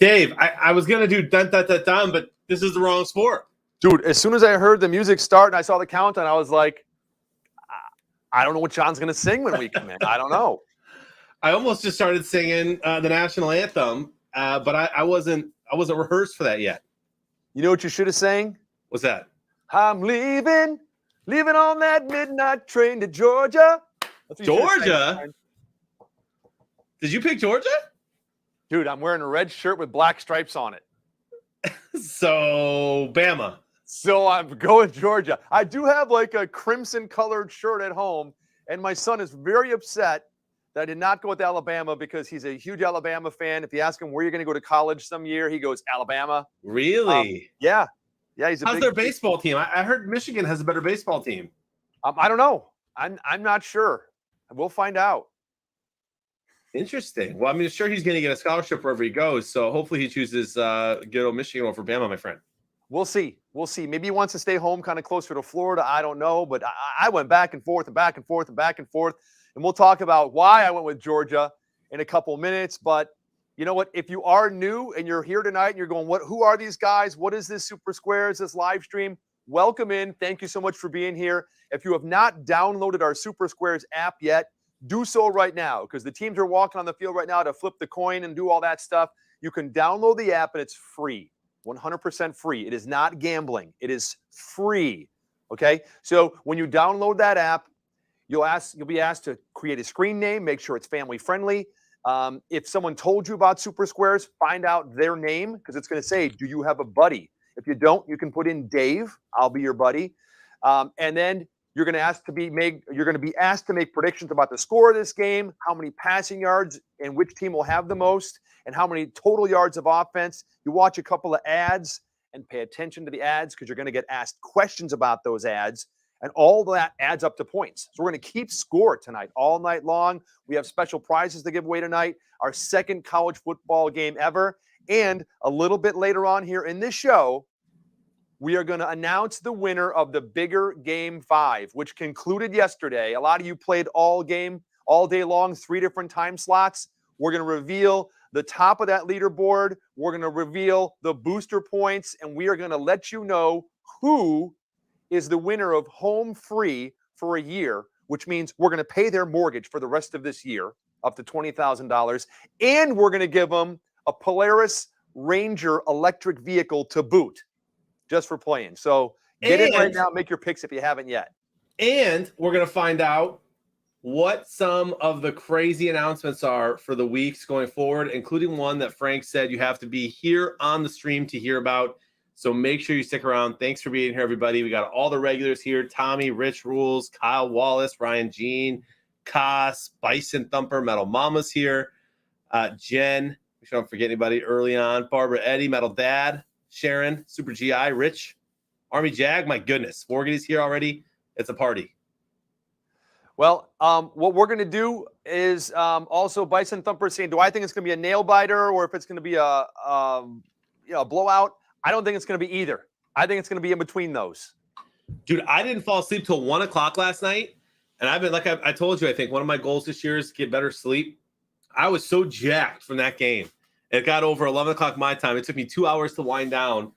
Dave, I was going to do dun, dun, dun, dun, but this is the wrong sport. Dude, as soon as I heard the music start and I saw the countdown, I was like, I don't know what John's going to sing when we come in. I don't know. I almost just started singing the national anthem, but I wasn't rehearsed for that yet. You know what you should have sang? What's that? I'm leaving on that midnight train to Georgia. Georgia? Did you pick Georgia? Dude, I'm wearing a red shirt with black stripes on it. So, Bama. So I'm going Georgia. I do have like a crimson colored shirt at home, and my son is very upset that I did not go with Alabama because he's a huge Alabama fan. If you ask him where you're going to go to college some year, he goes, Alabama. Really? Yeah. He's How's their baseball team? I heard Michigan has a better baseball team. I don't know. I'm not sure. We'll find out. Interesting. Well, I'm sure he's going to get a scholarship wherever he goes. So hopefully he chooses good old Michigan over Bama, my friend. We'll see. Maybe he wants to stay home kind of closer to Florida. I don't know. But I went back and forth and back and forth and back and forth. And we'll talk about why I went with Georgia in a couple minutes. But you know what? If you are new and you're here tonight and you're going, who are these guys? What is this Super Squares, this live stream? Welcome in. Thank you so much for being here. If you have not downloaded our Super Squares app yet, do so right now because the teams are walking on the field right now to flip the coin and do all that stuff. You can download the app and it's free, 100% free. It is not gambling. It is free. Okay. So when you download that app, you'll be asked to create a screen name, make sure it's family friendly. If someone told you about Super Squares, find out their name because it's going to say, do you have a buddy? If you don't, you can put in Dave. I'll be your buddy. And then you're going to be asked to make predictions about the score of this game, how many passing yards and which team will have the most, and how many total yards of offense. You watch a couple of ads and pay attention to the ads because you're going to get asked questions about those ads, and all that adds up to points. So we're going to keep score tonight all night long. We have special prizes to give away tonight, our second college football game ever, and a little bit later on here in this show, we are going to announce the winner of the bigger Game 5, which concluded yesterday. A lot of you played all day long, 3 different time slots. We're going to reveal the top of that leaderboard. We're going to reveal the booster points, and we are going to let you know who is the winner of home free for a year, which means we're going to pay their mortgage for the rest of this year, up to $20,000, and we're going to give them a Polaris Ranger electric vehicle to boot. Just for playing. So get in right now. Make your picks if you haven't yet. And we're going to find out what some of the crazy announcements are for the weeks going forward, including one that Frank said you have to be here on the stream to hear about. So make sure you stick around. Thanks for being here, everybody. We got all the regulars here. Tommy, Rich Rules, Kyle Wallace, Ryan Jean, Koss, Bison Thumper, Metal Mama's here. Jen, we don't forget anybody early on. Barbara Eddie, Metal Dad. Sharon, Super GI, Rich, Army Jag. My goodness, Morgan's here already. It's a party. Well, what we're going to do is also Bison Thumper saying, do I think it's going to be a nail biter or if it's going to be a blowout? I don't think it's going to be either. I think it's going to be in between those. Dude, I didn't fall asleep till 1 o'clock last night. And I've been, like I told you, I think one of my goals this year is to get better sleep. I was so jacked from that game. It got over 11 o'clock my time. It took me 2 hours to wind down.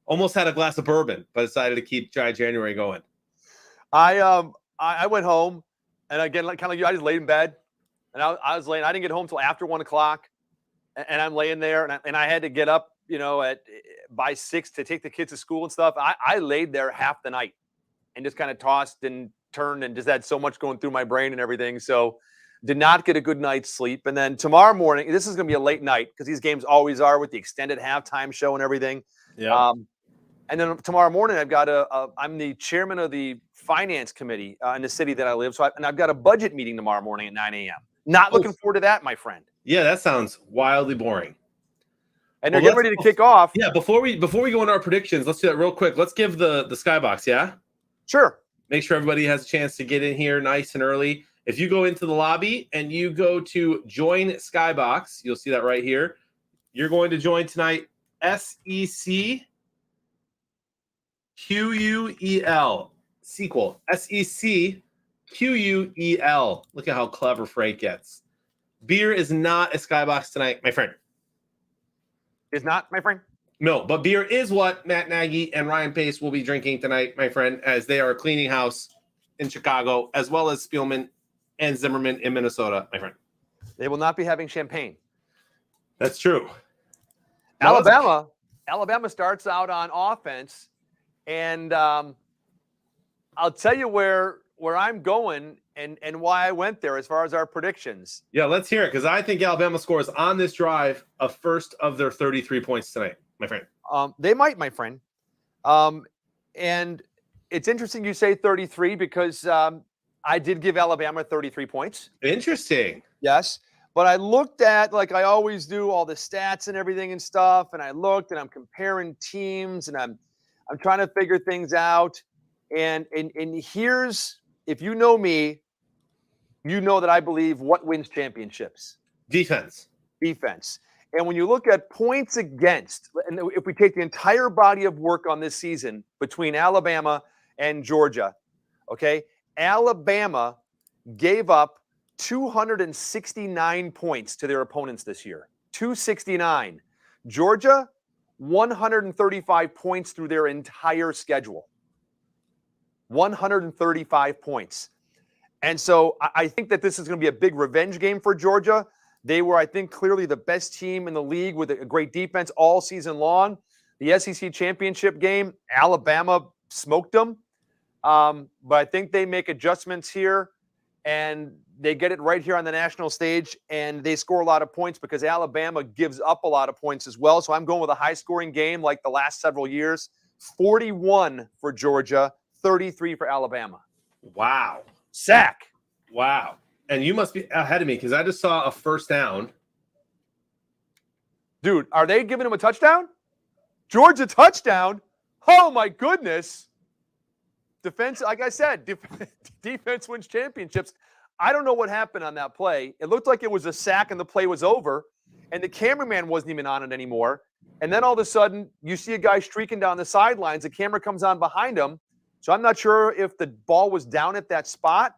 Almost had a glass of bourbon, but decided to keep Dry January going. I went home, and again, kind of like you, I just laid in bed, and I was laying. I didn't get home till after 1 o'clock, and I'm laying there, and I had to get up, by 6 to take the kids to school and stuff. I laid there half the night, and just kind of tossed and turned, and just had so much going through my brain and everything. So. Did not get a good night's sleep. And then tomorrow morning, this is going to be a late night because these games always are with the extended halftime show and everything. Yeah. And then tomorrow morning, I'm the chairman of the finance committee in the city that I live. I've got a budget meeting tomorrow morning at 9 a.m. Not looking forward to that, my friend. Yeah, that sounds wildly boring. And they're getting ready to kick off. Yeah, before we go into our predictions, let's do that real quick. Let's give the skybox, yeah? Sure. Make sure everybody has a chance to get in here nice and early. If you go into the lobby and you go to join Skybox, you'll see that right here. You're going to join tonight SECQUEL sequel SECQUEL. Look at how clever Frank gets. Beer is not a Skybox tonight, my friend. Is not, my friend. No, but beer is what Matt Nagy and Ryan Pace will be drinking tonight, my friend, as they are cleaning house in Chicago, as well as Spielman and Zimmerman in Minnesota, my friend. They will not be having champagne. That's true. Alabama starts out on offense, and I'll tell you where I'm going and why I went there as far as our predictions. Yeah, let's hear it, because I think Alabama scores on this drive a first of their 33 points tonight, my friend. They might, my friend. And it's interesting you say 33 because I did give Alabama 33 points. Interesting. Yes. But I looked at, like I always do, all the stats and everything and stuff. And I looked and I'm comparing teams and I'm trying to figure things out. And here's, if you know me, you know that I believe what wins championships? Defense. And when you look at points against, and if we take the entire body of work on this season between Alabama and Georgia, okay, Alabama gave up 269 points to their opponents this year. 269. Georgia, 135 points through their entire schedule. 135 points. And so I think that this is going to be a big revenge game for Georgia. They were, I think, clearly the best team in the league with a great defense all season long. The SEC championship game, Alabama smoked them. But I think they make adjustments here, and they get it right here on the national stage, and they score a lot of points because Alabama gives up a lot of points as well. So I'm going with a high-scoring game like the last several years. 41 for Georgia, 33 for Alabama. Wow. Sack. Wow. And you must be ahead of me because I just saw a first down. Dude, are they giving him a touchdown? Georgia touchdown? Oh, my goodness. Defense, like I said, defense wins championships. I don't know what happened on that play. It looked like it was a sack and the play was over, and the cameraman wasn't even on it anymore. And then all of a sudden, you see a guy streaking down the sidelines. The camera comes on behind him. So I'm not sure if the ball was down at that spot.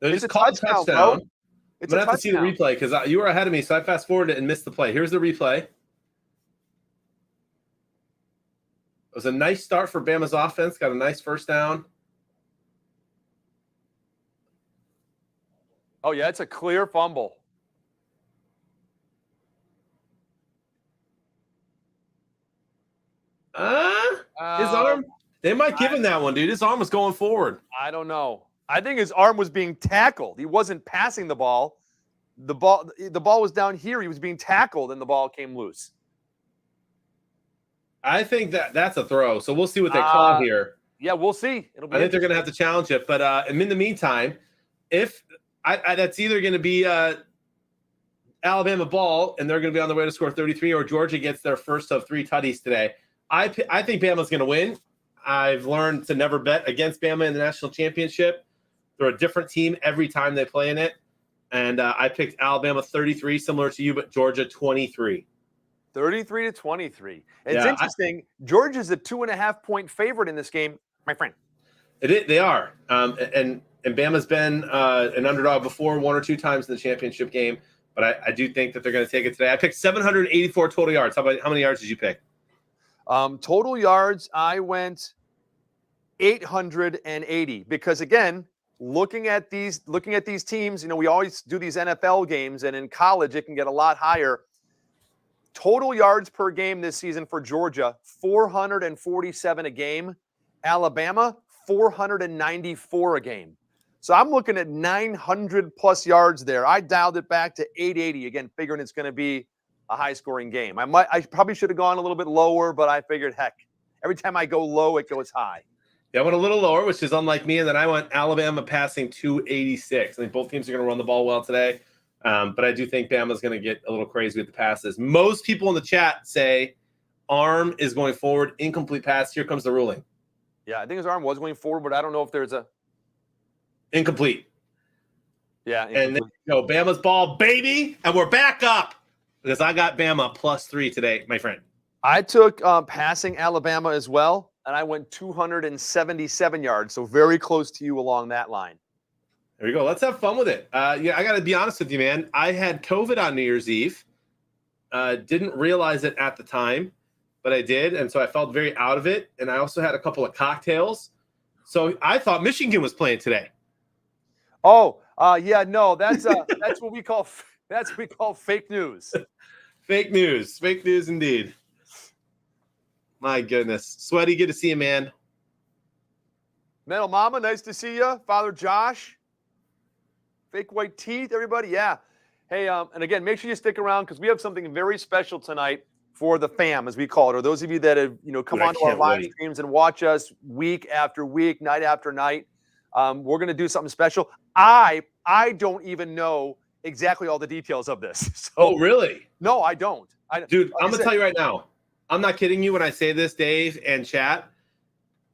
It's a touchdown. Bro. I'm going to have to see the replay because you were ahead of me, so I fast-forwarded and missed the play. Here's the replay. It was a nice start for Bama's offense. Got a nice first down. Oh, yeah, it's a clear fumble. His arm. They might give him that one, dude. His arm was going forward. I don't know. I think his arm was being tackled. He wasn't passing the ball. The ball was down here. He was being tackled, and the ball came loose. I think that's a throw. So we'll see what they call here. Yeah, we'll see. I think they're going to have to challenge it. But in the meantime, if that's either going to be Alabama ball, and they're going to be on the way to score 33, or Georgia gets their first of 3 tutties today. I think Bama's going to win. I've learned to never bet against Bama in the national championship. They're a different team every time they play in it. And I picked Alabama 33, similar to you, but Georgia 23. 33-23. It's interesting. Georgia's a 2.5-point favorite in this game, my friend. They are. And Bama's been an underdog before 1 or 2 times in the championship game. But I do think that they're going to take it today. I picked 784 total yards. How many yards did you pick? Total yards, I went 880 because, again, looking at these teams, we always do these NFL games, and in college it can get a lot higher. Total yards per game this season for Georgia, 447 a game. Alabama, 494 a game. So I'm looking at 900-plus yards there. I dialed it back to 880, again, figuring it's going to be a high-scoring game. I probably should have gone a little bit lower, but I figured, heck, every time I go low, it goes high. Yeah, I went a little lower, which is unlike me, and then I went Alabama passing 286. I think both teams are going to run the ball well today, but I do think Bama's going to get a little crazy with the passes. Most people in the chat say arm is going forward, incomplete pass. Here comes the ruling. Yeah, I think his arm was going forward, but I don't know if there's a incomplete. Yeah, incomplete. And then, Bama's ball, baby, and we're back up because I got Bama +3 today, my friend. I took passing Alabama as well. And I went 277 yards, so very close to you along that line. There you go. Let's have fun with it. I got to be honest with you, man. I had COVID on New Year's Eve. Didn't realize it at the time, but I did. And so I felt very out of it. And I also had a couple of cocktails. So I thought Michigan was playing today. Oh, yeah, no, that's what we call fake news. Fake news indeed. My goodness. Sweaty, good to see you, man. Metal Mama, nice to see you. Father Josh. Fake white teeth, everybody. Yeah. Hey, and again, make sure you stick around because we have something very special tonight for the fam, as we call it, or those of you that have come onto our live streams and watch us week after week, night after night. We're going to do something special. I don't even know exactly all the details of this. So, oh, really? No, I don't. Dude, I'm going to tell you right now. I'm not kidding you when I say this, Dave and chat.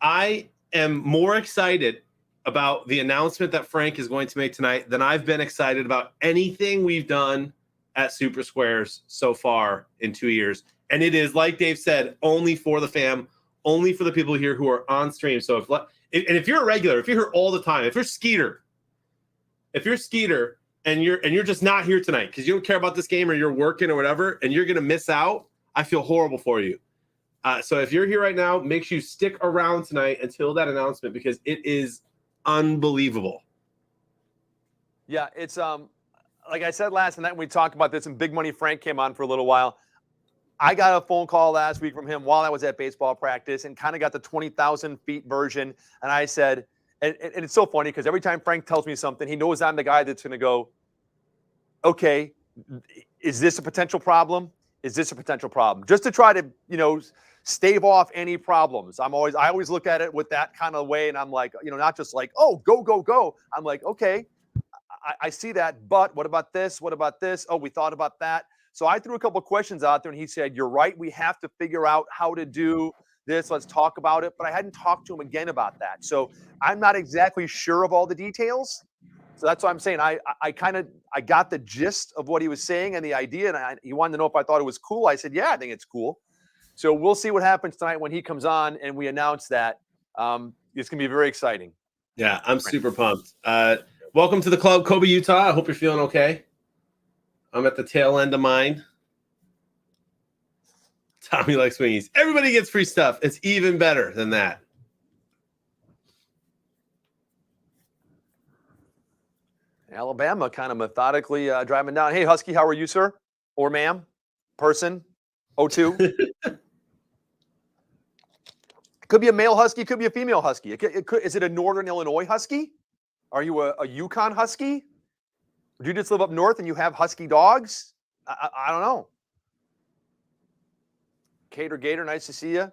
I am more excited about the announcement that Frank is going to make tonight than I've been excited about anything we've done at Super Squares so far in 2 years. And it is, like Dave said, only for the fam, only for the people here who are on stream. So if you're a regular, if you're here all the time, if you're Skeeter and you're just not here tonight because you don't care about this game or you're working or whatever, and you're going to miss out, I feel horrible for you. So if you're here right now, make sure you stick around tonight until that announcement because it is unbelievable. Yeah, it's like I said last night when we talked about this and Big Money Frank came on for a little while. I got a phone call last week from him while I was at baseball practice and kind of got the 20,000 feet version. And I said, and it's so funny because every time Frank tells me something, he knows I'm the guy that's going to go, okay, is this a potential problem? Is this a potential problem? Just to try to, stave off any problems. I always look at it with that kind of way. And I'm like, not just like, oh, go, go, go. I'm like, okay, I see that. But what about this? What about this? Oh, we thought about that. So I threw a couple of questions out there and he said, you're right. We have to figure out how to do this. Let's talk about it. But I hadn't talked to him again about that. So I'm not exactly sure of all the details. So that's what I'm saying. I got the gist of what he was saying and the idea. And he wanted to know if I thought it was cool. I said, yeah, I think it's cool. So we'll see what happens tonight when he comes on and we announce that. It's going to be very exciting. Yeah, I'm super pumped. Welcome to the club, Kobe, Utah. I hope you're feeling okay. I'm at the tail end of mine. Tommy likes wingies. Everybody gets free stuff. It's even better than that. Alabama kind of methodically driving down. Hey, Husky, how are you, sir? Or ma'am? Person? 02? Could be a male Husky, could be a female Husky. Is it a Northern Illinois Husky? Are you a Yukon Husky? Do you just live up north and you have Husky dogs? I don't know. Cater Gator, nice to see you.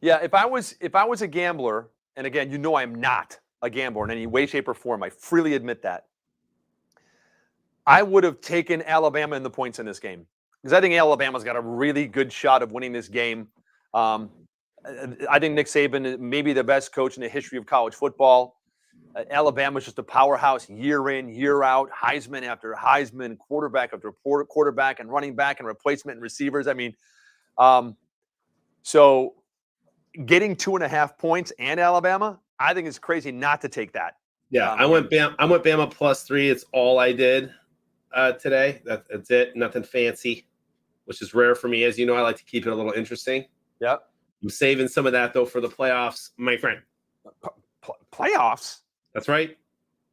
Yeah, if I was a gambler, and again, I'm not a gambler in any way, shape, or form. I freely admit that. I would have taken Alabama in the points in this game because I think Alabama's got a really good shot of winning this game. I think Nick Saban is maybe the best coach in the history of college football. Alabama's just a powerhouse year in, year out, Heisman after Heisman, quarterback after quarterback, and running back and replacement and receivers. I mean, so getting 2.5 points and Alabama, I think it's crazy not to take that. Yeah, I went Bama +3. It's all I did today. That's it. Nothing fancy, which is rare for me. As you know, I like to keep it a little interesting. Yeah. I'm saving some of that, though, for the playoffs, my friend. Playoffs? That's right.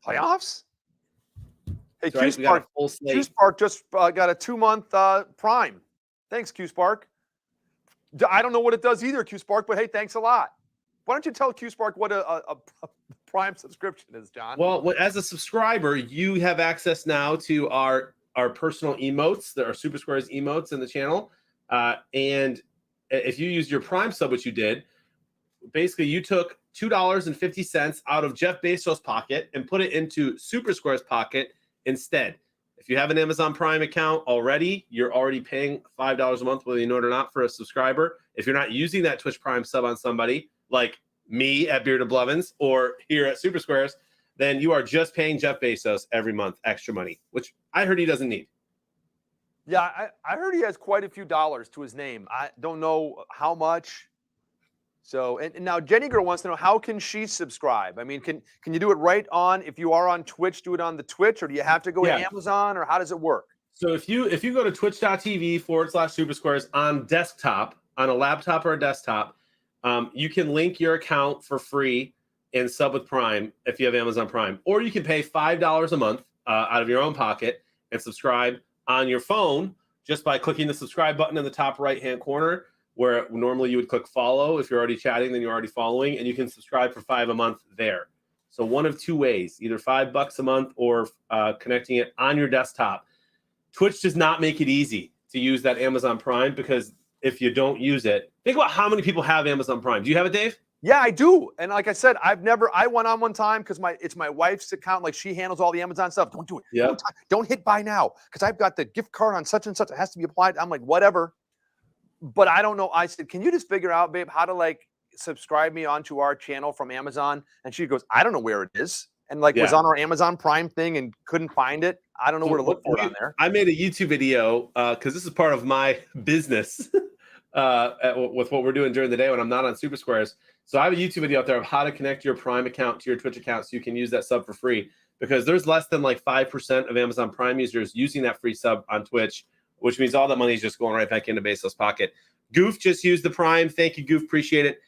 Playoffs? Hey, Q Spark just got a 2-month Prime. Thanks, Q Spark. I don't know what it does either, Q Spark, but hey, thanks a lot. Why don't you tell Q Spark what a Prime subscription is, John? Well, as a subscriber, you have access now to our personal emotes. There are Super Squares emotes in the channel. And if you used your Prime sub, which you did, basically you took $2.50 out of Jeff Bezos' pocket and put it into Super Square's pocket instead. If you have an Amazon Prime account already, you're already paying $5 a month, whether you know it or not, for a subscriber. If you're not using that Twitch Prime sub on somebody like me at Bearded Blevins or here at Super Squares, then you are just paying Jeff Bezos every month extra money, which I heard he doesn't need. Yeah, I heard he has quite a few dollars to his name. I don't know how much. So, and now Jenny Girl wants to know, how can she subscribe? I mean, can you do it right on, if you are on Twitch, do it on the Twitch, or do you have to go to Amazon, or how does it work? So if you go to twitch.tv/Super Squares on desktop, on a laptop or a desktop, you can link your account for free and sub with Prime if you have Amazon Prime, or you can pay $5 a month out of your own pocket and subscribe on your phone just by clicking the subscribe button in the top right-hand corner, where normally you would click follow. If you're already chatting, then you're already following, and you can subscribe for $5 a month there. So one of two ways, either $5 a month or connecting it on your desktop. Twitch does not make it easy to use that Amazon Prime, because if you don't use it, think about how many people have Amazon Prime. Do you have it, Dave? Yeah, I do. And like I said, I went on one time because it's my wife's account. Like, she handles all the Amazon stuff. Don't do it. Yeah. Don't hit buy now because I've got the gift card on such and such. It has to be applied. I'm like, whatever. But I don't know. I said, can you just figure out, babe, how to like subscribe me onto our channel from Amazon? And she goes, I don't know where it is. And like was on our Amazon Prime thing and couldn't find it. I don't know where to look for it on there. I made a YouTube video because this is part of my business with what we're doing during the day when I'm not on Super Squares. So I have a YouTube video out there of how to connect your Prime account to your Twitch account so you can use that sub for free, because there's less than like 5% of Amazon Prime users using that free sub on Twitch, which means all that money is just going right back into Bezos' pocket. Goof just used the Prime. Thank you, Goof. Appreciate it.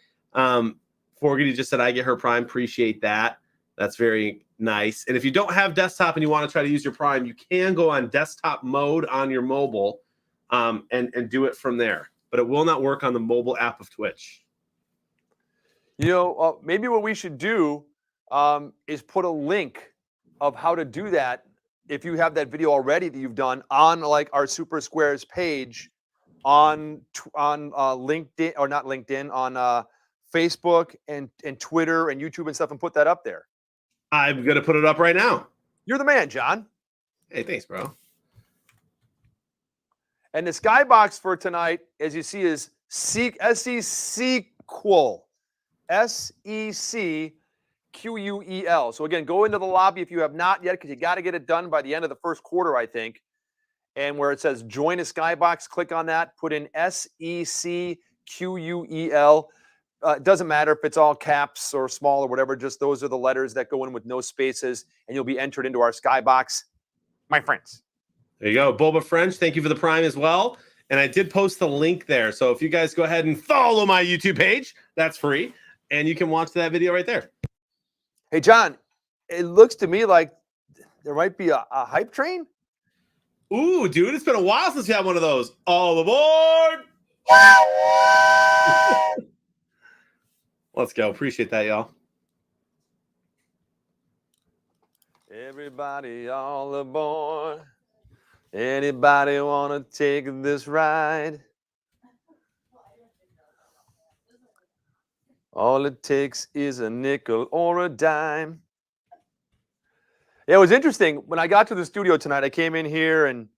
Forgity just said, I get her Prime. Appreciate that. That's very nice. And if you don't have desktop and you want to try to use your Prime, you can go on desktop mode on your mobile and do it from there. But it will not work on the mobile app of Twitch. You know, maybe what we should do is put a link of how to do that, if you have that video already that you've done, on like our Super Squares page on LinkedIn, or not LinkedIn, on Facebook and Twitter and YouTube and stuff, and put that up there. I'm going to put it up right now. You're the man, John. Hey, thanks, bro. And the skybox for tonight, as you see, is sequel. SECQUEL. So again, go into the lobby if you have not yet, because you got to get it done by the end of the first quarter, I think. And where it says join a skybox, click on that, put in SECQUEL. It doesn't matter if it's all caps or small or whatever, just those are the letters that go in with no spaces, and you'll be entered into our skybox, my friends. There you go. Boba French, thank you for the Prime as well. And I did post the link there. So if you guys go ahead and follow my YouTube page, that's free. And you can watch that video right there. Hey, John, it looks to me like there might be a hype train. Ooh, dude, it's been a while since we had one of those. All aboard! Let's go. Appreciate that, y'all. Everybody all aboard. Anybody want to take this ride? All it takes is a nickel or a dime. Yeah, it was interesting. When I got to the studio tonight, I came in here and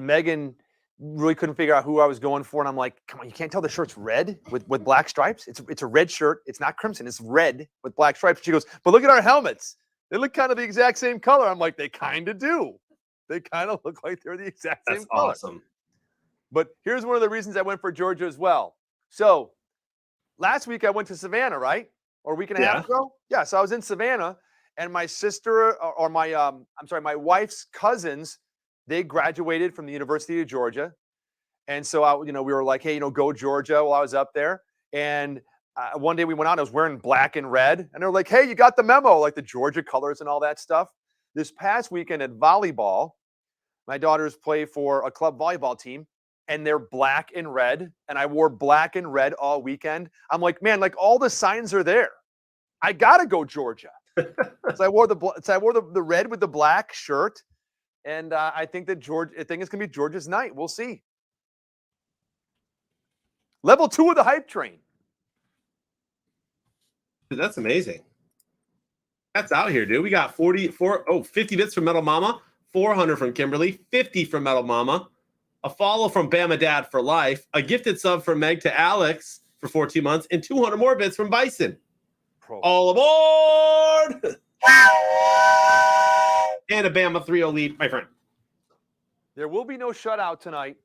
Megan really couldn't figure out who I was going for. And I'm like, come on, you can't tell the shirt's red with black stripes? It's a red shirt. It's not crimson. It's red with black stripes. She goes, but look at our helmets. They look kind of the exact same color. I'm like, they kind of do. They kind of look like they're the exact same color. That's awesome. But here's one of the reasons I went for Georgia as well. So last week I went to Savannah, right? Or a week and a half ago? Yeah, so I was in Savannah, and my sister, or my wife's cousins, they graduated from the University of Georgia. And so we were like, hey, go Georgia while I was up there. And one day we went out, I was wearing black and red. And they're like, hey, you got the memo, like the Georgia colors and all that stuff. This past weekend at volleyball, my daughters play for a club volleyball team, and they're black and red. And I wore black and red all weekend. I'm like, man, like all the signs are there. I got to go Georgia. So I wore the red with the black shirt. And I think it's going to be Georgia's night. We'll see. Level 2 of the hype train. Dude, that's amazing. That's out here, dude. We got 50 bits from Metal Mama, 400 from Kimberly, 50 from Metal Mama, a follow from Bama Dad for life, a gifted sub from Meg to Alex for 14 months, and 200 more bits from Bison. All aboard! And a Bama 3-0 lead, my friend. There will be no shutout tonight,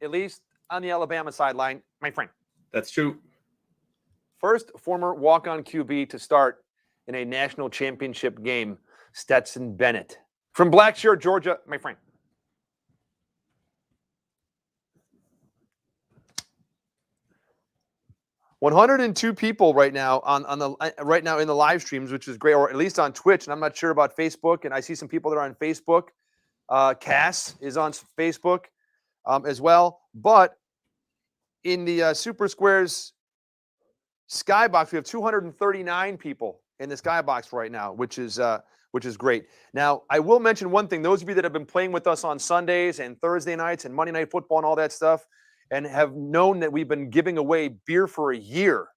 at least on the Alabama sideline, my friend. That's true. First former walk-on QB to start in a national championship game, Stetson Bennett. From Blackshear, Georgia, my friend. "102 people right now on the right now in the live streams, which is great, or at least on Twitch. And I'm not sure about Facebook. And I see some people that are on Facebook. Cass is on Facebook as well. But in the Super Squares Skybox, we have 239 people in the Skybox right now, which is great. Now, I will mention one thing. Those of you that have been playing with us on Sundays and Thursday nights and Monday Night Football and all that stuff, and have known that we've been giving away beer for a year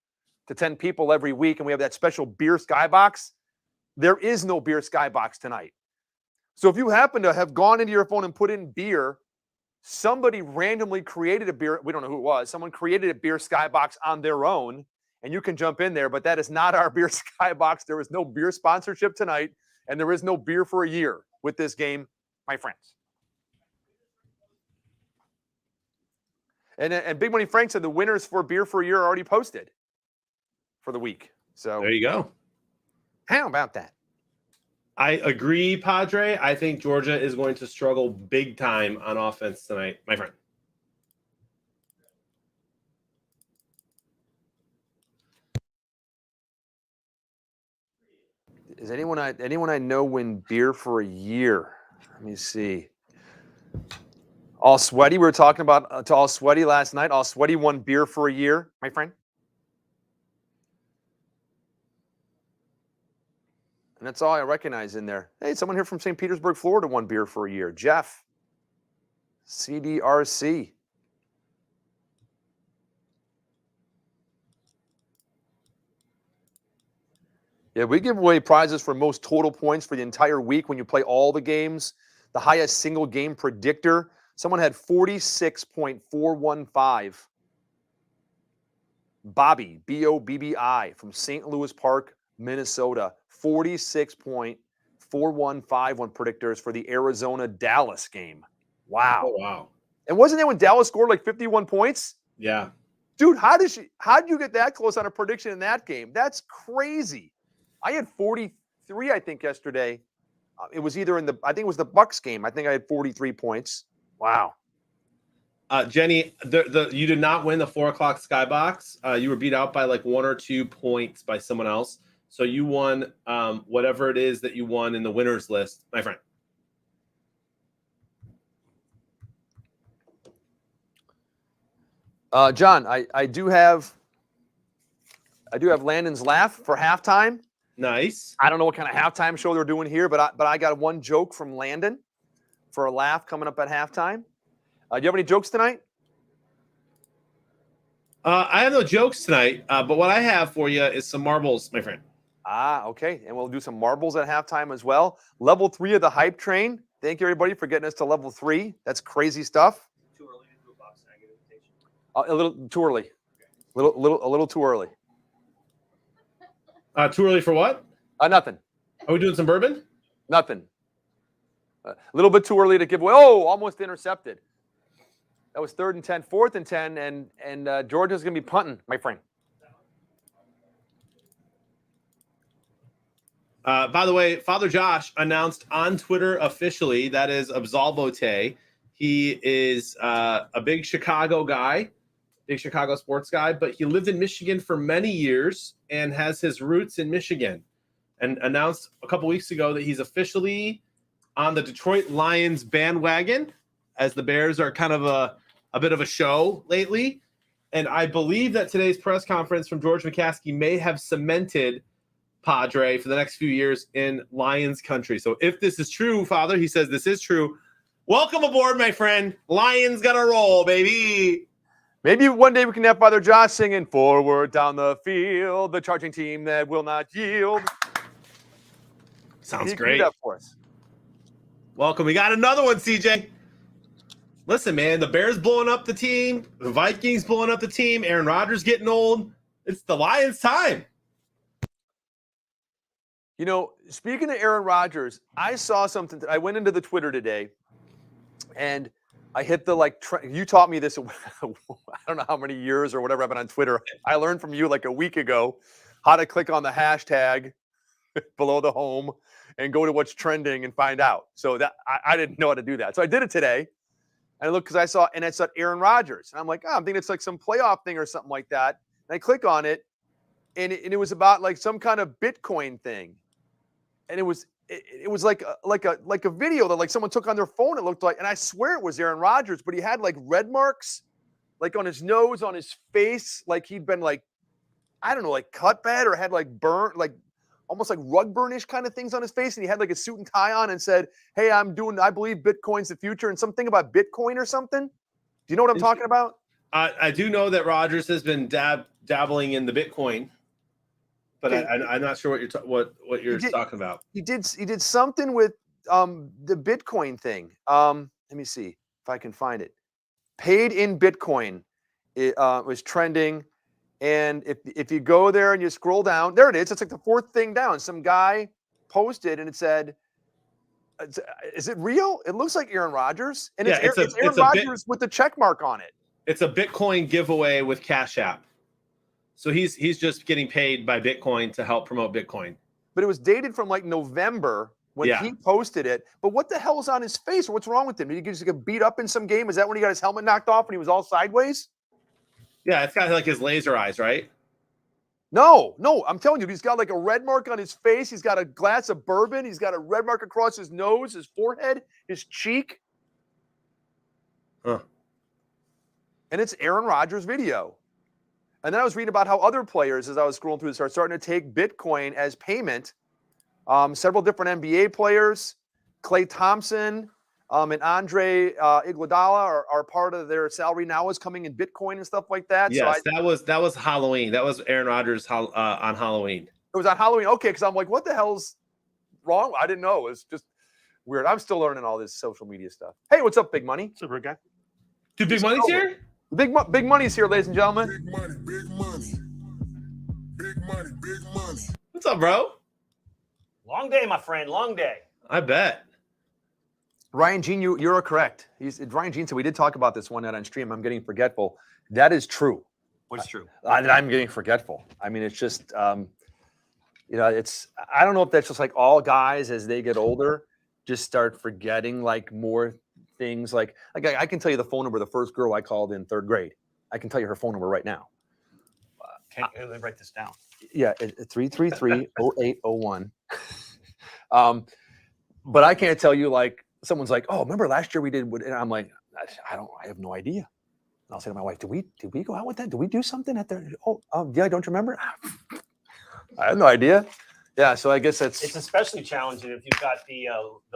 to 10 people every week, and we have that special beer Skybox, there is no beer Skybox tonight. So if you happen to have gone into your phone and put in beer, somebody randomly created a beer. We don't know who it was. Someone created a beer Skybox on their own, and you can jump in there, but that is not our beer Skybox. There is no beer sponsorship tonight, and there is no beer for a year with this game, my friends. And Big Money Frank said the winners for beer for a year are already posted for the week. So there you go. How about that? I agree, Padre. I think Georgia is going to struggle big time on offense tonight, my friend. Is anyone I know win beer for a year? Let me see. All Sweaty, we were talking about to All Sweaty last night. All Sweaty won beer for a year, my friend. And that's all I recognize in there. Hey, someone here from St. Petersburg, Florida won beer for a year. Jeff. CDRC. Yeah, we give away prizes for most total points for the entire week when you play all the games. The highest single game predictor. Someone had 46.415. Bobby, B-O-B-B-I, from St. Louis Park, Minnesota. 46.415 predictors for the Arizona-Dallas game. Wow. Oh, wow. And wasn't it when Dallas scored like 51 points? Yeah. Dude, how did you get that close on a prediction in that game? That's crazy. I had 43, I think, yesterday. It was either I think it was the Bucks game. I think I had 43 points. Wow. Jenny, you did not win the 4:00 Skybox. You were beat out by like 1 or 2 points by someone else. So you won whatever it is that you won in the winners list, my friend. John, I do have Landon's laugh for halftime. Nice. I don't know what kind of halftime show they're doing here, but I got one joke from Landon for a laugh coming up at halftime. Do you have any jokes tonight? I have no jokes tonight, but what I have for you is some marbles, my friend. Okay. And we'll do some marbles at halftime as well. Level 3 of the hype train. Thank you, everybody, for getting us to level 3. That's crazy stuff. Too early to do a box tag invitation. A little too early. A little too early. Too early for what? Nothing. Are we doing some bourbon? Nothing. A little bit too early to give away. Oh, almost intercepted. That was 3rd and 10, 4th and 10, and Georgia's going to be punting, my friend. By the way, Father Josh announced on Twitter officially, that is Absolvote. He is a big Chicago guy, big Chicago sports guy, but he lived in Michigan for many years and has his roots in Michigan, and announced a couple weeks ago that he's officially on the Detroit Lions bandwagon, as the Bears are kind of a bit of a show lately. And I believe that today's press conference from George McCaskey may have cemented Padre for the next few years in Lions country. So if this is true, Father, he says this is true. Welcome aboard, my friend. Lions gonna roll, baby. Maybe one day we can have Father Josh singing "Forward down the field, the charging team that will not yield." Sounds Can great. you do that for us? Welcome. We got another one, CJ. Listen, man, the Bears blowing up the team. The Vikings blowing up the team. Aaron Rodgers getting old. It's the Lions' time. You know, speaking of Aaron Rodgers, I saw something. I went into the Twitter today, and I hit the you taught me this. I don't know how many years or whatever I've been on Twitter. I learned from you like a week ago how to click on the hashtag below the home and go to what's trending and find out. So that I didn't know how to do that. So I did it today. And I looked because I saw Aaron Rodgers. And I'm like, I'm thinking it's like some playoff thing or something like that. And I click on it, and it was about like some kind of Bitcoin thing. And it was like a video that like someone took on their phone, it looked like, and I swear it was Aaron Rodgers, but he had like red marks like on his nose, on his face, like he'd been like, I don't know, like cut bad or had like burnt, like almost like rug burnish kind of things on his face. And he had like a suit and tie on and said, hey, I believe Bitcoin's the future, and something about Bitcoin or something. Do you know what I'm talking about? I do know that Rodgers has been dabbling in the Bitcoin, but Okay. I'm not sure what you're talking about. He did something with the Bitcoin thing. Let me see if I can find it. Paid in Bitcoin, it was trending. And if you go there and you scroll down, there it is. It's like the fourth thing down. Some guy posted and it said, "Is it real? It looks like Aaron Rodgers." And Yeah, it's Aaron Rodgers with the check mark on it. It's a Bitcoin giveaway with Cash App. So he's just getting paid by Bitcoin to help promote Bitcoin. But it was dated from like November when he posted it. But what the hell is on his face? Or what's wrong with him? Did he just get beat up in some game? Is that when he got his helmet knocked off and he was all sideways? Yeah, it's got like his laser eyes, right? No, I'm telling you, he's got like a red mark on his face. He's got a glass of bourbon. He's got a red mark across his nose, his forehead, his cheek. Huh. And it's Aaron Rodgers' video. And then I was reading about how other players, as I was scrolling through this, are starting to take Bitcoin as payment. Several different NBA players, Klay Thompson and Andre Iguodala are part of their salary now is coming in Bitcoin and stuff like that. Yes, so that was Halloween. That was Aaron Rodgers on Halloween. It was on Halloween. Okay, because I'm like, what the hell's wrong? I didn't know. It's just weird. I'm still learning all this social media stuff. Hey, what's up, Big Money? What's up, big guy? Dude, Big Money's here? Big Money's here, ladies and gentlemen. Big money, big money. Big money, big money. What's up, bro? Long day, my friend. Long day. I bet. Ryan Jean, you're correct. Ryan Jean said we did talk about this one night on stream. I'm getting forgetful. That is true. What's true? I'm getting forgetful. I mean, it's just, it's. I don't know if that's just like all guys as they get older just start forgetting like more things. Like I can tell you the phone number of the first girl I called in third grade. I can tell you her phone number right now. Let me write this down. Yeah, 333-0801. But I can't tell you like. Someone's like, oh, remember last year we did, and I'm like, I have no idea. And I'll say to my wife, did we go out with that? Did we do something at the, yeah, don't you remember? I have no idea. Yeah, so I guess It's especially challenging if you've got the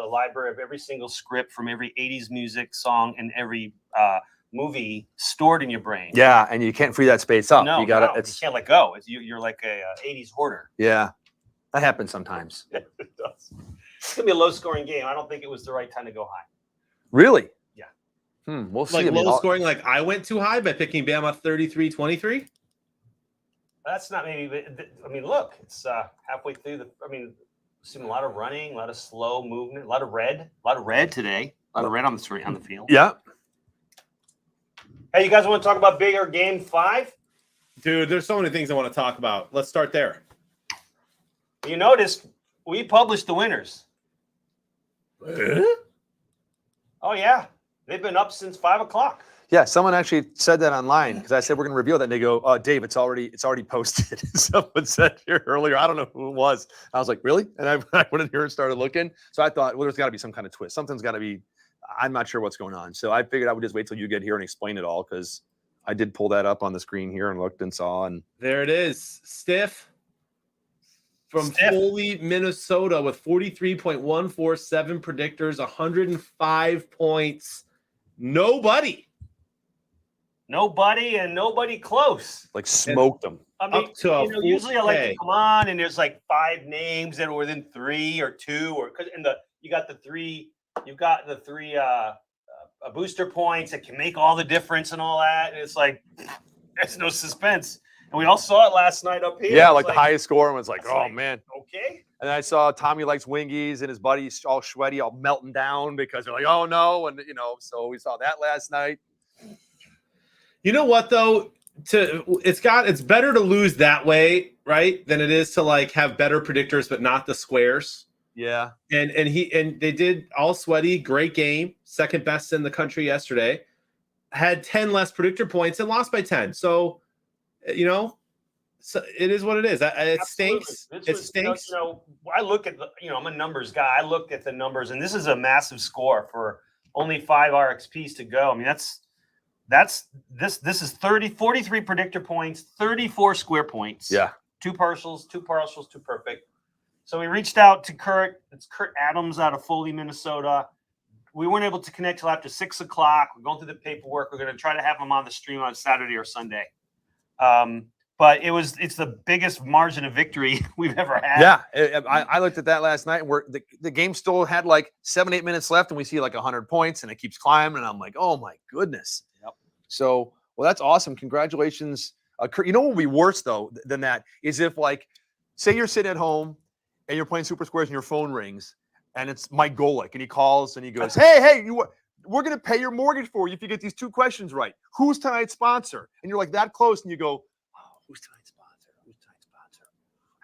library of every single script from every 80s music song and every movie stored in your brain. Yeah, and you can't free that space up. No, you gotta, you can't let go. You're like a 80s hoarder. Yeah, that happens sometimes. It does. It's going to be a low-scoring game. I don't think it was the right time to go high. Really? Yeah. We'll see. Like low scoring, like I went too high by picking Bama 33-23. That's not maybe. I mean, look, it's halfway through seen a lot of running, a lot of slow movement, a lot of red today. A lot of red on the field. Yeah. Hey, you guys want to talk about bigger game 5? Dude, there's so many things I want to talk about. Let's start there. You noticed we published the winners. Oh yeah, they've been up since 5 o'clock. Yeah, someone actually said that online because I said we're going to reveal that, and they go, Dave, it's already posted." Someone said here earlier, I don't know who it was. I was like, really? And I went in here and started looking. So I thought, well, there's got to be some kind of twist. Something's got to be. I'm not sure what's going on. So I figured I would just wait till you get here and explain it all because I did pull that up on the screen here and looked and saw. And there it is, Stiff from Foley, Minnesota, with 43.147 predictors, 105 points. Nobody and nobody close. Like smoked them. I mean, up to usually I like to come on and there's like 5 names that are within 3 or 2 or because you've got the three booster points that can make all the difference and all that, and it's like there's no suspense. And we all saw it last night up here. Yeah, like the highest score was like, oh like, man. Okay. And I saw Tommy likes wingies and his buddies all sweaty, all melting down because they're like, oh no. And, so we saw that last night. You know what, though? It's better to lose that way, right? Than it is to like have better predictors, but not the squares. Yeah. And they did all sweaty, great game, second best in the country yesterday. Had 10 less predictor points and lost by 10. So, so it is what it is. It stinks. It stinks. I look at I'm a numbers guy. I look at the numbers, and this is a massive score for only 5 RXPs to go. I mean, this is 43 predictor points, 34 square points. Yeah. 2 partials, 2 perfect. So we reached out to Kurt. It's Kurt Adams out of Foley, Minnesota. We weren't able to connect till after 6 o'clock. We're going through the paperwork. We're going to try to have him on the stream on Saturday or Sunday. But it's the biggest margin of victory we've ever had. Yeah, I looked at that last night, and the game still had like 7-8 minutes left, and we see like 100 points, and it keeps climbing, and I'm like, oh my goodness. Yep. So, well, that's awesome. Congratulations. Kurt. You know what would be worse though than that is if, like, say you're sitting at home and you're playing Super Squares and your phone rings, and it's Mike Golick, and he calls and he goes, hey, we're going to pay your mortgage for you if you get these 2 questions right. Who's tonight's sponsor? And you're like that close, and you go, who's tonight's sponsor? Who's tonight's sponsor?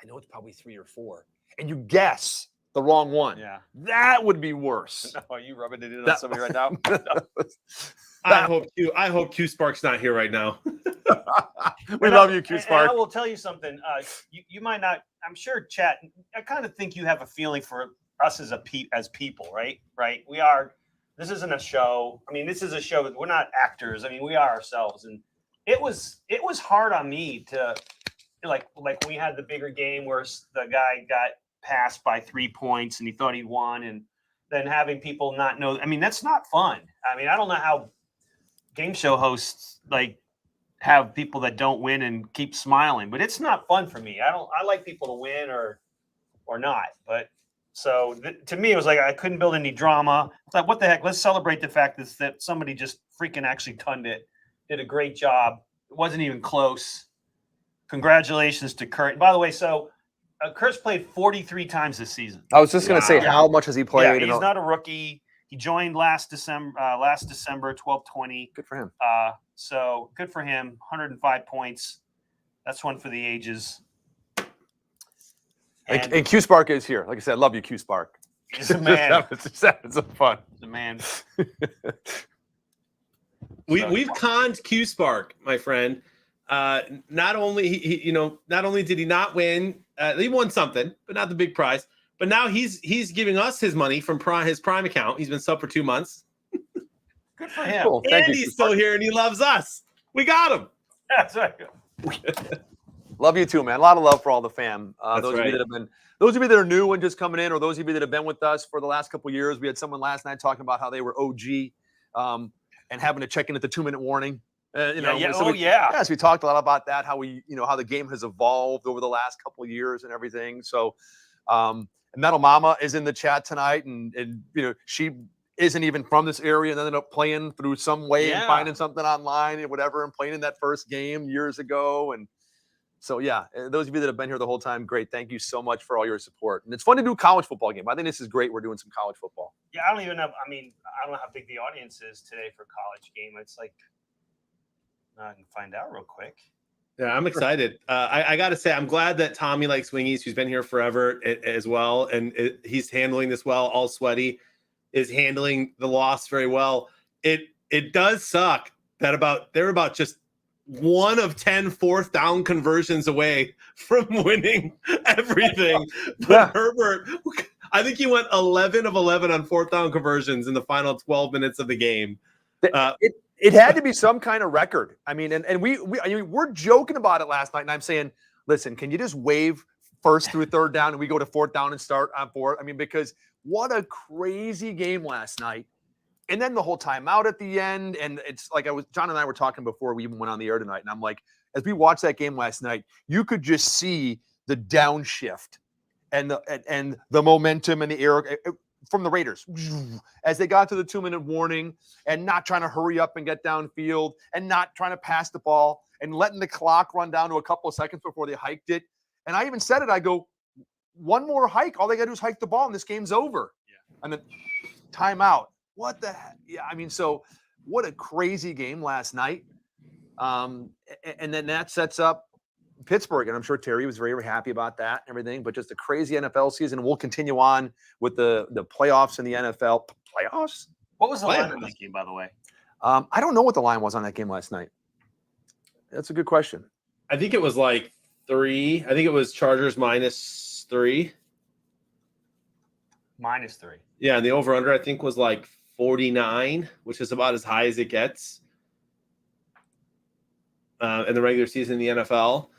I know it's probably 3 or 4. And you guess the wrong one. Yeah. That would be worse. Are you rubbing it in on somebody right now? I hope Q Spark's not here right now. We love you, Q Spark. And I will tell you something. You might not, I'm sure, chat. I kind of think you have a feeling for us as people, right? Right. This isn't a show. I mean, this is a show that we're not actors. I mean, we are ourselves. And it was hard on me to like when we had the bigger game where the guy got passed by 3 points and he thought he won, and then having people not know. I mean, that's not fun. I mean, I don't know how game show hosts like have people that don't win and keep smiling, but it's not fun for me. I like people to win or not. But so to me, it was like I couldn't build any drama. It's like, what the heck? Let's celebrate the fact that somebody just freaking actually tunned it. Did a great job. It wasn't even close. Congratulations to Kurt. By the way, so Kurt's played 43 times this season. I was just going to say, how much has he played? Yeah, he's not a rookie. He joined last December, 12/20. Good for him. So good for him. 105 points. That's one for the ages. And Q Spark is here. Like I said, I love you, Q Spark. He's a man. It's some fun. He's a man. We've conned Q Spark, my friend. Not only did he not win, he won something, but not the big prize. But now he's giving us his money from his Prime account. He's been sub for 2 months. Good for him. Cool. And he's still here, and he loves us. We got him. That's right. Love you too, man. A lot of love for all the fam. Those of right. you that are new and just coming in, or those of you that have been with us for the last couple of years. We had someone last night talking about how they were OG and having to check in at the 2-minute warning. Yes, we talked a lot about that. How how the game has evolved over the last couple of years and everything. So, Metal Mama is in the chat tonight, and she isn't even from this area and ended up playing through some way and finding something online and whatever, and playing in that first game years ago. And so, those of you that have been here the whole time, great. Thank you so much for all your support. And it's fun to do a college football game. I think this is great. We're doing some college football. Yeah, I don't even know. I mean, I don't know how big the audience is today for a college game. It's like, I can find out real quick. Yeah, I'm excited. I got to say, I'm glad that Tommy likes wingies, who's been here forever as well, and he's handling this well. All sweaty is handling the loss very well. It does suck that they're about just 1 of 10 4th down conversions away from winning everything. But Herbert, I think he went 11 of 11 on 4th down conversions in the final 12 minutes of the game. It had to be some kind of record. I mean, and we're joking about it last night, and I'm saying, listen, can you just wave 1st through 3rd down and we go to 4th down and start on 4th? I mean, because what a crazy game last night. And then the whole timeout at the end. And it's like John and I were talking before we even went on the air tonight. And I'm like, as we watched that game last night, you could just see the downshift and the momentum and the air from the Raiders as they got to the 2-minute warning and not trying to hurry up and get downfield and not trying to pass the ball and letting the clock run down to a couple of seconds before they hiked it. And I even said it, I go, one more hike. All they got to do is hike the ball, and this game's over. Yeah. And then timeout. What the heck? Yeah, I mean, so what a crazy game last night. And then that sets up Pittsburgh, and I'm sure Terry was very, very happy about that and everything. But just a crazy NFL season. We'll continue on with the playoffs in the NFL. Playoffs? What was the line Playoffs. on that game, by the way? I don't know what the line was on that game last night. That's a good question. I think it was like 3. I think it was Chargers -3. -3. Yeah, and the over-under, I think, was like 49, which is about as high as it gets in the regular season in the NFL.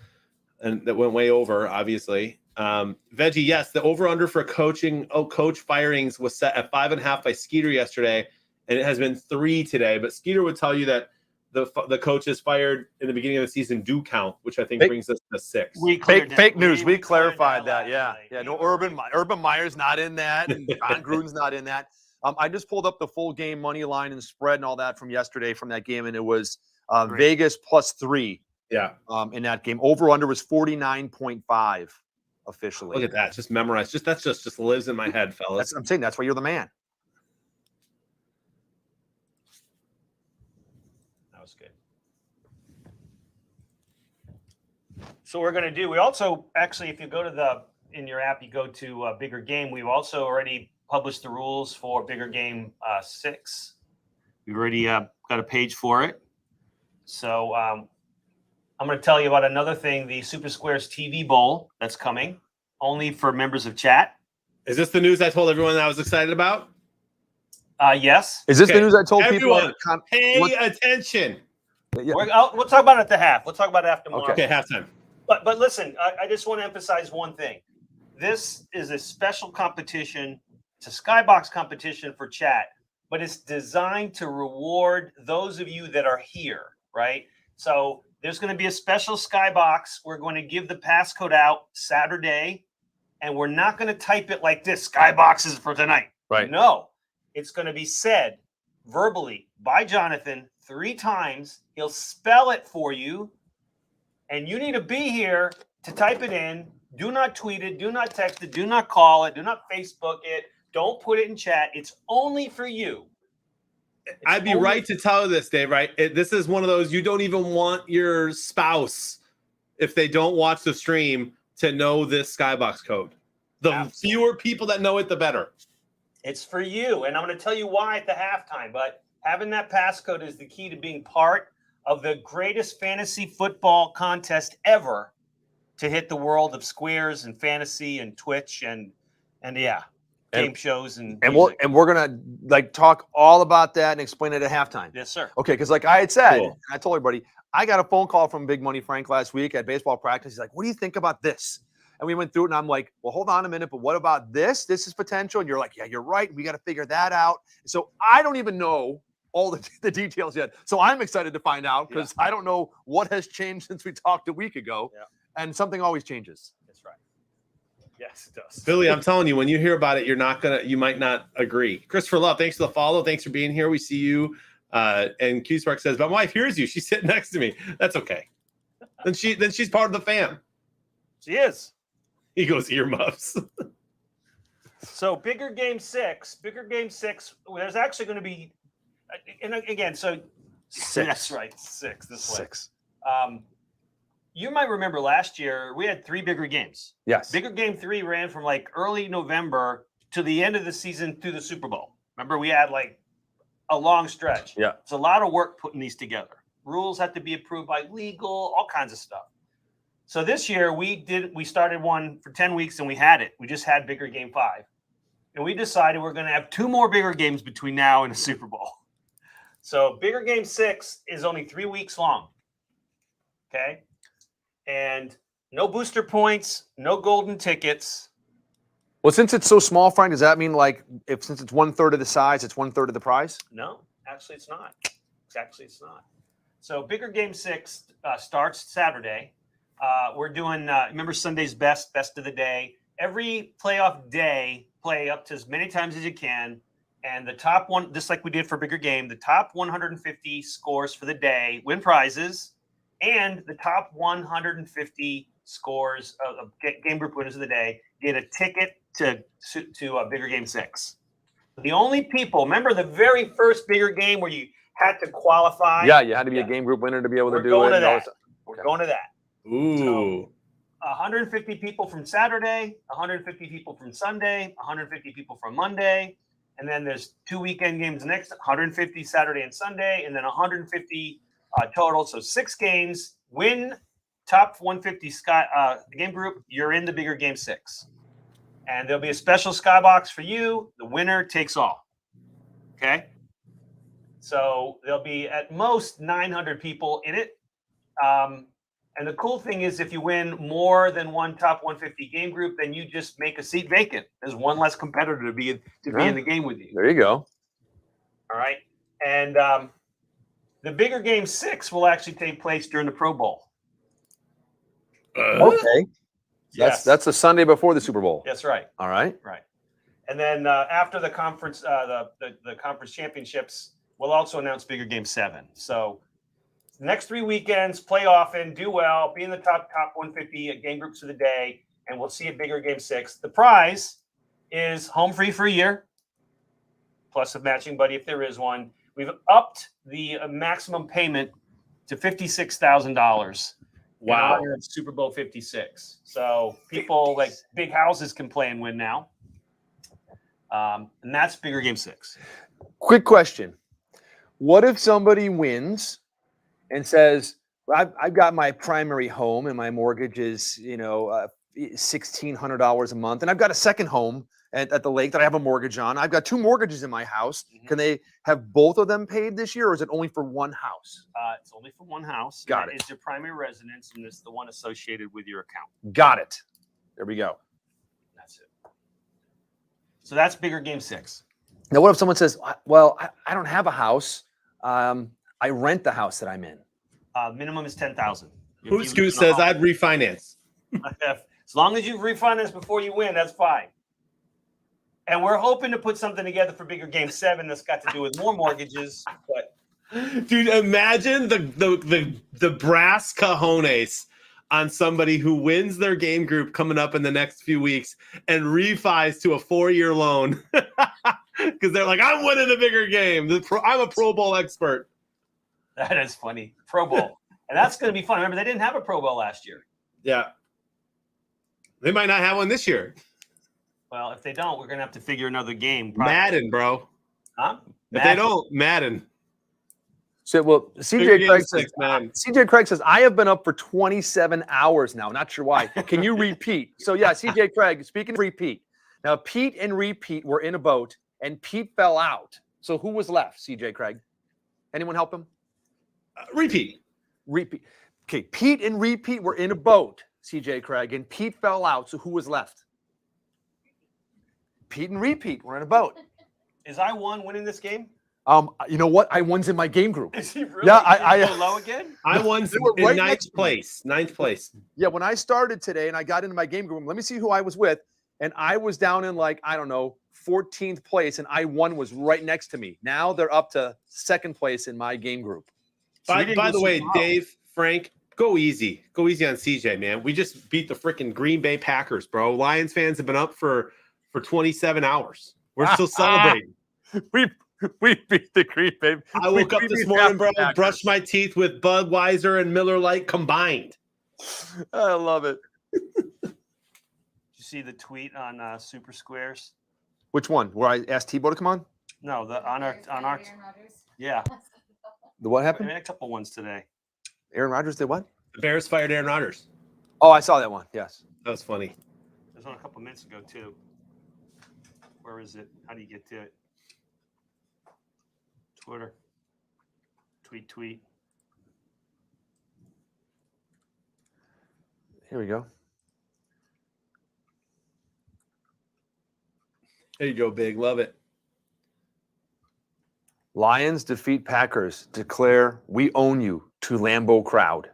And that went way over, obviously. Veggie, yes, the over-under for coach firings was set at 5.5 by Skeeter yesterday, and it has been 3 today. But Skeeter would tell you that the coaches fired in the beginning of the season do count, which I think brings us to 6. Fake news. We cleared clarified that. last Yeah. night. Yeah. No, Urban Meyer's not in that. And John Gruden's not in that. I just pulled up the full game money line and spread and all that from yesterday from that game. And it was Vegas +3 Yeah. in that game. Over under was 49.5 officially. Look at that. Just memorized. That's just lives in my head, fellas. I'm saying that's why you're the man. That was good. So we're going to do, we also actually, if you go to in your app, you go to Bigger Game. We've also already published the rules for Bigger Game 6. We've already got a page for it. So I'm going to tell you about another thing, the Super Squares TV Bowl that's coming, only for members of chat. Is this the news I told everyone that I was excited about? Yes. Is this Okay. the news I told Everyone, people? pay attention. Yeah. We'll talk about it at the half. We'll talk about it after tomorrow. Okay, halftime. But listen, I just want to emphasize one thing. This is a special competition. It's a Skybox competition for chat, but it's designed to reward those of you that are here, right? So there's going to be a special Skybox. We're going to give the passcode out Saturday, and we're not going to type it like this, Skybox is for tonight. Right. No, it's going to be said verbally by Jonathan 3 times. He'll spell it for you, and you need to be here to type it in. Do not tweet it. Do not text it. Do not call it. Do not Facebook it. Don't put it in chat. It's only for you. I'd be right to tell you this, Dave, right? This is one of those, you don't even want your spouse, if they don't watch the stream, to know this Skybox code. The Absolutely. fewer people that know it, the better. It's for you. And I'm going to tell you why at the halftime. But having that passcode is the key to being part of the greatest fantasy football contest ever to hit the world of squares and fantasy and Twitch and yeah, game shows and music. we're gonna talk all about that and explain it at halftime. Yes, sir. Okay, because like I had said, Cool. and I told everybody, I got a phone call from Big Money Frank last week at baseball practice. He's like, "What do you think about this?" And we went through it, and I'm like, "Well, hold on a minute, but what about this? This is potential." And you're like, "Yeah, you're right. We got to figure that out." So I don't even know all the details yet. So I'm excited to find out because I don't know what has changed since we talked a week ago. Yeah. And something always changes. That's right. Yes, it does. Billy, I'm telling you, when you hear about it, you might not agree. Christopher Love, thanks for the follow. Thanks for being here. We see you. And Q Spark says, "My wife hears you. She's sitting next to me." That's okay. Then she's part of the fam. She is. He goes earmuffs. So Bigger Game 6. There's actually going to be, and again, so 6. That's right, 6. This way. 6. You might remember last year we had 3 bigger games. Yes. Bigger Game 3 ran from like early November to the end of the season through the Super Bowl. Remember, we had like a long stretch. Yeah. It's a lot of work putting these together. Rules had to be approved by legal, all kinds of stuff. So this year we started one for 10 weeks and we had it. We just had Bigger Game 5. And we decided we're going to have 2 more bigger games between now and the Super Bowl. So Bigger Game 6 is only 3 weeks long. Okay. And no booster points, no golden tickets. Well, since it's so small, Frank, does that mean since it's 1/3 of the size, it's 1/3 of the prize? No, actually it's not. It's not. So Bigger Game 6 starts Saturday. We're doing, remember Sunday's best of the day. Every playoff day, play up to as many times as you can. And the top one, just like we did for Bigger Game, the top 150 scores for the day win prizes. And the top 150 scores of game group winners of the day get a ticket to a bigger game 6. The only people, remember the very first bigger game where you had to qualify? Yeah, you had to be a game group winner to be able to do going it. to that. We're going to that. Ooh. 150 people from Saturday, 150 people from Sunday, 150 people from Monday, and then there's 2 weekend games next, 150 Saturday and Sunday, and then 150 total. So 6 games. Win top 150 game group, you're in the bigger game 6. And there'll be a special skybox for you. The winner takes all. Okay? So there'll be at most 900 people in it. And the cool thing is if you win more than one top 150 game group, then you just make a seat vacant. There's one less competitor to be in the game with you. There you go. All right. And the bigger game 6 will actually take place during the Pro Bowl. Okay. Yes. That's the Sunday before the Super Bowl. That's right. All right. Right. And then after the conference, the conference championships, we'll also announce bigger game 7. So next 3 weekends, play often, do well, be in the top 150 game groups of the day, and we'll see a bigger game 6. The prize is home free for a year, plus a matching buddy if there is one. We've upped the maximum payment to $56,000. Wow. In honor of Super Bowl 56. So people like big houses can play and win now. And that's bigger game 6. Quick question. What if somebody wins and says, well, I've got my primary home and my mortgage is, $1,600 a month. And I've got a second home at the lake that I have a mortgage on. I've got 2 mortgages in my house. Mm-hmm. Can they have both of them paid this year, or is it only for one house? It's only for one house. Got it. It's your primary residence, and it's the one associated with your account. Got it. There we go. That's it. So that's bigger game 6. Now, what if someone says, well, I don't have a house. I rent the house that I'm in. Minimum is $10,000. Who's Scoot says I'd refinance. As long as you refinance before you win, that's fine. And we're hoping to put something together for bigger game 7 that's got to do with more mortgages. But Dude, imagine the brass cojones on somebody who wins their game group coming up in the next few weeks and refis to a 4-year loan because they're like, I'm winning a bigger game. I'm a Pro Bowl expert. that is funny. Pro Bowl. And that's going to be fun. Remember, they didn't have a Pro Bowl last year. Yeah. They might not have one this year. Well, if they don't, we're going to have to figure another game. Probably. Madden, bro. Huh? If they don't, Madden. So, well, Bigger CJ Craig, game 6, man. CJ Craig says, I have been up for 27 hours now. Not sure why. Can you repeat? So, yeah, CJ Craig, speaking of repeat. Now, Pete and Repeat were in a boat, and Pete fell out. So, who was left, CJ Craig? Anyone help him? Repeat. Repeat. Okay, Pete and Repeat were in a boat, CJ Craig, and Pete fell out. So, who was left? Pete and Repeat were in a boat. Is I1 winning this game? You know what? I won's in my game group. Is he really? Yeah, I go low again. I won They were in right ninth next to me. place. Ninth place. Yeah, when I started today and I got into my game group, let me see who I was with, and I was down in 14th place, and I1 was right next to me. Now they're up to 2nd place in my game group. By the way, Dave, Frank, go easy. Go easy on CJ, man. We just beat the freaking Green Bay Packers, bro. Lions fans have been up for 27 hours. We're still celebrating. We beat the Green Bay. I woke up this morning, bro, brushed my teeth with Budweiser and Miller Lite combined. I love it. Did you see the tweet on Super Squares? Which one? Where I asked Tebow to come on? No, on our yeah. The what I happened? made a couple ones today. Aaron Rodgers did what? The Bears fired Aaron Rodgers. Oh, I saw that one. Yes. That was funny. There's one a couple minutes ago too. Where is it? How do you get to it? Twitter. Tweet. Here we go. There you go, Big. Love it. Lions defeat Packers. Declare we own you to Lambeau crowd.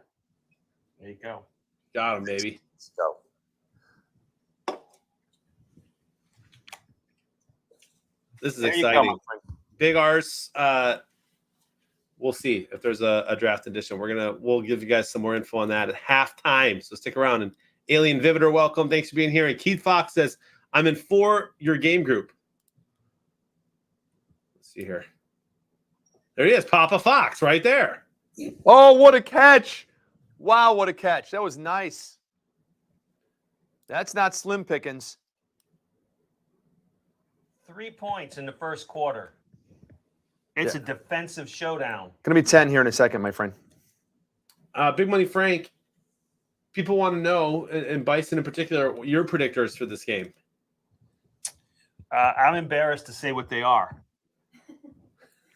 There you go. Got him, baby. Let's go. This is There you go, exciting. my friend. Big R's. We'll see if there's a draft edition. We'll give you guys some more info on that at halftime. So stick around and Alien Vivitor, welcome. Thanks for being here. And Keith Fox says, I'm in your game group. Let's see here. There he is, Papa Fox, right there. Oh, what a catch. Wow, what a catch. That was nice. That's not slim pickings. 3 points in the first quarter. It's a defensive showdown. Going to be 10 here in a second, my friend. Big Money Frank, people want to know, and Bison in particular, your predictors for this game. I'm embarrassed to say what they are.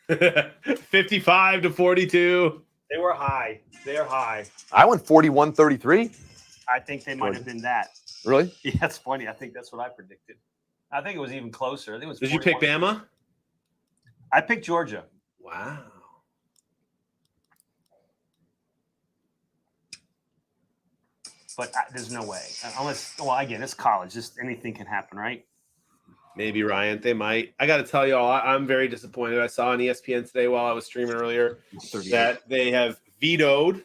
55-42. They were high. They're high. I went 41-33. I think they might have been that. Really? Yeah, it's funny. I think that's what I predicted. I think it was even closer. I think it was. Did you pick Bama? I picked Georgia. Wow. But there's no way. Unless, well, again, it's college. Just anything can happen, right? Maybe, Ryan. They might. I got to tell you all, I'm very disappointed. I saw on ESPN today while I was streaming earlier that they have vetoed,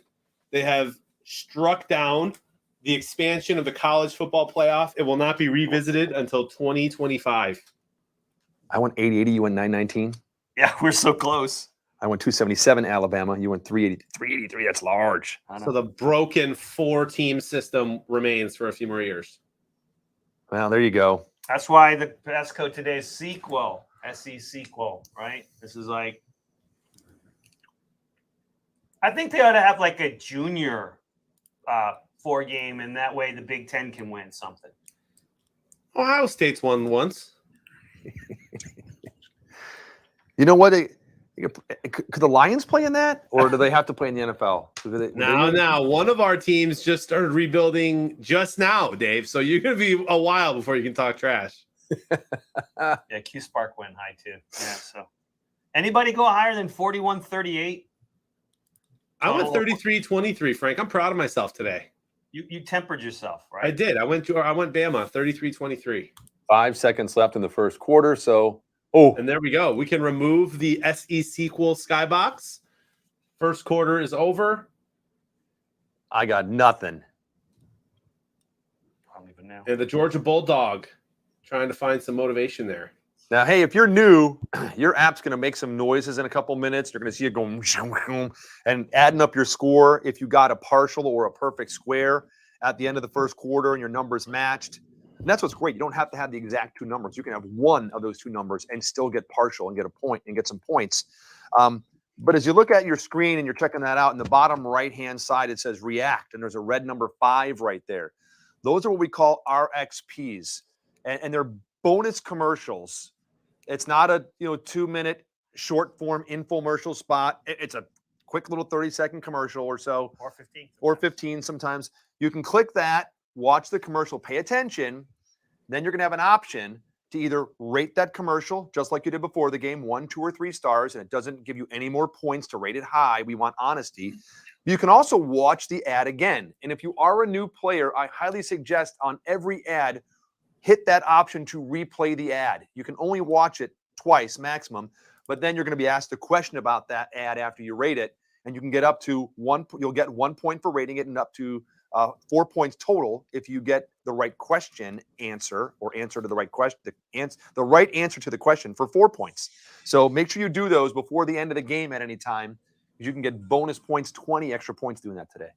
they have struck down the expansion of the college football playoff. It will not be revisited until 2025. I went 880. You went 919. Yeah, we're so close. I went 277 Alabama. You went 380. 383. That's large. So the broken 4-team system remains for a few more years. Well, there you go. That's why the passcode today is sequel, SE sequel, right? This is like, I think they ought to have like a junior 4-game, and that way the Big Ten can win something. Ohio State's won once. You know what? Could the Lions play in that, or do they have to play in the NFL? Now, one of our teams just started rebuilding just now, Dave. So you're going to be a while before you can talk trash. Yeah, Q Spark went high too. Yeah. So, anybody go higher than 41-38? I went 33-23, Frank. I'm proud of myself today. You tempered yourself, right? I did. I went Bama 33-23. 5 seconds left in the first quarter, so. Oh, and there we go. We can remove the SE sequel skybox. First quarter is over. I got nothing. I don't even know. And the Georgia Bulldog trying to find some motivation there. Now, hey, if you're new, your app's going to make some noises in a couple minutes. You're going to see it going and adding up your score. If you got a partial or a perfect square at the end of the first quarter and your numbers matched. And that's what's great. You don't have to have the exact 2 numbers. You can have one of those 2 numbers and still get partial and get a point and get some points. But as you look at your screen and you're checking that out, in the bottom right-hand side, it says react, and there's a red number 5 right there. Those are what we call RXPs, and they're bonus commercials. It's not a 2-minute short-form infomercial spot. It's a quick little 30-second commercial or so. Or 15. Or 15 sometimes. You can click that, watch the commercial, pay attention. Then you're going to have an option to either rate that commercial, just like you did before the game, 1, 2, or 3 stars, and it doesn't give you any more points to rate it high. We want honesty. You can also watch the ad again. And if you are a new player, I highly suggest on every ad, hit that option to replay the ad. You can only watch it twice maximum, but then you're going to be asked a question about that ad after you rate it, and you can get up to 1. You'll get 1 point for rating it and up to 4 points total if you get the right answer to the right question, the right answer to the question for 4 points. So make sure you do those before the end of the game at any time. You can get bonus points, 20 extra points doing that today.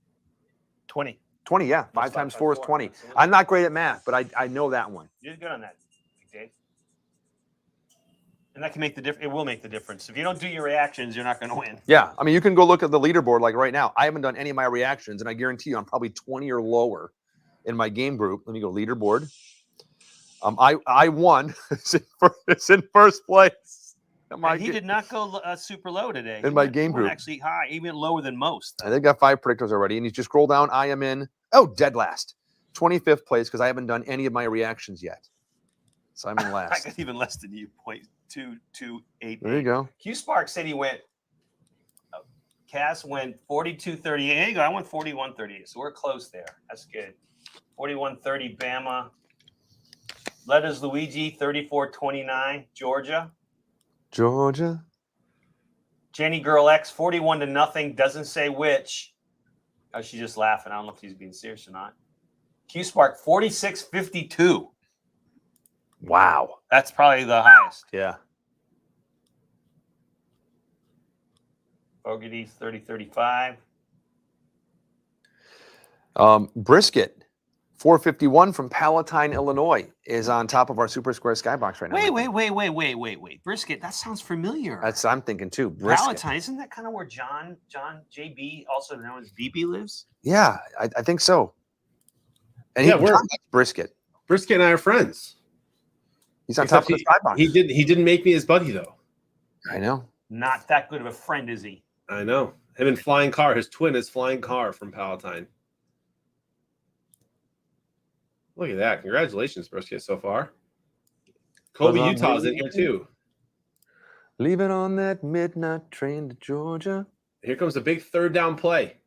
20. 20, yeah. 5 times 4 is 20. Absolutely. I'm not great at math, but I know that one. You're good on that, Dave. And that can make the difference. It will make the difference. If you don't do your reactions, you're not going to win. Yeah. I mean, you can go look at the leaderboard like right now. I haven't done any of my reactions, and I guarantee you I'm probably 20 or lower in my game group. Let me go leaderboard. I won. It's in first place. He did not go super low today. In my game group. Actually high, even lower than most. I think I got 5 predictors already. And you just scroll down. I am in, dead last. 25th place because I haven't done any of my reactions yet. So I'm in last. I got even less than you, 0.2288. There you go. Q Spark said he went, Cass went 42-38. There you go. I went 41-38. So we're close there. That's good. 41-30 Bama. Letters Luigi, 34-29 Georgia. Jenny Girl X, 41-0. Doesn't say which. Oh, she's just laughing. I don't know if she's being serious or not. Q Spark 46.52. Wow. That's probably the highest. Yeah. Fogarty's 30.35. Brisket, 451 from Palatine, Illinois, is on top of our Super Square Skybox right now. Wait. Brisket, that sounds familiar. That's I'm thinking too. Brisket. Palatine, isn't that kind of where John JB, also known as BB, lives? Yeah, I think so. And Yeah, John likes Brisket. Brisket and I are friends. He's on top of the Skybox. He didn't make me his buddy though. I know. Not that good of a friend, is he? I know. Him and Flying Car, his twin is Flying Car from Palatine. Look at that. Congratulations, Brisket, so far. Kobe, Utah's in here too. Leaving on that midnight train to Georgia. Here comes a big third down play.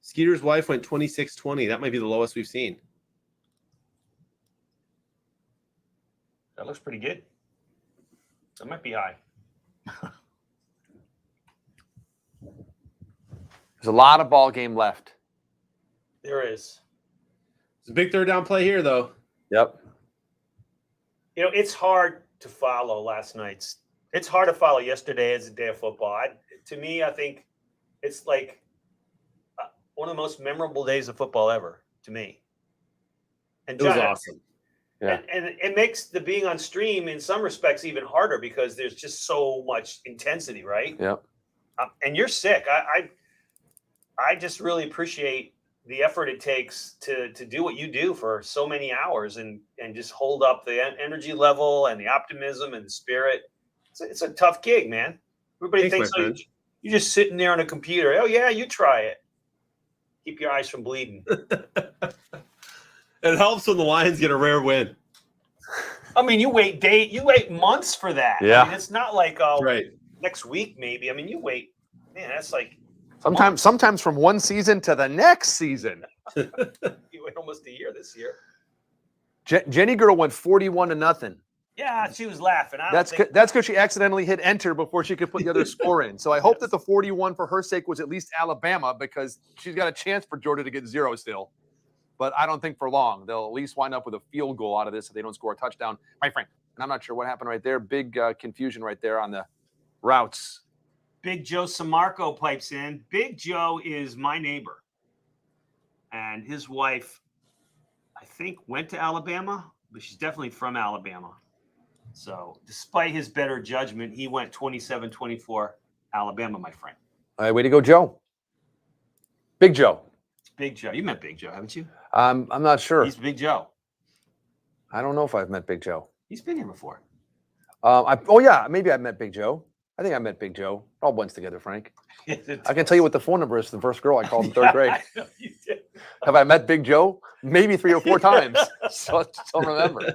Skeeter's wife went 26-20. That might be the lowest we've seen. That looks pretty good. That might be high. There's a lot of ball game left. There is. It's a big third down play here, though. Yep. You know, it's hard to follow last night's. It's hard to follow yesterday as a day of football. To me, I think it's like one of the most memorable days of football ever, to me. And It was John, awesome. Yeah. And it makes the being on stream in some respects even harder because there's just so much intensity, right? Yep. And you're sick. I just really appreciate the effort it takes to do what you do for so many hours and just hold up the energy level and the optimism and the spirit. It's a tough gig, man. Everybody Thanks, thinks you're just sitting there on a computer. Oh yeah, you try it. Keep your eyes from bleeding. It helps when the Lions get a rare win. I mean, you wait months for that. Yeah. I mean, it's not like Right. next week maybe. I mean, you wait. Man, that's like Sometimes from one season to the next season. you wait almost a year this year. Jenny Girl went 41-0. Yeah, she was laughing. That's because she accidentally hit enter before she could put the other score in. So I hope that the 41 for her sake was at least Alabama because she's got a chance for Georgia to get 0 still. But I don't think for long. They'll at least wind up with a field goal out of this if they don't score a touchdown. My friend, and I'm not sure what happened right there. Big confusion right there on the routes. Big Joe Samarco pipes in. Big Joe is my neighbor. And his wife, I think, went to Alabama, but she's definitely from Alabama. So despite his better judgment, he went 27-24 Alabama, my friend. All right, way to go, Joe. Big Joe. It's Big Joe. You met Big Joe, haven't you? I'm not sure. He's Big Joe. I don't know if I've met Big Joe. He's been here before. Yeah, maybe I've met Big Joe. I think I met Big Joe. It all blends together, Frank. I can tell you what the phone number is to the first girl I called in third grade. I know you did. Have I met Big Joe? Maybe 3 or 4 times. So I just don't remember.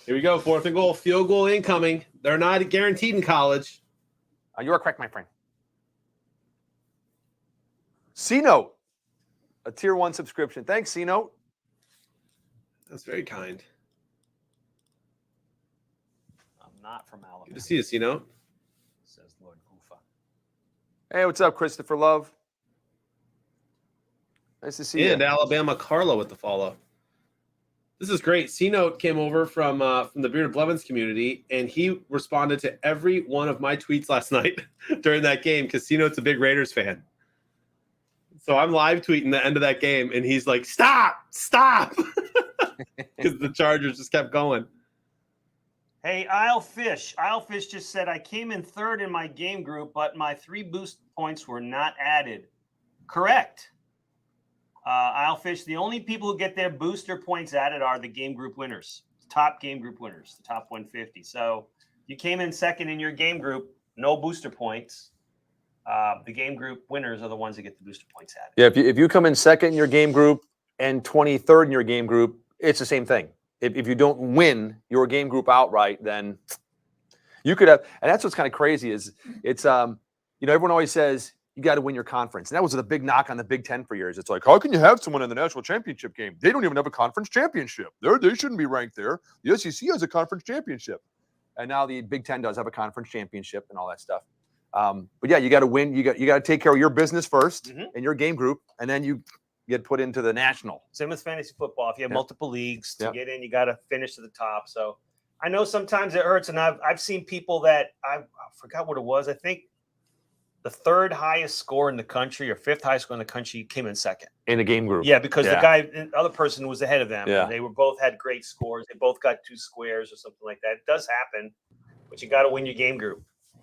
Here we go. 4th and goal. Field goal incoming. They're not guaranteed in college. You are correct, my friend. C-Note. A tier 1 subscription. Thanks, C-Note. That's very kind. I'm not from Alabama. Good to see you, Sino. Says Lord Goofa. Hey, what's up, Christopher Love? Nice to see And you. Alabama Carlo with the follow. This is great. C-Note came over from the Bearded Blevins community, and he responded to every one of my tweets last night during that game because C-Note's a big Raiders fan. So I'm live tweeting the end of that game, and he's like, stop, because the Chargers just kept going. Hey, Isle Fish. Isle Fish just said, I came in third in my game group, but my 3 boost points were not added. Correct. Isle Fish, the only people who get their booster points added are the game group winners, top game group winners, the top 150. So you came in second in your game group, no booster points. The game group winners are the ones that get the booster points added. Yeah, if you come in second in your game group and 23rd in your game group, it's the same thing. If you don't win your game group outright, then you could have. And that's what's kind of crazy is it's everyone always says you got to win your conference. And that was the big knock on the Big Ten for years. It's like, how can you have someone in the national championship game? They don't even have a conference championship. They shouldn't be ranked there. The SEC has a conference championship. And now the Big Ten does have a conference championship and all that stuff. But yeah, you got to win. You got to take care of your business 1st Mhm. and your game group, and then you get put into the national. Same with fantasy football. If you have Yep. multiple leagues to Yep. get in, you got to finish to the top. So I know sometimes it hurts, and I've seen people that I forgot what it was. I think the 3rd highest score in the country or 5th highest score in the country came in 2nd. In a game group. Yeah, because Yeah. the other person was ahead of them. Yeah. And they were both had great scores. They both got 2 squares or something like that. It does happen, but you got to win your game group.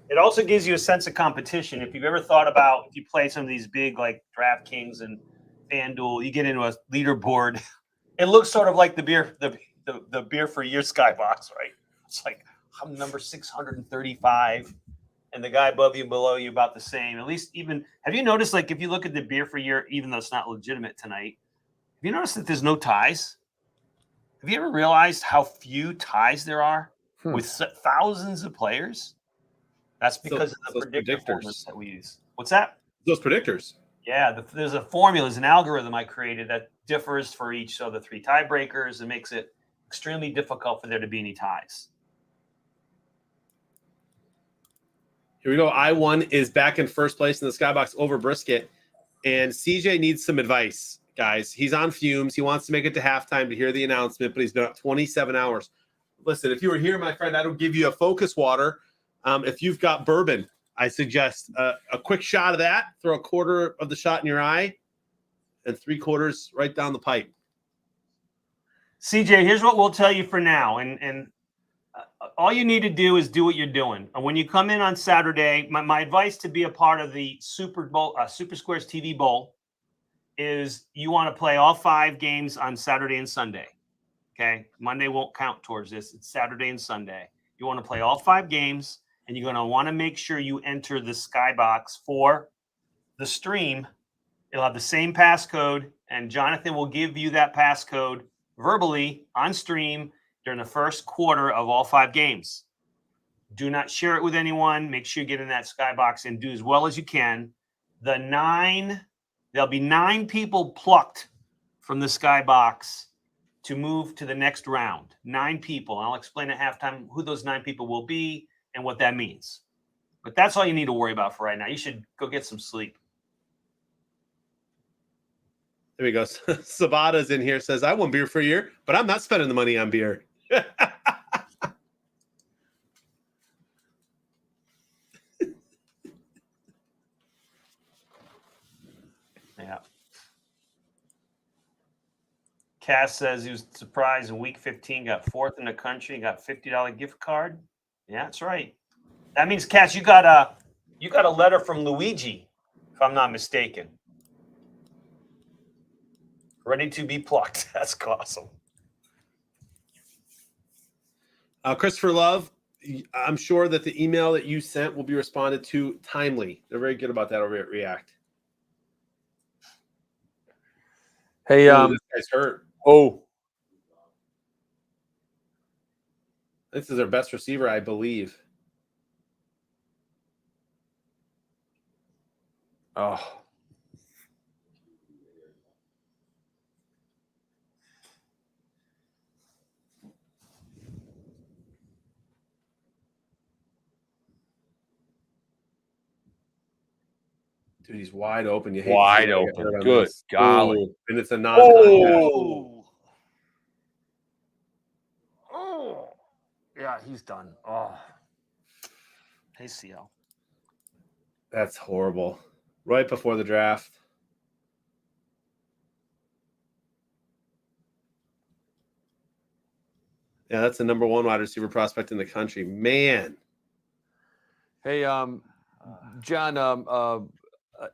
It also gives you a sense of competition. If you've ever thought about if you play some of these big like DraftKings and FanDuel, you get into a leaderboard. It looks sort of like the beer for your skybox, right? It's like I'm number 635. And the guy above you and below you about the same. At least even have you noticed, like if you look at the beer for year, even though it's not legitimate tonight, have you noticed that there's no ties? Have you ever realized how few ties there are with thousands of players? That's because of the predictor formulas that we use. What's that? Those predictors. Yeah, there's a formula, there's an algorithm I created that differs for each of the 3 tiebreakers and makes it extremely difficult for there to be any ties. Here we go. I1 is back in first place in the Skybox over Brisket. And CJ needs some advice, guys. He's on fumes. He wants to make it to halftime to hear the announcement, but he's been up 27 hours. Listen, if you were here, my friend, I would give you a focus water. If you've got bourbon, I suggest a quick shot of that. Throw a 1/4 of the shot in your eye and 3/4 right down the pipe. CJ, here's what we'll tell you for now. And all you need to do is do what you're doing. And when you come in on Saturday, my advice to be a part of the Super Squares TV Bowl is you want to play all 5 games on Saturday and Sunday. Okay. Monday won't count towards this. It's Saturday and Sunday. You want to play all 5 games, and you're going to want to make sure you enter the Skybox for the stream. It'll have the same passcode, and Jonathan will give you that passcode verbally on stream during the first quarter of all 5 games. Do not share it with anyone. Make sure you get in that Skybox and do as well as you can. There'll be 9 people plucked from the Skybox to move to the next round. 9 people. I'll explain at halftime who those 9 people will be and what that means. But that's all you need to worry about for right now. You should go get some sleep. There we go. Sabata's in here, says, I won beer for a year, but I'm not spending the money on beer. Yeah. Cass says he was surprised in week 15, got 4th in the country, got $50 gift card. Yeah, that's right. That means, Cass, you got a letter from Luigi, if I'm not mistaken. Ready to be plucked. That's awesome. Christopher Love, I'm sure that the email that you sent will be responded to timely. They're very good about that over at React. Hey, this guy's hurt. Oh, This is their best receiver, I believe. oh. Dude, he's wide open. You hate Wide to see him get open. hurt on Good this. golly. Ooh, and it's a non-contact. Oh, yeah, he's done. Oh, Hey, CL. That's horrible. Right before the draft. Yeah, that's the number 1 wide receiver prospect in the country. Man. hey, John.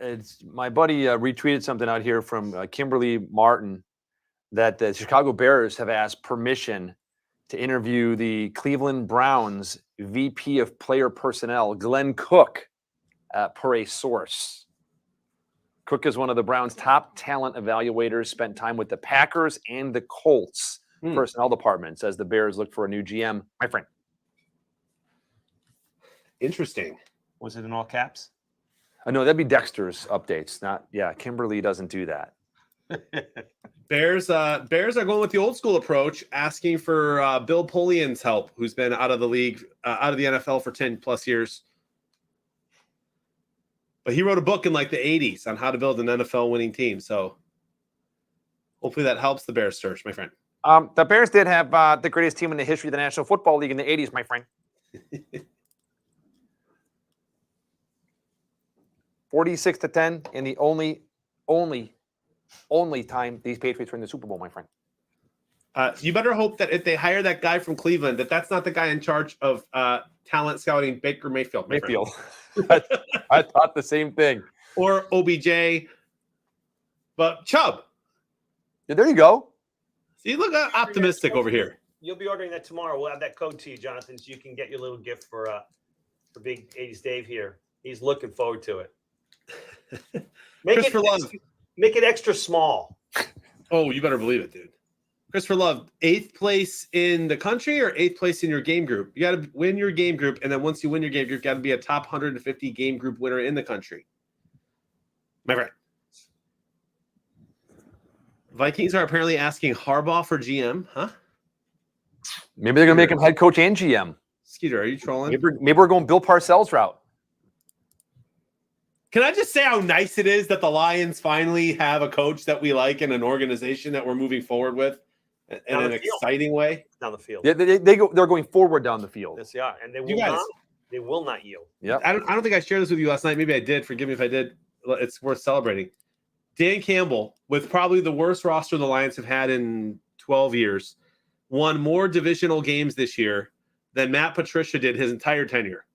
It's my buddy retweeted something out here from Kimberly Martin that the Chicago Bears have asked permission to interview the Cleveland Browns VP of Player Personnel, Glenn Cook, per a source. Cook is one of the Browns' top talent evaluators, spent time with the Packers and the Colts personnel department, says the Bears look for a new GM. My friend. Interesting. Was it in all caps? No, that'd be Dexter's updates. Kimberly doesn't do that. Bears are going with the old school approach, asking for Bill Polian's help, who's been out of the league, out of the NFL for 10 plus years. But he wrote a book in like the 80s on how to build an NFL winning team. So hopefully that helps the Bears search, my friend. The Bears did have the greatest team in the history of the National Football League in the 80s, my friend. 46-10, and the only time these Patriots were in the Super Bowl, my friend. You better hope that if they hire that guy from Cleveland, that's not the guy in charge of talent scouting, Baker Mayfield. Mayfield. I thought the same thing. Or OBJ, but Chubb. Yeah, there you go. See, look optimistic over here. You'll be ordering that tomorrow. We'll have that code to you, Jonathan, so you can get your little gift for Big 80s Dave here. He's looking forward to it. Christopher Love. Make it extra small. Oh, you better believe it, dude. Christopher Love, 8th place in the country or 8th place in your game group? You got to win your game group, and then once you win your game group, you got to be a top 150 game group winner in the country. My friend. Vikings are apparently asking Harbaugh for GM, huh? Maybe they're going to make him head coach and GM. Skeeter, are you trolling? Maybe we're going Bill Parcells route. Can I just say how nice it is that the Lions finally have a coach that we like and an organization that we're moving forward with in an exciting way? Down the field. Yeah, they're going forward down the field. Yes, they are. And they will not yield. Yeah. I don't think I shared this with you last night. Maybe I did. Forgive me if I did. It's worth celebrating. Dan Campbell, with probably the worst roster the Lions have had in 12 years, won more divisional games this year than Matt Patricia did his entire tenure.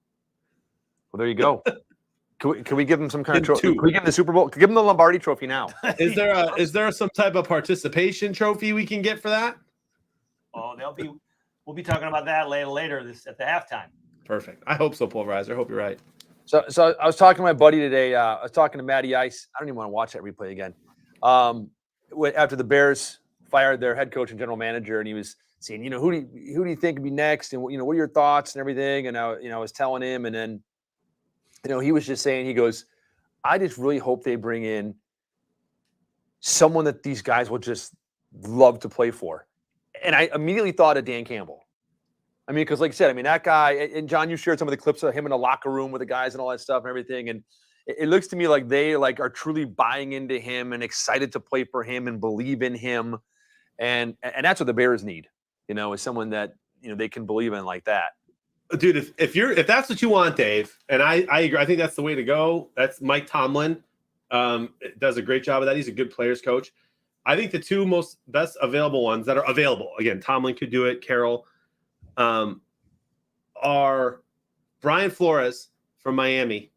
Well, there you go. Can we give him some kind of trophy? Can we give him the Super Bowl? Give him the Lombardi Trophy now. Is there some type of participation trophy we can get for that? Oh, we'll be talking about that later at the halftime. Perfect. I hope so, Pulverizer. I hope you're right. So I was talking to my buddy today. I was talking to Matty Ice. I don't even want to watch that replay again. After the Bears fired their head coach and general manager, and he was saying, who do you think would be next, and what are your thoughts and everything. And I was telling him, and then he was just saying, he goes, I just really hope they bring in someone that these guys will just love to play for. And I immediately thought of Dan Campbell. I mean, because like I said, that guy, and John, you shared some of the clips of him in the locker room with the guys and all that stuff and everything. And it looks to me like they are truly buying into him and excited to play for him and believe in him. And that's what the Bears need, is someone that, they can believe in like that. Dude, if that's what you want, Dave, and I agree, I think that's the way to go. That's Mike Tomlin. Does a great job of that. He's a good players coach. I think the two best available ones that are available, again, Tomlin could do it, Carroll, are Brian Flores from Miami,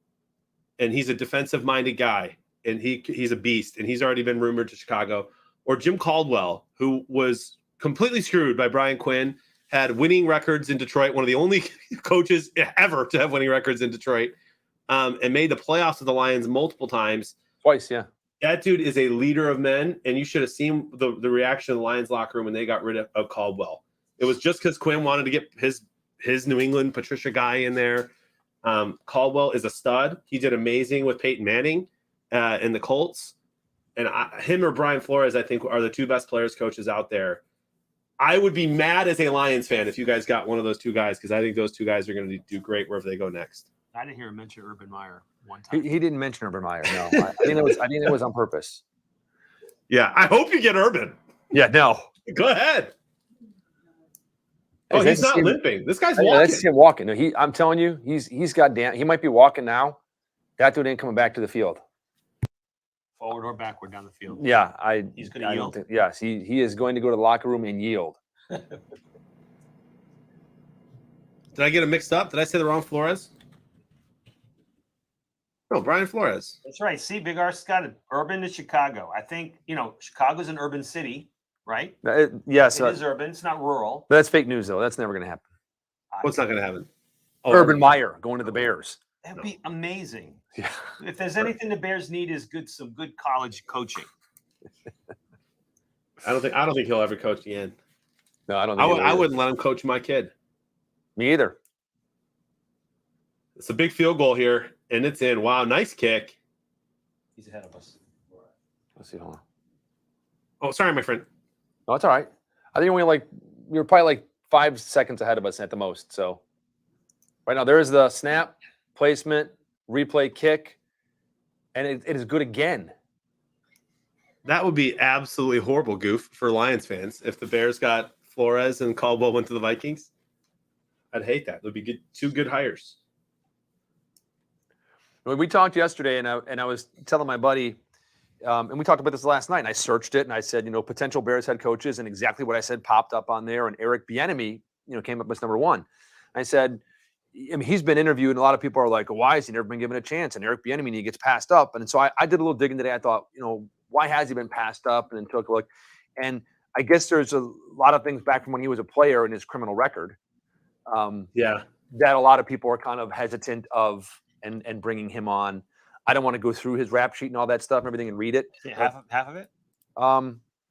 and he's a defensive-minded guy, and he's a beast, and he's already been rumored to Chicago, or Jim Caldwell, who was completely screwed by Brian Quinn, had winning records in Detroit, one of the only coaches ever to have winning records in Detroit, and made the playoffs with the Lions multiple times. Twice, yeah. That dude is a leader of men, and you should have seen the reaction of the Lions locker room when they got rid of Caldwell. It was just because Quinn wanted to get his New England Patricia guy in there. Caldwell is a stud. He did amazing with Peyton Manning in the Colts. And him or Brian Flores, I think, are the two best players coaches out there. I would be mad as a Lions fan if you guys got one of those two guys, because I think those two guys are going to do great wherever they go next. I didn't hear him mention Urban Meyer one time. He didn't mention Urban Meyer. No, I think it was on purpose. Yeah, I hope you get Urban. Yeah, no. Go ahead. Oh, he's not limping. This guy's walking. Let's see him walking. No, I'm telling you, he's got he might be walking now. That dude ain't coming back to the field. Forward or backward down the field. Yeah, he's going to yield. Yes, he is going to go to the locker room and yield. Did I get it mixed up? Did I say the wrong Flores? No, Brian Flores. That's right. See, Big Ar's got it. Urban to Chicago. I think, Chicago's an urban city, right? Yes. It is urban. It's not rural. That's fake news, though. That's never going to happen. What's not going to happen? Oh, Urban Meyer going to the Bears. That'd be amazing. Yeah. If there's anything the Bears need is some good college coaching. I don't think he'll ever coach again. No, I don't think I wouldn't let him coach my kid. Me either. It's a big field goal here, and it's in. Wow, nice kick. He's ahead of us. Let's see. Hold on. Oh, sorry, my friend. No, it's all right. I think we were probably 5 seconds ahead of us at the most. So right now there is the snap, placement, replay, kick. and it is good again. That would be absolutely horrible, Goof, for Lions fans. If the Bears got Flores and Caldwell went to the Vikings, I'd hate that. It would be good, 2 good hires. We talked yesterday, and I was telling my buddy, and we talked about this last night, and I searched it, and I said, potential Bears head coaches, and exactly what I said popped up on there, and Eric Bieniemy, came up as number 1. I said, he's been interviewed, and a lot of people are like, why has he never been given a chance? And Eric Bieniemy, he gets passed up. And so I did a little digging today. I thought, why has he been passed up? And then took a look. And I guess there's a lot of things back from when he was a player in his criminal record. That a lot of people are kind of hesitant of and bringing him on. I don't want to go through his rap sheet and all that stuff and everything and read it. Half of it?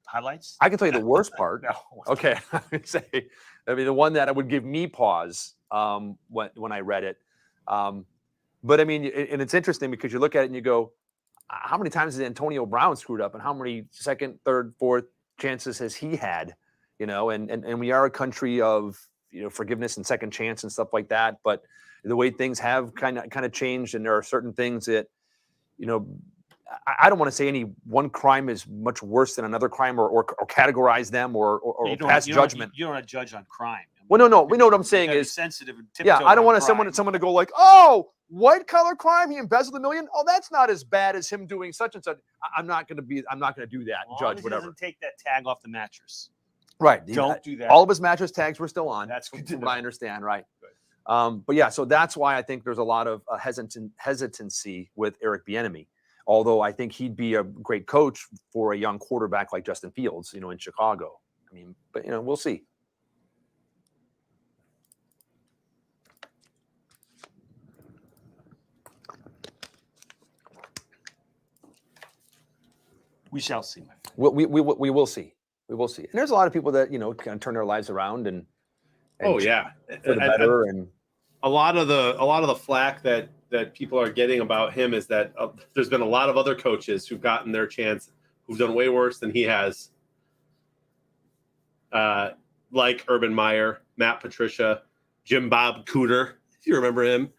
Highlights? I can tell you the worst part. No. Okay. I would say, the one that would give me pause when I read it. But and it's interesting because you look at it and you go, how many times has Antonio Brown screwed up, and how many second, third, fourth chances has he had? And we are a country of forgiveness and second chance and stuff like that. But the way things have kind of changed, and there are certain things that I don't want to say any one crime is much worse than another crime, or categorize them or pass judgment. You don't want to judge on crime. Well, no. We know what I'm saying is sensitive. And I don't want someone to go like, oh, white collar crime, he embezzled $1 million. Oh, that's not as bad as him doing such and such. I'm not going to do that. Judge whatever. Doesn't take that tag off the mattress. Right. Don't do that. All of his mattress tags were still on. That's good from what I understand. Right. But yeah, so that's why I think there's a lot of hesitancy with Eric Bieniemy. Although I think he'd be a great coach for a young quarterback like Justin Fields, in Chicago. But we'll see. We shall see, my friend. We will see. We will see. And there's a lot of people that kind of turn their lives around and for the better. And a lot of the flack that people are getting about him is that there's been a lot of other coaches who've gotten their chance, who've done way worse than he has. Like Urban Meyer, Matt Patricia, Jim Bob Cooter, if you remember him.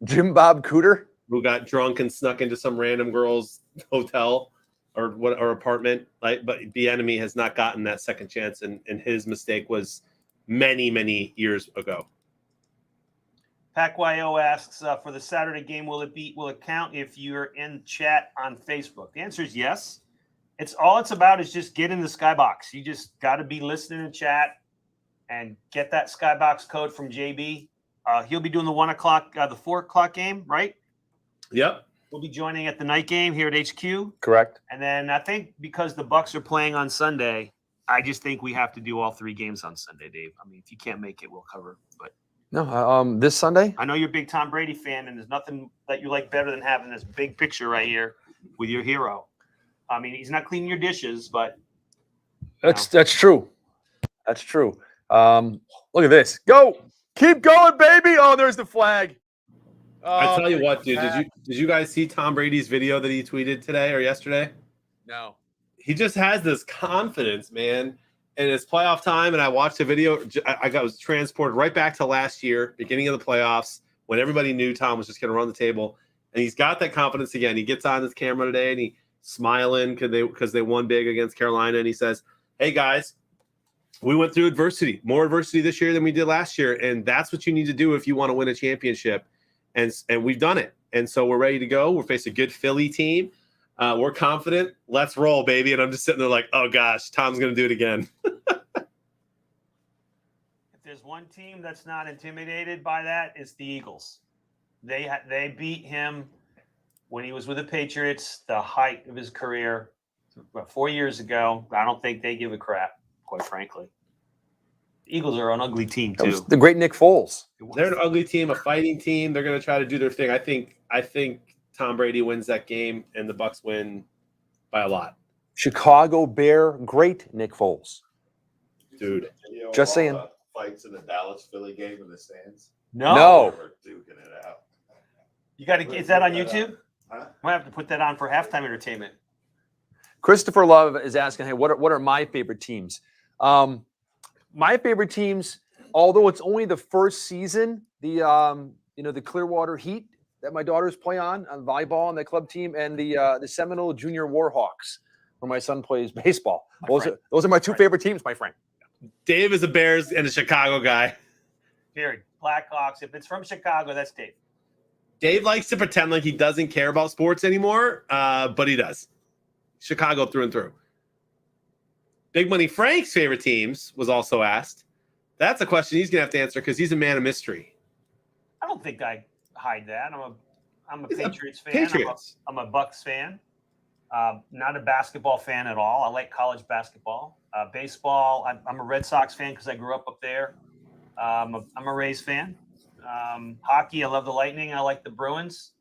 Jim Bob Cooter, who got drunk and snuck into some random girl's hotel or apartment. But Bieniemy has not gotten that second chance, and his mistake was many, many years ago. PacYO asks, for the Saturday game, will it count if you're in chat on Facebook? The answer is yes. It's about is just get in the Skybox. You just got to be listening to chat and get that Skybox code from JB. He'll be doing the 1 o'clock, the 4 o'clock game, right? Yep. We'll be joining at the night game here at HQ. Correct. And then I think because the Bucs are playing on Sunday, I just think we have to do all 3 games on Sunday, Dave. If you can't make it, we'll cover. But no, this Sunday. I know you're a big Tom Brady fan, and there's nothing that you like better than having this big picture right here with your hero. He's not cleaning your dishes, but that's true. That's true. Look at this. Go. Keep going, baby. Oh, there's the flag. I tell you what, dude. Did you guys see Tom Brady's video that he tweeted today or yesterday? No. He just has this confidence, man. And it's playoff time, and I watched the video. I was transported right back to last year, beginning of the playoffs, when everybody knew Tom was just going to run the table. And he's got that confidence again. He gets on his camera today, and he's smiling because they won big against Carolina. And he says, "Hey guys, we went through more adversity this year than we did last year, and that's what you need to do if you want to win a championship." And we've done it. And so we're ready to go. We're facing a good Philly team. We're confident. Let's roll, baby. And I'm just sitting there like, oh, gosh, Tom's going to do it again. If there's one team that's not intimidated by that, it's the Eagles. They beat him when he was with the Patriots, the height of his career, about 4 years ago. I don't think they give a crap, quite frankly. The Eagles are an ugly team, too. The great Nick Foles. They're an ugly team, a fighting team. They're going to try to do their thing. I think Tom Brady wins that game, and the Bucs win by a lot. Chicago Bear, great Nick Foles. Dude. Just saying. Fights in the Dallas-Philly game in the stands? No. We're duking it out. You got to. Is that on YouTube? Huh? We'll have to put that on for halftime entertainment. Christopher Love is asking, hey, what are my favorite teams? My favorite teams, although it's only the first season, the Clearwater Heat, that my daughters play on volleyball on the club team, and the Seminole Junior Warhawks, where my son plays baseball. Those are my two favorite teams, my friend. Dave is a Bears and a Chicago guy. Period. Blackhawks. If it's from Chicago, that's Dave. Dave likes to pretend like he doesn't care about sports anymore, but he does. Chicago through and through. Big Money Frank's favorite teams was also asked. That's a question he's going to have to answer because he's a man of mystery. I don't think I hide that. I'm a He's a Patriots fan. Patriots. I'm a Bucks fan. Not a basketball fan at all. I like college basketball. Baseball, I'm a Red Sox fan because I grew up there. I'm a Rays fan. Hockey, I love the Lightning. I like the Bruins.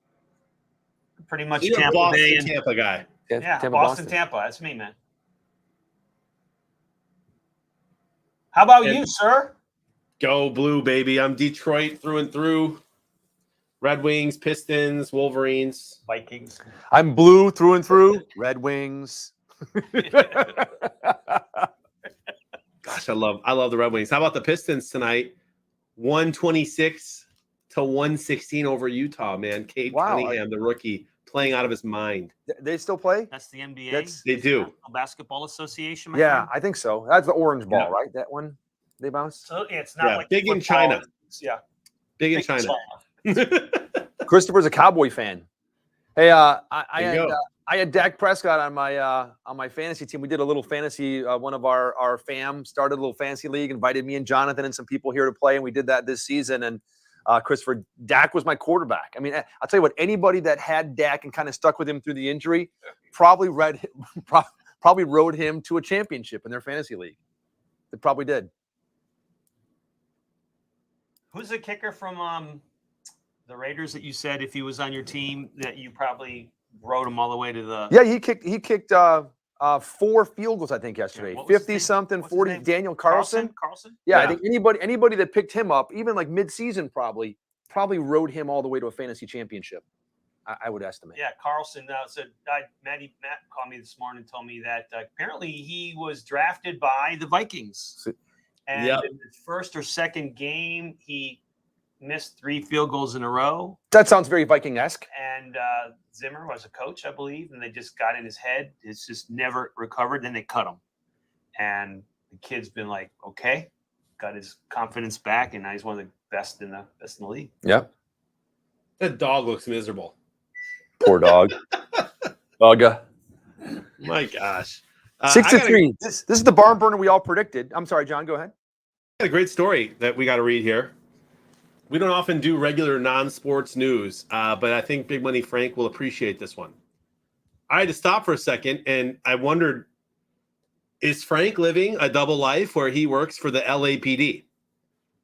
Pretty much You're a Tampa Boston Bay. And, Tampa guy. yeah, Boston, Tampa. That's me, man. How about you, sir? Go Blue, baby. I'm Detroit through and through. Red Wings, Pistons, Wolverines. Vikings. I'm blue through and through. Red Wings. Gosh, I love the Red Wings. How about the Pistons tonight? 126-116 over Utah, man. Cade Cunningham, the rookie, playing out of his mind. They still play? That's the NBA. They do. National Basketball Association. My Yeah, friend. I think so. That's the orange ball, Yeah. right? That one they bounced. So it's not like big in football. China. Yeah, Big in China. Christopher's a Cowboy fan. Hey, I There you go. had Dak Prescott on my fantasy team. We did a little fantasy. One of our fam started a little fantasy league, invited me and Jonathan and some people here to play, and we did that this season. And Christopher, Dak was my quarterback. I mean, I'll tell you what. Anybody that had Dak and kind of stuck with him through the injury probably rode him to a championship in their fantasy league. They probably did. Who's the kicker from the Raiders that you said if he was on your team that you probably rode him all the way to the? Yeah, he kicked 4 field goals, I think, yesterday. What was his 50 name? something, What's his 40. name? Daniel Carlson. Carlson. Yeah, Yeah. I think anybody that picked him up, even like mid-season, probably rode him all the way to a fantasy championship. I would estimate. Yeah, Carlson. Matt called me this morning and told me that apparently he was drafted by the Vikings. And Yep. in his first or second game, he missed 3 field goals in a row. That sounds very Viking-esque. And Zimmer was a coach, I believe, and they just got in his head. It's just never recovered. Then they cut him. And the kid's been like, okay, got his confidence back, and now he's one of the best in the league. Yep. That dog looks miserable. Poor dog. Dogga. My gosh. 6-3. This is the barn burner we all predicted. I'm sorry, John. Go ahead. I got a great story that we got to read here. We don't often do regular non-sports news, but I think Big Money Frank will appreciate this one. I had to stop for a second, and I wondered, is Frank living a double life where he works for the LAPD?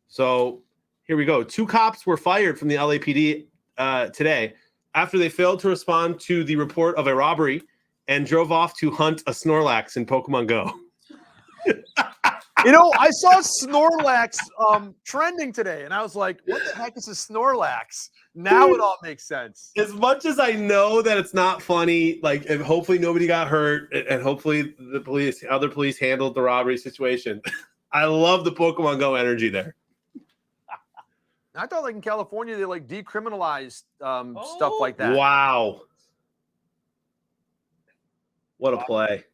So here we go. 2 cops were fired from the LAPD today after they failed to respond to the report of a robbery and drove off to hunt a Snorlax in Pokemon Go. You know, I saw Snorlax trending today, and I was like, what the heck is a Snorlax? Now it all makes sense. As much as I know that it's not funny, like, and hopefully nobody got hurt, and hopefully the other police handled the robbery situation, I love the Pokemon Go energy there. I thought, like, in California, they, like, decriminalized stuff like that. Wow. What a play.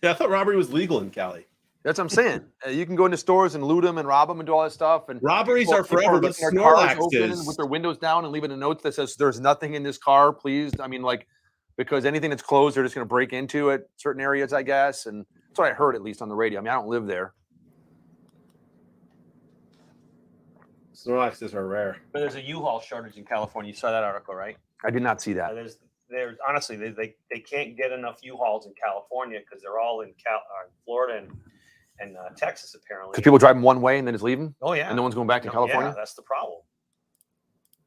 Yeah, I thought robbery was legal in Cali. That's what I'm saying. You can go into stores and loot them and rob them and do all that stuff. And Robberies are people forever, but leaving their cars Snorlax open is. with their windows down and leaving a note that says, there's nothing in this car, please. I mean, like, because anything that's closed, they're just going to break into it, certain areas, I guess. And that's what I heard, at least on the radio. I mean, I don't live there. Snorlaxes are rare. But there's a U-Haul shortage in California. You saw that article, right? I did not see that. There's honestly they can't get enough U-Hauls in California because they're all in Florida and Texas apparently. Because people drive them one way and then it's leaving, Oh yeah. and no one's going back to California. Yeah, that's the problem.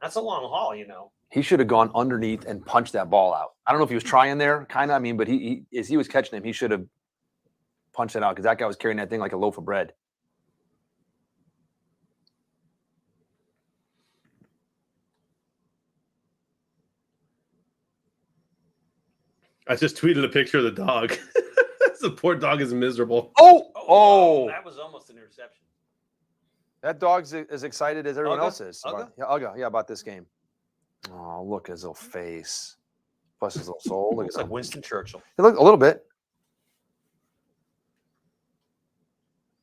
That's a long haul, you know. He should have gone underneath and punched that ball out. I don't know if he was trying there, kind of. I mean, but he as he was catching him, he should have punched it out because that guy was carrying that thing like a loaf of bread. I just tweeted a picture of the dog. The poor dog is miserable. Oh! That was almost an interception. That dog's as excited as everyone Ugga? else is. About this game. Oh, look at his little face. Plus his little soul. Look Looks at like him. Winston Churchill. He looked a little bit.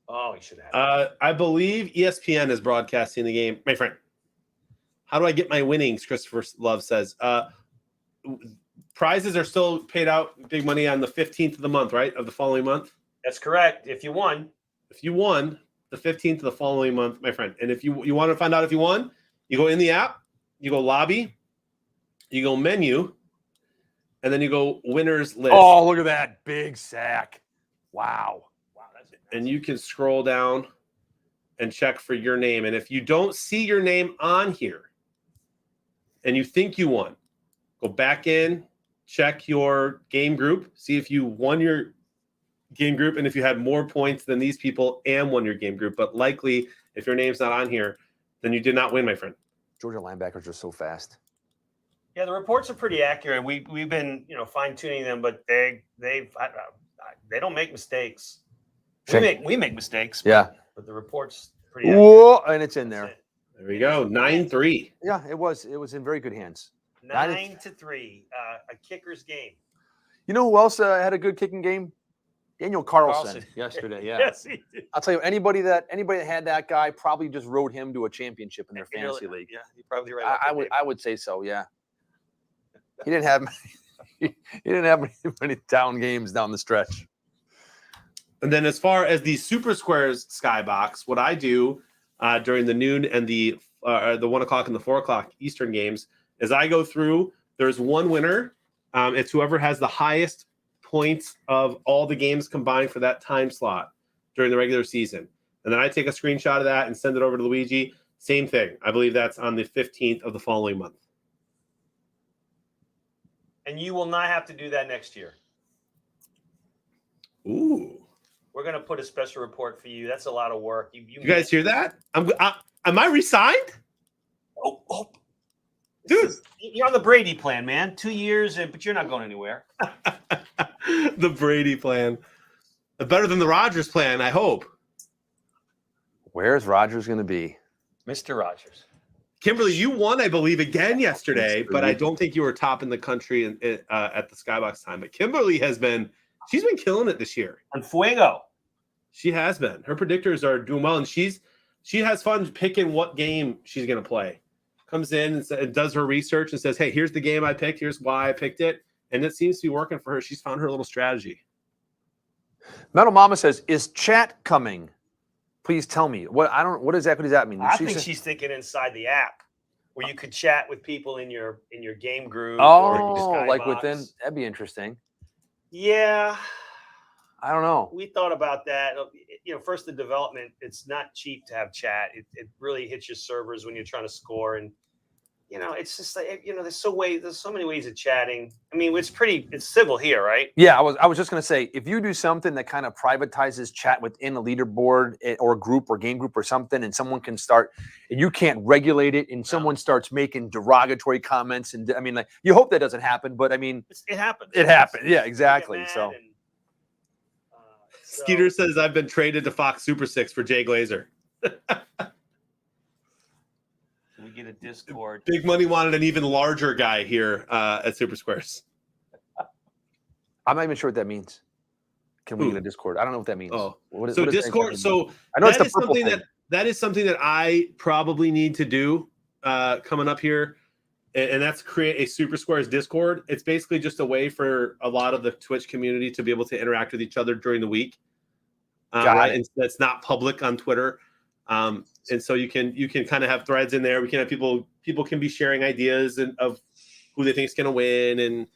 Oh, he should have. I believe ESPN is broadcasting the game. My friend, how do I get my winnings? Christopher Love says. Prizes are still paid out big money on the 15th of the month, right? Of the following month. That's correct. If you won, the 15th of the following month, my friend. And if you want to find out if you won, you go in the app, you go lobby, you go menu, and then you go winners list. Oh, look at that big sack. Wow. that's And you can scroll down and check for your name. And if you don't see your name on here and you think you won, go back in, check your game group, see if you won your game group and if you had more points than these people and won your game group. But likely, if your name's not on here, then you did not win, my friend. Georgia linebackers are so fast. Yeah, the reports are pretty accurate. We've been fine tuning them, but they don't make mistakes. We make mistakes. Yeah. But the reports pretty accurate. Whoa, and it's in there. That's it. There we go. 9-3. Yeah, it was in very good hands. 9-3. A kicker's game. You know who else had a good kicking game? Daniel Carlson Carlson. yesterday. Yeah. Yes, he did. I'll tell you, anybody that had that guy probably just rode him to a championship in their fantasy league. Yeah, you're probably right. I would say so. Yeah. He didn't have many down games down the stretch. And then as far as the Super Squares Skybox, what I do during the noon and the 1 o'clock and the 4 o'clock Eastern games is I go through. There's one winner. It's whoever has the highest points of all the games combined for that time slot during the regular season. And then I take a screenshot of that and send it over to Luigi. Same thing. I believe that's on the 15th of the following month. And you will not have to do that next year. Ooh. We're going to put a special report for you. That's a lot of work. You guys hear that? Am I resigned? Oh. Dude. You're on the Brady plan, man. 2 years, but you're not going anywhere. The Brady plan. Better than the Rodgers plan, I hope. Where's Rodgers going to be? Mr. Rogers. Kimberly, you won, I believe, again yesterday, but I don't think you were top in the country at the Skybox time. But Kimberly she's been killing it this year. On Fuego. She has been. Her predictors are doing well, and she has fun picking what game she's going to play. Comes in and does her research and says, hey, here's the game I picked. Here's why I picked it. And it seems to be working for her. She's found her little strategy. Metal Mama says, is chat coming? Please tell me. What exactly does that mean? I think she's thinking inside the app where you could chat with people in your game group. Oh, like within, that'd be interesting. Yeah. I don't know. We thought about that. First the development, it's not cheap to have chat. It really hits your servers when you're trying to score. And, it's just like, there's so many ways of chatting. I mean, it's civil here, right? Yeah, I was just going to say, if you do something that kind of privatizes chat within a leaderboard or group or game group or something, and someone can start, and you can't regulate it, and someone starts making derogatory comments, and I mean, like, you hope that doesn't happen, but I mean, it happens. It happened. Yeah, exactly. So. Skeeter says, I've been traded to Fox Super 6 for Jay Glazer. We get a Discord. Big Money wanted an even larger guy here at Super Squares. I'm not even sure what that means. Can we get a Discord? I don't know what that means. Oh, what so Discord. So I know it's that the is purple something thing. that is something that I probably need to do coming up here, and that's create a Super Squares Discord. It's basically just a way for a lot of the Twitch community to be able to interact with each other during the week. Right? And that's not public on Twitter. And so you can kind of have threads in there. We can have people can be sharing ideas of who they think is going to win and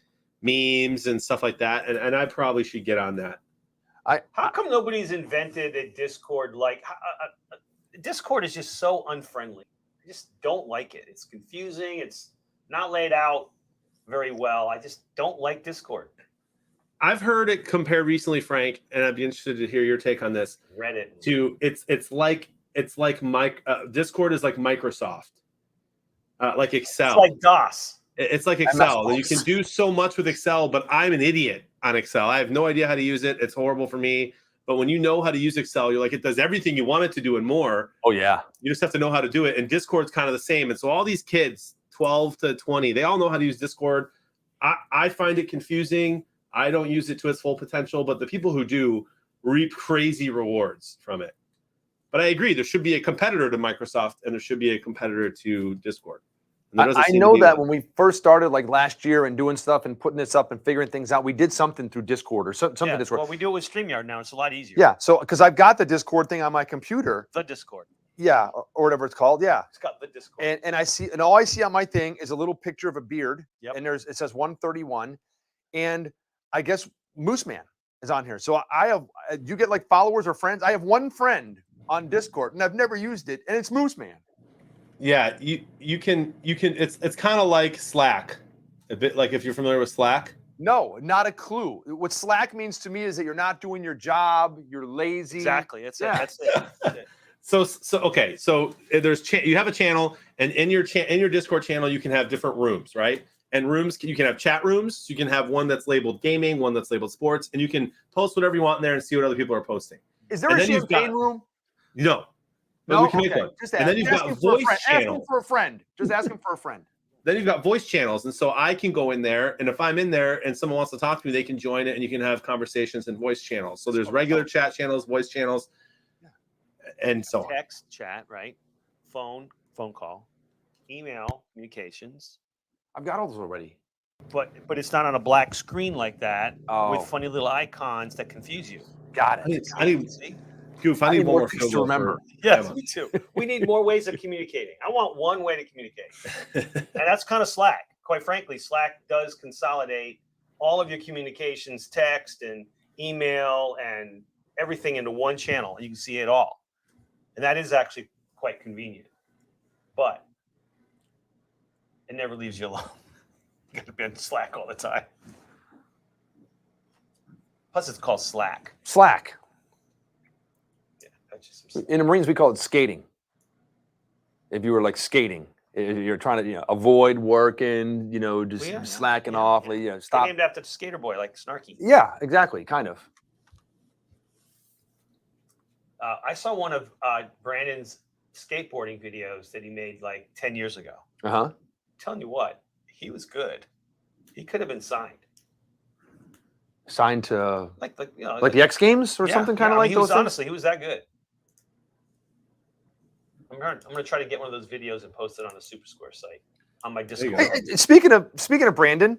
memes and stuff like that. And I probably should get on that. How come nobody's invented a Discord? Discord is just so unfriendly. I just don't like it. It's confusing. It's not laid out very well. I just don't like Discord. I've heard it compared recently, Frank, and I'd be interested to hear your take on this. Reddit. It's like Discord is like Microsoft, like Excel. It's like DOS. It's like Excel. You can do so much with Excel, but I'm an idiot on Excel. I have no idea how to use it. It's horrible for me. But when you know how to use Excel, you're like, it does everything you want it to do and more. Oh yeah. You just have to know how to do it. And Discord's kind of the same. And so all these kids, 12 to 20, they all know how to use Discord. I find it confusing. I don't use it to its full potential, but the people who do reap crazy rewards from it. But I agree, there should be a competitor to Microsoft and there should be a competitor to Discord. I know that when we first started like last year and doing stuff and putting this up and figuring things out, we did something through Discord or something Discord. Well, we do it with StreamYard now. It's a lot easier. Yeah. So, because I've got the Discord thing on my computer. The Discord. Yeah. Or whatever it's called. Yeah. It's got the Discord. And I see, and all I see on my thing is a little picture of a beard. Yep. And it says 131. And I guess Moose Man is on here. So I have, you get like followers or friends. I have one friend on Discord and I've never used it. And it's Moose Man. Yeah, you can it's kind of like Slack. A bit like if you're familiar with Slack. No, not a clue. What Slack means to me is that you're not doing your job, you're lazy. Exactly. That's Yeah. it. That's it. That's it. So okay, so there's you have a channel, and in your Discord channel you can have different rooms, right? And rooms, you can have chat rooms. So you can have one that's labeled gaming, one that's labeled sports, and you can post whatever you want in there and see what other people are posting. Is there And a then you've champagne got- room? No. But No, we can make okay. one. Just And then you've got voice Ask channels. him for a friend. Just ask him for a friend. Then you've got voice channels, and so I can go in there, and if I'm in there and someone wants to talk to me, they can join it, and you can have conversations in voice channels. So there's regular chat channels, voice channels, and so on. Text, chat, right? Phone call, email, communications. I've got all those already. But it's not on a black screen like that Oh. with funny little icons that confuse you. Got it. I need See? Goof. I need one more things to field goal remember. Yes, Yeah. me too. We need more ways of communicating. I want one way to communicate. And that's kind of Slack. Quite frankly, Slack does consolidate all of your communications, text and email and everything into one channel. You can see it all. And that is actually quite convenient. But it never leaves you alone. You got to be on Slack all the time. Plus, it's called Slack. Slack. Yeah, that's just some In the Marines, we call it skating. If you were like skating, if you're trying to avoid working, just Well, yeah, slacking yeah, off, yeah. stop. named after the skater boy, like Snarky. Yeah, exactly. Kind of. I saw one of Brandon's skateboarding videos that he made like 10 years ago. Uh-huh. I'm telling you what, he was good. He could have been signed. Signed to Like like the X Games or something kind of like he those was, things? honestly, he was that good. I'm gonna try to get one of those videos and post it on the Super Square site on my you Discord. go. Hey, speaking of Brandon,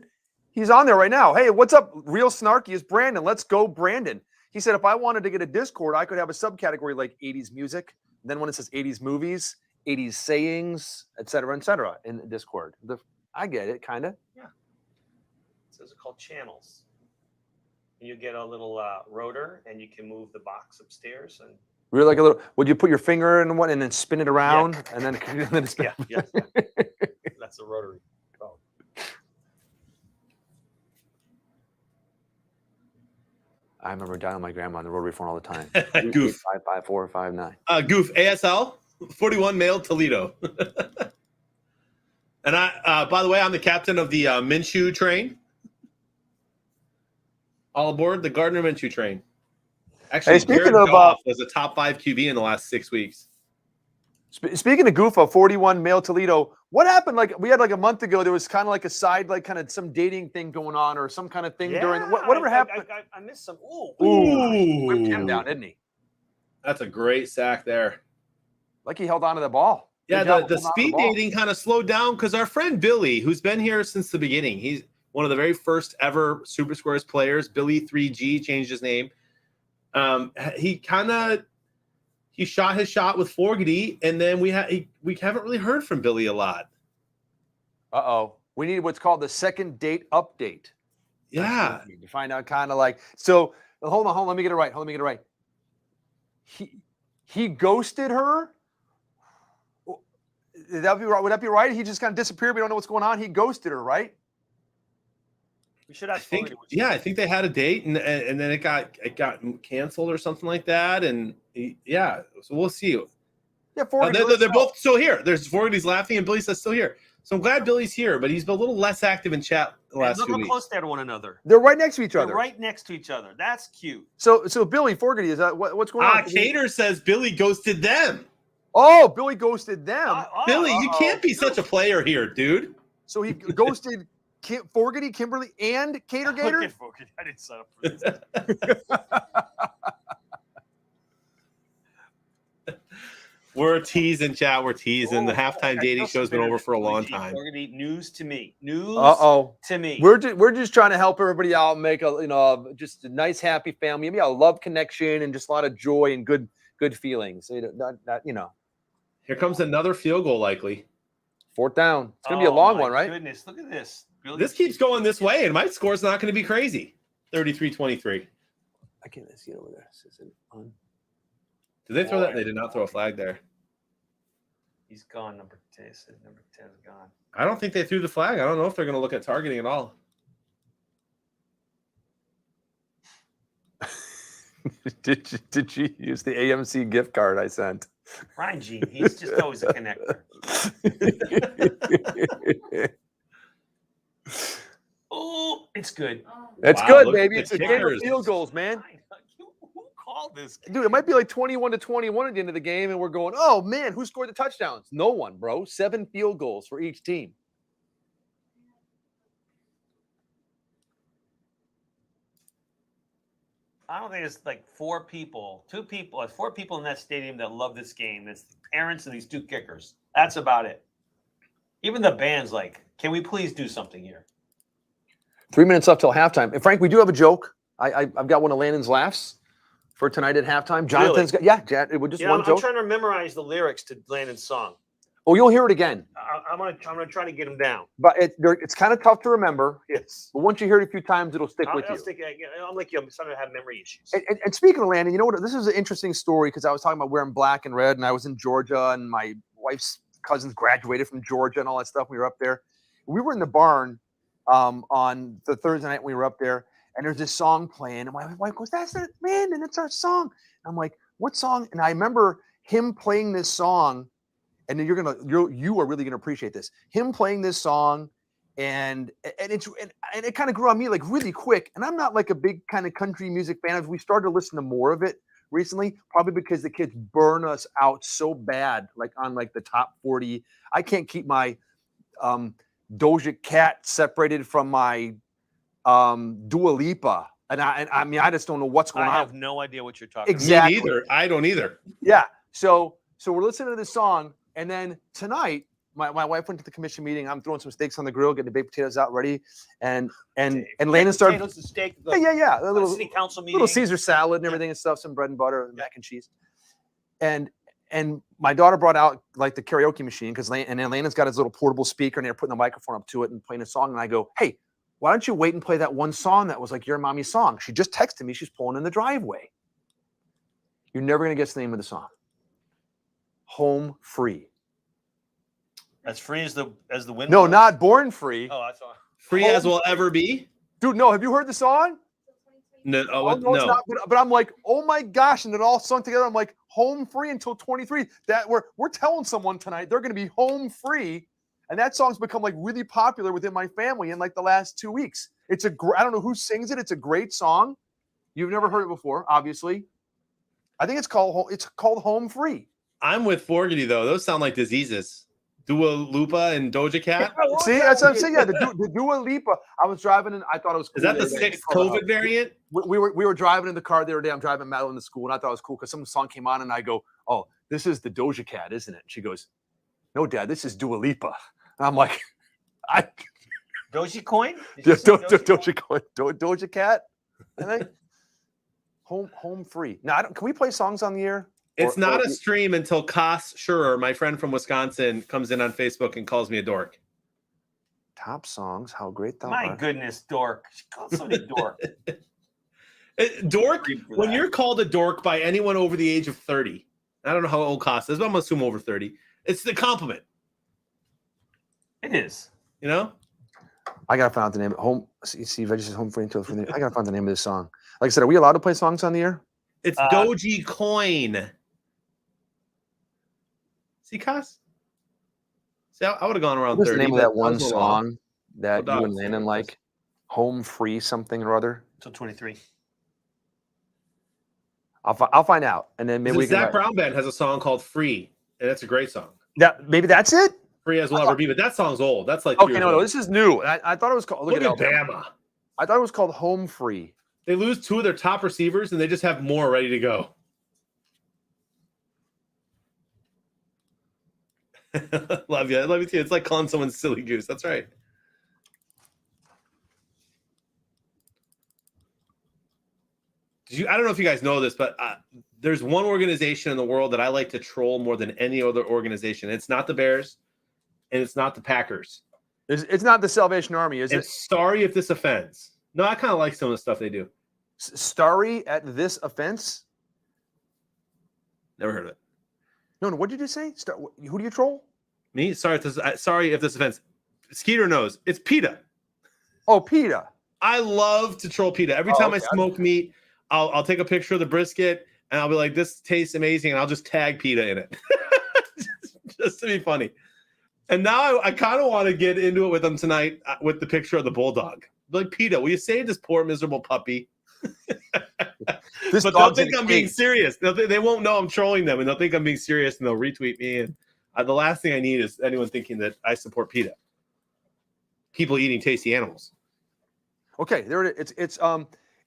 he's on there right now. Hey, what's up? Real Snarky is Brandon. Let's go, Brandon. He said if I wanted to get a Discord, I could have a subcategory like 80s music. Then when it says 80s movies, 80s sayings, et cetera, in the Discord. I get it, kind of. Those are called channels. And you get a little rotor, and you can move the box upstairs. And Really like a little. Would you put your finger in one and then spin it around and then spin? yeah, that's a rotary. Oh. I remember dialing my grandma on the rotary phone all the time. Goof. 55459. Goof. ASL 41 male Toledo. And I, by the way, I'm the captain of the Minshew train. All aboard the Gardner Minshew train. Actually, Hey, speaking Jared of, Goff was a top 5 QB in the last 6 weeks. Speaking of Goofa, 41 male Toledo, what happened? Like we had like a month ago, there was kind of like a side, like kind of some dating thing going on or some kind of thing during whatever happened. I missed some. Ooh. Whipped him down, didn't he? That's a great sack there. Like he held on to the ball. Yeah, Good job the holding on to speed ball. dating kind of slowed down because our friend Billy, who's been here since the beginning, he's one of the very first ever Super Squares players. Billy 3G changed his name. He shot his shot with Fogarty, and then we haven't really heard from Billy a lot. Uh-oh. We need what's called the second date update. Yeah. To find out kind of like, so hold on. Let me get it right. He ghosted her. Would that be right? He just kind of disappeared. We don't know what's going on. He ghosted her, right? We should I ask. think they had a date, and then it got canceled or something like that, and so we'll see. Yeah, They're both still here. There's Fogarty's laughing, and Billy says still here. So I'm glad Billy's here, but he's been a little less active in chat the And last look 2 how weeks. close they are to one another. They're right next to each They're other. right next to each other. That's cute. So Billy Fogarty, is that what's going on? Cater says Billy ghosted them. Oh, Billy ghosted them. Billy, you can't be such a player here, dude. So he ghosted Fogarty, Kimberly, and Cater Gator. Look at Fogarty. I didn't set up for this. We're teasing, chat. We're teasing. The Oh, halftime dating show's been over for a long time. Fogarty, news to me. News to me. We're just trying to help everybody out, make just a nice, happy family. Maybe a love connection and just a lot of joy and good feelings. Here comes another field goal, likely. Fourth down. It's gonna be a long one, right? Goodness, look at this. This keeps going this way, and my score's not going to be crazy. 33-23. I can't see it over there. Did they throw that? They did not throw a flag there. He's gone. Number 10 is gone. I don't think they threw the flag. I don't know if they're going to look at targeting at all. Did you use the AMC gift card I sent? Ryan Gene, he's just always a connector. Oh, it's good. That's Wow, good, look at baby. the It's a game of kickers. field goals, man. Who called this? Dude, it might be like 21-21 at the end of the game, and we're going, oh, man, who scored the touchdowns? No one, bro. 7 field goals for each team. I don't think there's like 4 people in that stadium that love this game. It's the parents and these 2 kickers. That's about it. Even the band's like, can we please do something here? 3 minutes left till halftime. And Frank, we do have a joke. I've got one of Landon's laughs for tonight at halftime. Jonathan's got it was just one I'm joke. trying to memorize the lyrics to Landon's song. Oh, you'll hear it again. I'm gonna try to get him down. But it's kind of tough to remember. Yes. But once you hear it a few times, it'll stick with you. I'm like you. I'm starting to have memory issues. And speaking of Landon, you know what? This is an interesting story because I was talking about wearing black and red, and I was in Georgia, and my wife's cousins graduated from Georgia and all that stuff. We were up there. We were in the barn on the Thursday night we were up there, and there's this song playing, and my wife goes, "That's it, man, and it's our song." And I'm like, "What song?" And I remember him playing this song, and then you are really gonna appreciate this. Him playing this song, and it kind of grew on me like really quick. And I'm not like a big kind of country music fan. We started to listen to more of it recently, probably because the kids burn us out so bad, like on like the top 40. I can't keep my Doja Cat separated from my Dua Lipa, and I mean I just don't know what's going on. I have no idea what you're talking Exactly. Me neither. I don't either. Yeah. So we're listening to this song, and then tonight my wife went to the commission meeting. I'm throwing some steaks on the grill, getting the baked potatoes out ready, and Landon started. Potatoes, the steak, Yeah. A little city council meeting. little Caesar salad and everything and stuff, some bread and butter, and mac and cheese. And my daughter brought out like the karaoke machine and then Landon's got his little portable speaker and they're putting the microphone up to it and playing a song. And I go, "Hey, why don't you wait and play that one song that was like your mommy's song?" She just texted me. She's pulling in the driveway. You're never gonna guess the name of the song. Home Free. As free as the wind. No, blows? not Born Free. Oh, I saw. Free as will ever be. Dude, no. Have you heard the song? No, Oh, no, it's not. But I'm like, oh my gosh, and it all sung together. I'm like, home free until 23. That we're telling someone tonight they're going to be home free, and that song's become like really popular within my family in like the last 2 weeks. It's I don't know who sings it. It's a great song. You've never heard it before, obviously. I think it's called Home Free. I'm with Fogarty though. Those sound like diseases. Dua Lipa and Doja Cat. See, that's what I'm saying. Yeah, the Dua Lipa. I was driving and I thought it was cool. Is that the 6th COVID variant? We were driving in the car the other day. I'm driving Madeline to school, and I thought it was cool because some song came on, and I go, "Oh, this is the Doja Cat, isn't it?" And she goes, "No, Dad, this is Dua Lipa." And I'm like, Doja Coin? Doja Cat. I think home free. Now, can we play songs on the air? It's not a stream until Koss Schurer, my friend from Wisconsin, comes in on Facebook and calls me a dork. Top songs, how great thou My art. goodness, dork. She called somebody dork. Dork, when you're called a dork by anyone over the age of 30, I don't know how old Koss is, but I'm going to assume over 30. It's the compliment. It is. You know? I got to find out the name. Home. See, Veggie says home free until. I got to find the name of this song. Like I said, are we allowed to play songs on the air? It's Doji Coin. See, Koss? See, I would have gone around What's 30. the name of but that one was a little off. song that Well, you and dogs, Landon yeah, like? Home Free something or other? Till 23. I'll find out, and then maybe we can. Zach Brown Band has a song called "Free," and it's a great song. Maybe that's it. "Free as will ever be," but that song's old. That's like 3 Okay, years no, old. this is new. I thought it was called. Look at Alabama. Bama. I thought it was called Home Free. They lose 2 of their top receivers, and they just have more ready to go. Love you. I love you too. It's like calling someone silly goose. That's right. I don't know if you guys know this, but there's one organization in the world that I like to troll more than any other organization. It's not the Bears, and it's not the Packers. It's not the Salvation Army, is it? It's sorry if this offends. No, I kind of like some of the stuff they do. Starry at this offense? Never heard of it. No, what did you say? Who do you troll? Me? Sorry if this offends. Skeeter knows. It's PETA. Oh, PETA. I love to troll PETA. Every time I smoke meat, I'll take a picture of the brisket and I'll be like, this tastes amazing, and I'll just tag PETA in it. just to be funny. And now I kind of want to get into it with them tonight with the picture of the bulldog. Like, PETA, will you save this poor miserable puppy? But they'll think I'm being serious. They won't know I'm trolling them, and they'll think I'm being serious, and they'll retweet me. And the last thing I need is anyone thinking that I support PETA. People eating tasty animals. Okay, there it is.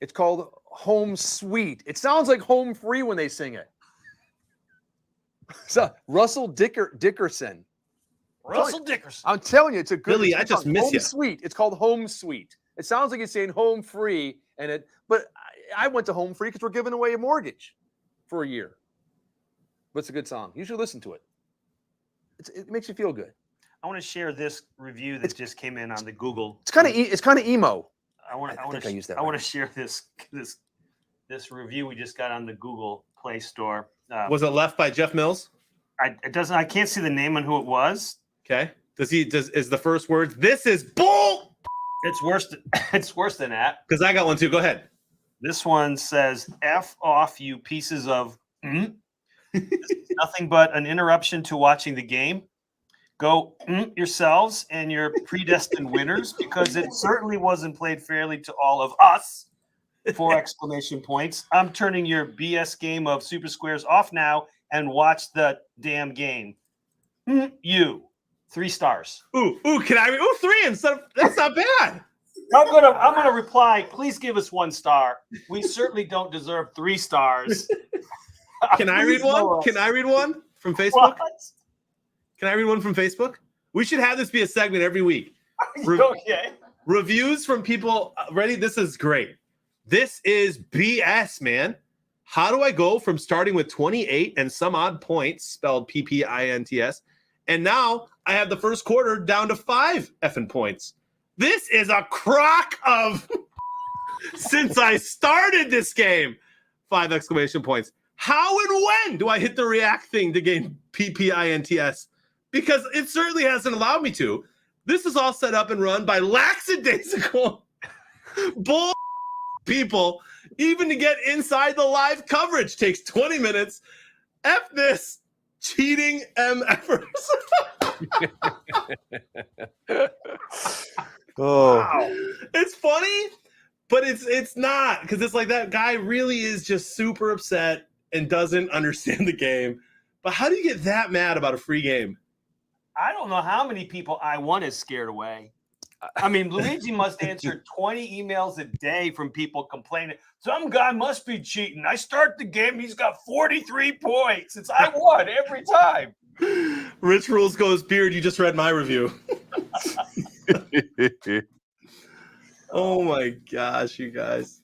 It's called Home Sweet. It sounds like Home Free when they sing it. So Russell Dickerson. Russell Dickerson. I'm telling you, it's a good. Billy, I just miss you. Home Sweet. It's called Home Sweet. It sounds like it's saying Home Free, but I went to Home Free because we're giving away a mortgage for a year. But it's a good song. You should listen to it. It makes you feel good. I want to share this review that just came in on the Google. It's kind of emo. I want to share this review we just got on the Google Play Store. Was it left by Jeff Mills? I can't see the name on who it was. Okay. Is the first words, "This is bull"? It's worse. It's worse than that. Because I got one too. Go ahead. This one says, "F off, you pieces of." This is nothing but an interruption to watching the game. Go yourselves and your predestined winners, because it certainly wasn't played fairly to all of us. 4 exclamation points. I'm turning your BS game of Super Squares off now and watch the damn game. You. 3 stars. Can I? 3 instead of, that's not bad. I'm gonna reply. Please give us 1 star. We certainly don't deserve 3 stars. Can I read one? Can I read one from Facebook? What? Can I read one from Facebook? We should have this be a segment every week. Okay. Reviews from people. Ready? This is great. This is BS, man. How do I go from starting with 28 and some odd points, spelled PPINTS, and now I have the first quarter down to 5 effing points? This is a crock of since I started this game. 5 exclamation points. How and when do I hit the react thing to gain PPINTS? Because it certainly hasn't allowed me to. This is all set up and run by lackadaisical bull people. Even to get inside the live coverage takes 20 minutes. F this cheating MFers. Oh, wow. It's funny, but it's not, because it's like that guy really is just super upset and doesn't understand the game. But how do you get that mad about a free game? I don't know how many people I want is scared away. I mean, Luigi must answer 20 emails a day from people complaining. Some guy must be cheating. I start the game, he's got 43 points. I won every time. Rich Rules goes, Beard, you just read my review. Oh my gosh, you guys.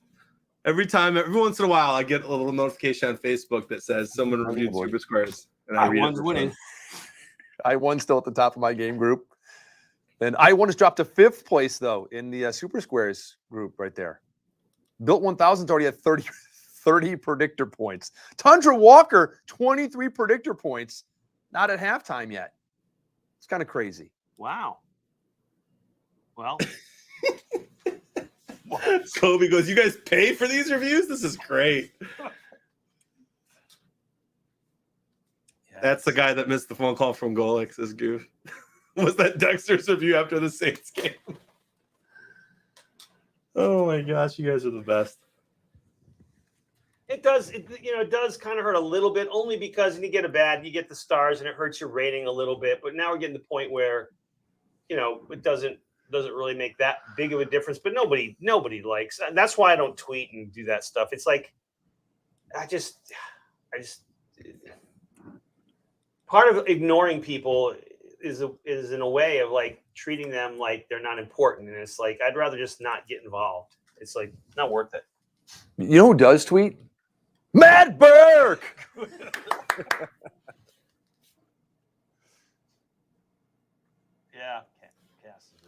Every once in a while, I get a little notification on Facebook that says someone reviewed Super Squares. And I read it. Winning. I1 still at the top of my game group. And I1 has dropped to 5th place, though, in the Super Squares group right there. Built 1000's already at 30 predictor points. Tundra Walker, 23 predictor points. Not at halftime yet. It's kind of crazy. Wow. Well. Kobe goes, you guys pay for these reviews? This is great. That's the guy that missed the phone call from Golix, this goof. Was that Dexter's review after the Saints game? Oh my gosh, you guys are the best. It does, it does kind of hurt a little bit, only because you get you get the stars, and it hurts your rating a little bit. But now we're getting to the point where, it doesn't really make that big of a difference. But nobody likes. That's why I don't tweet and do that stuff. It's like, I just part of ignoring people is in a way of like treating them like they're not important, and it's like I'd rather just not get involved. It's like not worth it. You know who does tweet? Matt Burke. Yeah, Cass is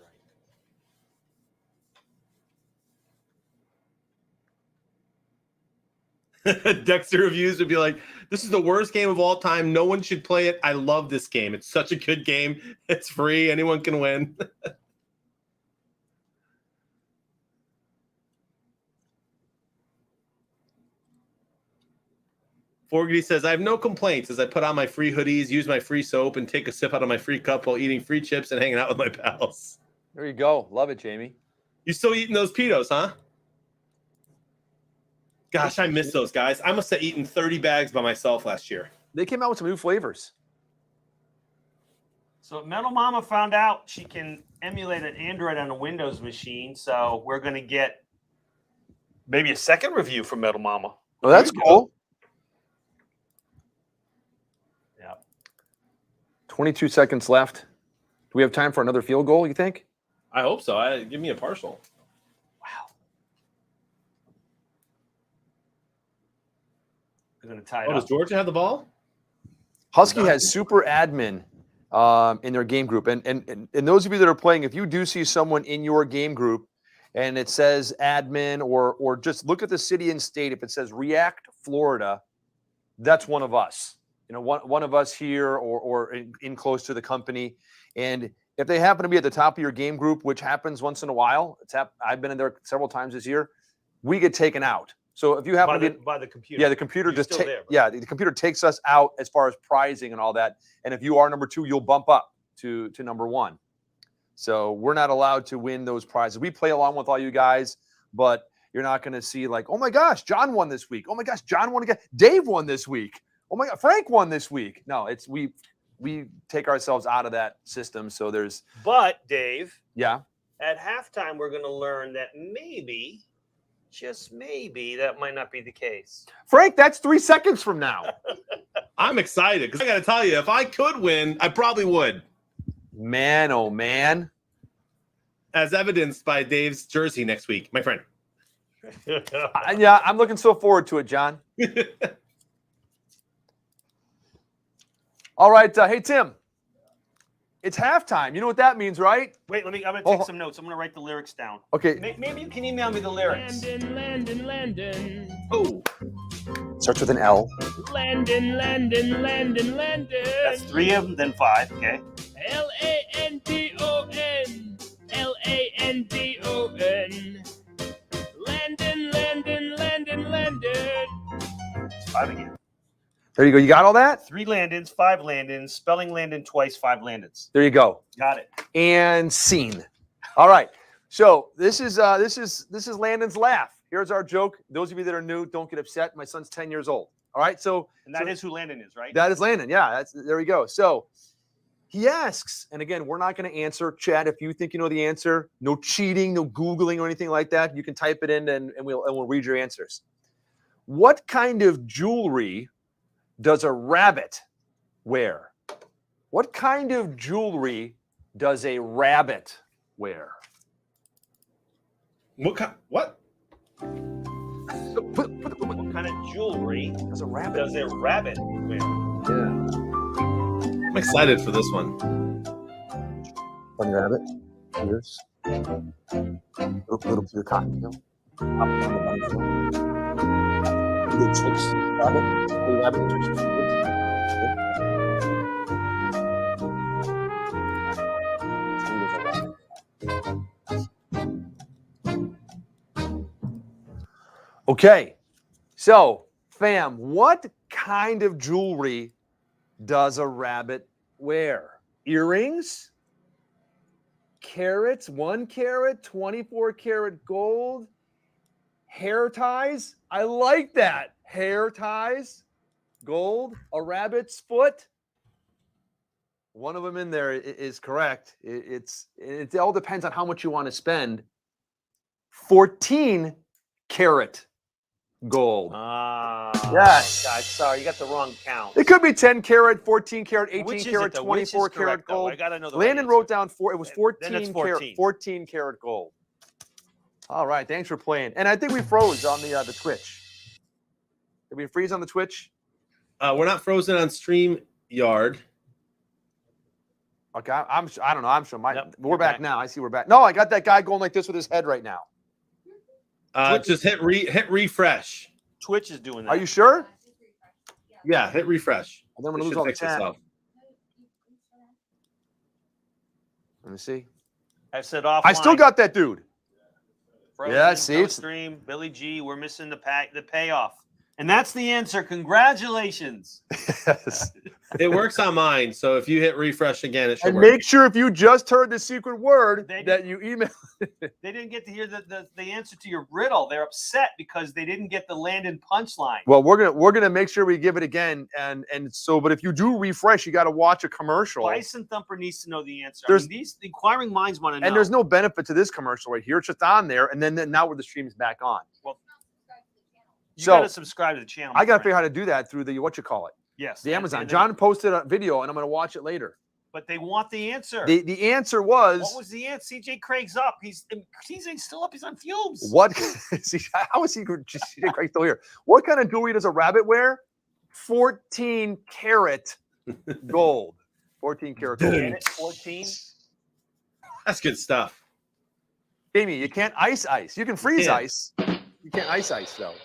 right. Dexter reviews would be like, this is the worst game of all time. No one should play it. I love this game. It's such a good game. It's free. Anyone can win. Forgedy says, I have no complaints as I put on my free hoodies, use my free soap, and take a sip out of my free cup while eating free chips and hanging out with my pals. There you go. Love it, Jamie. You still eating those Pitos, huh? Gosh, I miss those guys. I must have eaten 30 bags by myself last year. They came out with some new flavors. So Metal Mama found out she can emulate an Android on a Windows machine. So we're going to get maybe a second review from Metal Mama. Oh, that's cool. Yeah. 22 seconds left. Do we have time for another field goal, you think? I hope so. Give me a partial. Wow. We're going to tie it does up. Georgia have the ball? Husky has super admin in their game group. And those of you that are playing, if you do see someone in your game group and it says admin or just look at the city and state, if it says React Florida, that's one of us. One of us here or in close to the company. And if they happen to be at the top of your game group, which happens once in a while, I've been in there several times this year, we get taken out. So if you happen to be by the computer, yeah, the computer You're just the computer takes us out as far as prizing and all that. And if you are number 2, you'll bump up to number 1. So we're not allowed to win those prizes. We play along with all you guys, but you're not going to see like, oh my gosh, John won this week. Oh my gosh, John won again. Dave won this week. Oh my God, Frank won this week. No, it's we take ourselves out of that system. So there's. But Dave, yeah, at halftime we're going to learn that maybe, just maybe, that might not be the case. Frank, that's 3 seconds from now. I'm excited because I got to tell you, if I could win, I probably would. Man, oh man. As evidenced by Dave's jersey next week, my friend. Yeah, I'm looking so forward to it, John. All right. Hey, Tim. It's halftime. You know what that means, right? Wait, I'm going to take some notes. I'm going to write the lyrics down. Okay. Maybe you can email me the lyrics. Landon. Oh. Starts with an L. Landon. That's 3 of them, then 5. Okay. Landon. Landon. It's 5 again. There you go. You got all that? 3 Landons, 5 Landons, spelling Landon twice, 5 Landons. There you go. Got it. And scene. All right. So this is Landon's laugh. Here's our joke. Those of you that are new, don't get upset. My son's 10 years old. All right. And that is who Landon is, right? That is Landon. Yeah. There we go. So he asks, and again, we're not going to answer. Chat, if you think you know the answer, no cheating, no Googling or anything like that. You can type it in and we'll read your answers. What kind of jewelry does a rabbit wear? What kind of jewelry does a rabbit wear? What? What kind of jewelry does a rabbit wear? Yeah. I'm excited for this one. Bunny rabbit. Ears. Little clear cotton tail. Up on the bunny tail. Little tricks. Rabbit. Little rabbit tricks. Okay, so fam, what kind of jewelry does a rabbit wear? Earrings, carats, 1 carat, 24 karat gold, hair ties. I like that. Hair ties, gold, a rabbit's foot. One of them in there is correct. It all depends on how much you want to spend. 14 karat gold. Yes. God, sorry, you got the wrong count. It could be 10 karat, 14 karat, 18 Which is karat, it, though? Which is 24 karat correct, though? gold. I gotta know the Landon right wrote answer. down it was Then 14 it's karat, 14. 14 karat gold. All right, thanks for playing. And I think we froze on the Twitch. Did we freeze on the Twitch? We're not frozen on StreamYard. Okay, I don't know. I'm sure Yep, we're you're back back. now. I see we're back. No, I got that guy going like this with his head right now. Just hit refresh. Twitch is doing that. Are you sure? Yeah, hit refresh. And then we're It gonna lose should all the fix chat. itself. Let me see. I said offline. I still got that dude. Frozen, Yeah, see, no it's- stream, Billy G. We're missing the payoff, and that's the answer. Congratulations. Yes. It works on mine, so if you hit refresh again, it should And work. make sure if you just heard the secret word They that you email. They didn't get to hear the answer to your riddle. They're upset because they didn't get the Landon punchline. Well, we're gonna make sure we give it again, and so. But if you do refresh, you got to watch a commercial. Bison Thumper needs to know the answer. There's- these inquiring minds want to know. And there's no benefit to this commercial right here. It's just on there, and then now where the stream is back on. you so- got to subscribe to the channel. I got to my figure friend. out how to do that through the Yes, the and- Amazon. and they- John posted a video, and I'm gonna watch it later. but they want the answer. The answer was What was the answer? CJ Craig's up. CJ's still up. He's on fumes. what? See, how is he? CJ Craig still here? What kind of jewelry does a rabbit wear? 14 karat gold. 14 karat gold. Get it? 14. That's good stuff. Jamie, you can't ice. You can freeze Yeah. ice. You can't ice though.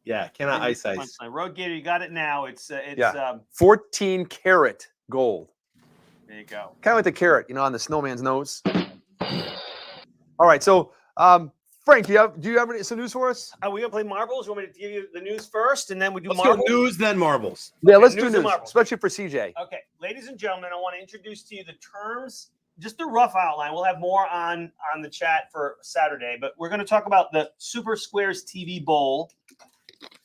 Yeah, cannot ice. Punchline. Road Gator, you got it now. It's Yeah. 14 karat gold. there you go. Kind of like the carrot, on the snowman's nose. All right, so Frank, do you have some news for us? Are we gonna play marbles? You want me to give you the news first, and then we do Let's go marbles? news, then marbles. Yeah, Okay, let's do news and news, marbles. especially for CJ. Okay, ladies and gentlemen, I want to introduce to you the terms, just a rough outline. We'll have more on the chat for Saturday, but we're going to talk about the Super Squares TV Bowl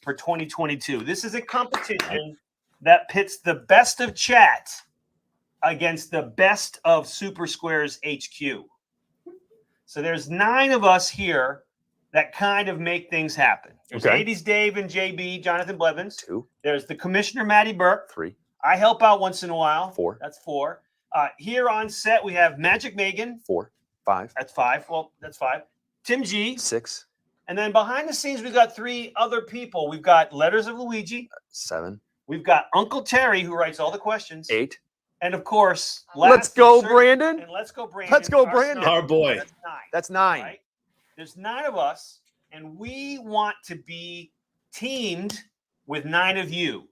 for 2022. This is a competition that pits the best of chat against the best of Super Squares HQ. So there's 9 of us here that kind of make things happen. There's Okay. 80s Dave and JB, Jonathan Blevins. 2, There's the Commissioner, Matty Burke. 3, I help out once in a while. 4. That's 4. Here on set, we have Magic Megan. 4, 5, That's 5. Well, that's 5. Tim G. 6, And then behind the scenes, we've got 3 other people. We've got Letters of Luigi. 7, We've got Uncle Terry, who writes all the questions. 8. And of course, Let's last go, but certainly- Brandon. And let's go, Brandon. Let's go, our Brandon. star. Our boy. That's 9. That's 9. Right? There's 9 of us, and we want to be teamed with 9 of you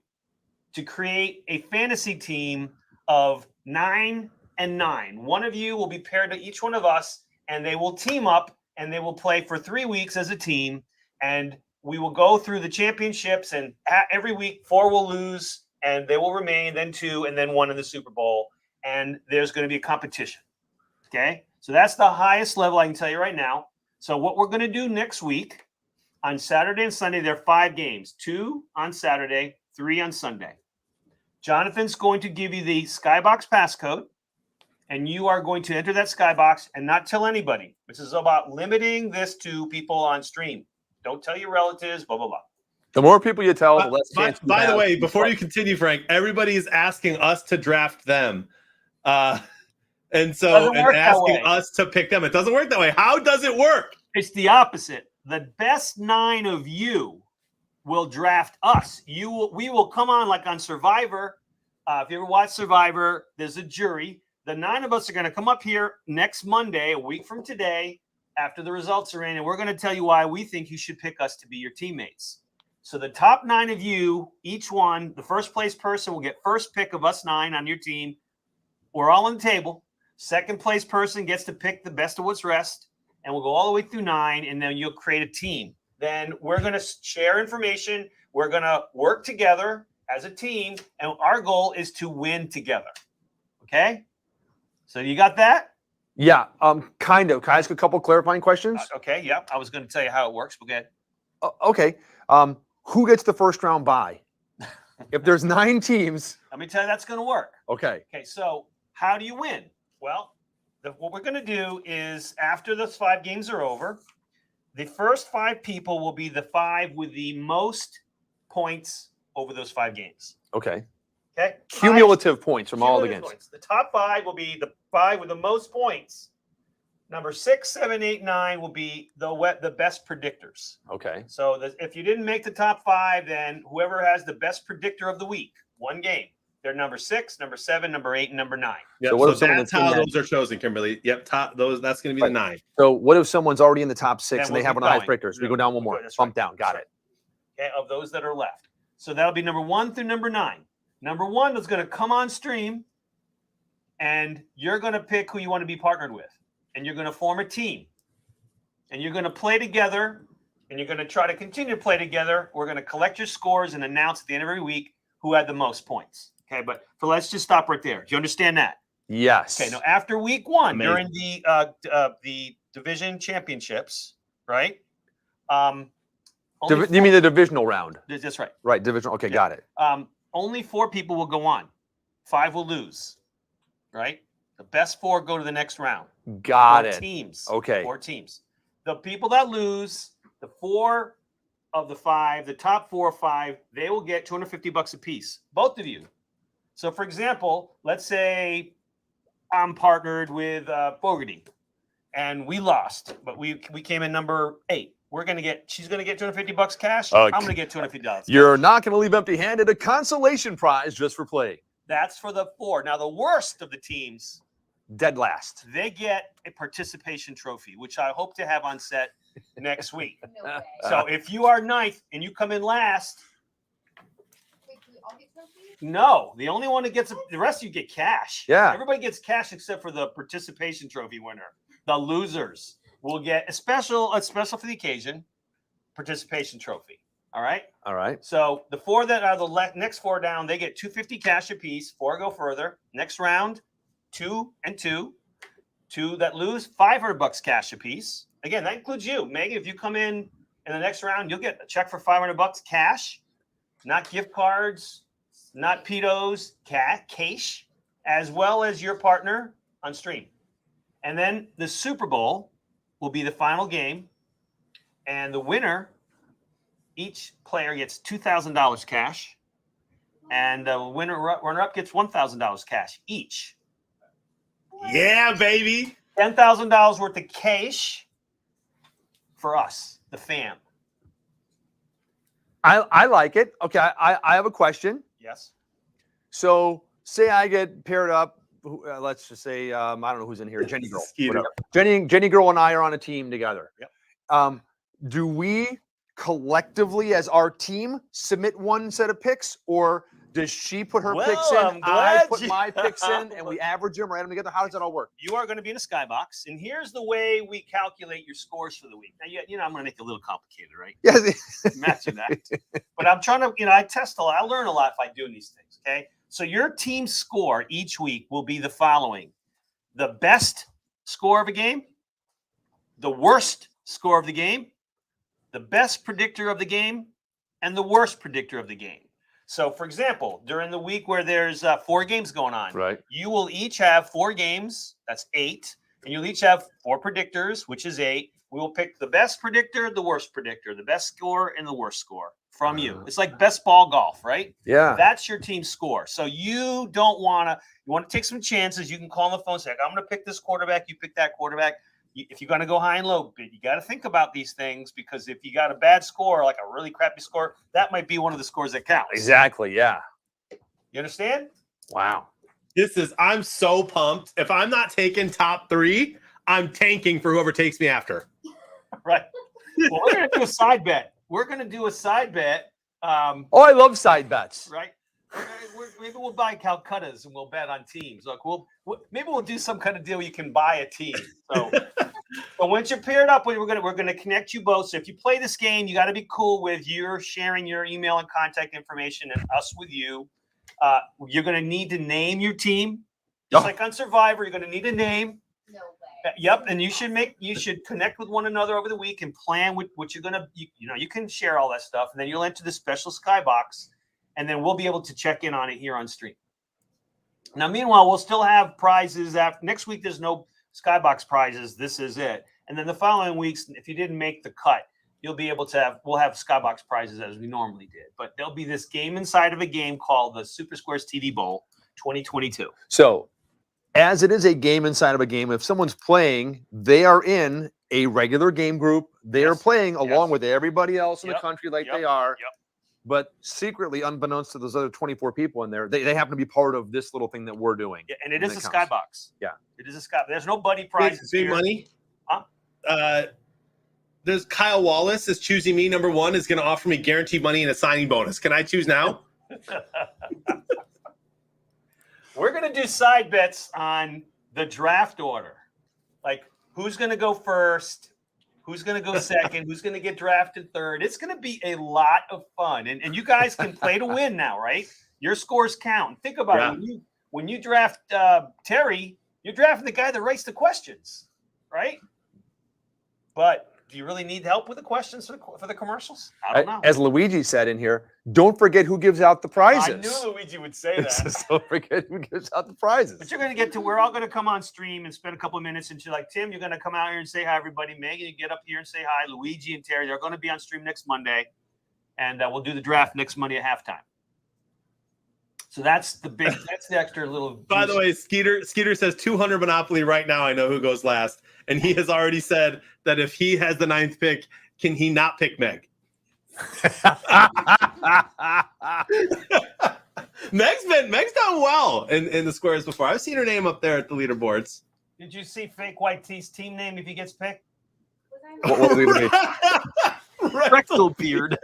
to create a fantasy team of 9 and 9. One of you will be paired to each one of us, and they will team up, and they will play for 3 weeks as a team, and we will go through the championships, and every week 4 will lose, and they will remain, then 2, and then 1 in the Super Bowl, and there's going to be a competition. Okay? So that's the highest level I can tell you right now. So what we're going to do next week on Saturday and Sunday, there are 5 games, 2 on Saturday, 3 on Sunday. Jonathan's going to give you the Skybox passcode, and you are going to enter that Skybox and not tell anybody. This is about limiting this to people on stream. Don't tell your relatives, blah, blah, blah. The more people you tell, the less By, chance. you by the have. way, before you continue, Frank, everybody is asking us to draft them. And so Doesn't and work that asking way. us to pick them. It doesn't work that way. How does it work? It's the opposite. The best 9 of you will draft us. We will come on like on Survivor. If you ever watch Survivor, there's a jury. The 9 of us are going to come up here next Monday, a week from today, after the results are in, and we're going to tell you why we think you should pick us to be your teammates. So the top 9 of you, each one, the first place person will get first pick of us 9 on your team. We're all on the table. Second place person gets to pick the best of what's rest, and we'll go all the way through 9, and then you'll create a team. Then we're going to share information. We're going to work together as a team, and our goal is to win together. Okay? So you got that? Yeah, kind of. Can I ask a couple clarifying questions? Okay, yeah. I was going to tell you how it works. We'll get. Okay. Who gets the first round bye? If there's 9 teams. Let me tell you, that's going to work. Okay. Okay, so how do you win? Well, what we're going to do is after those 5 games are over, the first 5 people will be the 5 with the most points over those 5 games. Okay. Okay. Cumulative points from all the Cumulative games. points. The top 5 will be the 5 with the most points. Number 6, 7, 8, 9 will be the best predictors. Okay. So if you didn't make the top 5, then whoever has the best predictor of the week, one game, they're number 6, number 7, number 8, and number 9. Yep. So what So if someone that's that's in how that- those are chosen, Kimberly. Yep. That's going to be the 9. So what if someone's already in the top 6 Then and they we'll have keep one of the highest going. breakers? We go down one more. That's Bump right. down. Got That's it. Okay, of those that are left. So that'll be number 1 through number 9. Number 1 is going to come on stream, and you're going to pick who you want to be partnered with, and you're going to form a team, and you're going to play together, and you're going to try to continue to play together. We're going to collect your scores and announce at the end of every week who had the most points. Okay, but let's just stop right there. Do you understand that? Yes. Okay. Now, after week 1, Amazing. during the division championships, right? You mean the divisional round? That's right. Right. Divisional. Okay. Yeah. Got it. Only 4 people will go on. 5 will lose. Right? The best 4 go to the next round. Got 4 it. teams. Okay. 4 teams. The people that lose, the 4 of the 5, the top 4 or 5, they will get $250 a piece. Both of you. So, for example, let's say I'm partnered with Fogarty, and we lost, but we came in number 8. She's gonna get $250 cash. I'm gonna get $250. You're not going to leave empty-handed. A consolation prize just for play. That's for the 4. Now, the worst of the teams, Dead last. they get a participation trophy, which I hope to have on set next week. No way. So if you are 9th and you come in last, Wait, can we all get trophies? no, the only one that gets the rest of you get cash. Yeah. Everybody gets cash except for the participation trophy winner. The losers will get a special for the occasion participation trophy. All right. All right. So the 4 that are the next 4 down, they get $250 cash apiece. 4 go further. Next round, 2 and 2. 2 that lose, $500 cash apiece. Again, that includes you, Megan. If you come in the next round, you'll get a check for $500 cash, not gift cards, not pedos, cash, as well as your partner on stream. And then the Super Bowl will be the final game, and the winner, each player gets $2,000 cash, and the runner-up gets $1,000 cash each. Yeah, baby. $10,000 worth of cash for us, the fam. I like it. Okay. I have a question. Yes. So say I get paired up. Let's just say I don't know who's in here. Jenny Girl. Skeeter. Whatever. Jenny Girl and I are on a team together. Yep. Do we collectively, as our team, submit one set of picks, or does she put her picks in? I'm I glad put you- my picks in, and we average them or add them together. How does that all work? You are going to be in a skybox, and here's the way we calculate your scores for the week. Now, you know, I'm going to make it a little complicated, right? Yes. Imagine that. But I'm trying to, I test a lot. I learn a lot if I do these things, okay? So your team score each week will be the following. The best score of a game, the worst score of the game, the best predictor of the game, and the worst predictor of the game. So, for example, during the week where there's 4 games going on, Right. you will each have 4 games. That's 8. And you'll each have 4 predictors, which is 8. We will pick the best predictor, the worst predictor, the best score, and the worst score from you. It's like best ball golf, right? Yeah. That's your team score. So you don't want to, you want to take some chances. You can call on the phone and say, I'm going to pick this quarterback. You pick that quarterback. If you're going to go high and low, you got to think about these things, because if you got a bad score, like a really crappy score, that might be one of the scores that counts. Exactly. Yeah. You understand? Wow. I'm so pumped. If I'm not taking top 3, I'm tanking for whoever takes me after. Right. Well, we're going to do a side bet. We're going to do a side bet. Oh, I love side bets. Right. Maybe we'll buy Calcuttas and we'll bet on teams. Like maybe we'll do some kind of deal where you can buy a team. So, but once you're paired up, we're gonna connect you both. So if you play this game, you got to be cool with your sharing your email and contact information, and us with you. You're gonna need to name your team, just like on Survivor. You're gonna need a name. No way. Yep, and you should connect with one another over the week and plan what you're gonna. You can share all that stuff, and then you'll enter the special skybox, and then we'll be able to check in on it here on stream. Now, meanwhile, we'll still have prizes after next week. There's no skybox prizes. This is it, and then the following weeks, if you didn't make the cut, you'll be able to we'll have skybox prizes as we normally did, but there'll be this game inside of a game called the Super Squares TV Bowl 2022. So, as it is a game inside of a game, if someone's playing, they are in a regular game group. They are playing along with everybody else in the country like they are. Yep. But secretly, unbeknownst to those other 24 people in there, they happen to be part of this little thing that we're doing. Yeah, and it is a skybox. Yeah. It is a sky. There's no buddy prizes. Big here. money. Huh? There's Kyle Wallace is choosing me. Number one is going to offer me guaranteed money and a signing bonus. Can I choose now? We're going to do side bets on the draft order. Like who's going to go first, who's going to go second, who's going to get drafted third. It's going to be a lot of fun. And you guys can play to win now, right? Your scores count. Think about it. When you draft Terry, you're drafting the guy that writes the questions, right? But do you really need help with the questions for the commercials? I don't know. As Luigi said in here, don't forget who gives out the prizes. I knew Luigi would say that. Don't forget who gives out the prizes. But you're going to get to, we're all going to come on stream and spend a couple of minutes. And you're like, Tim, you're going to come out here and say hi, everybody. Megan, you get up here and say hi. Luigi and Terry, they're going to be on stream next Monday. And we'll do the draft next Monday at halftime. So that's the extra little. By the way, Skeeter says 200 Monopoly right now. I know who goes last. And he has already said that if he has the 9th pick, can he not pick Meg? Meg's done well in the squares before. I've seen her name up there at the leaderboards. Did you see Fake White T's team name if he gets picked? What would we make? Rectal beard.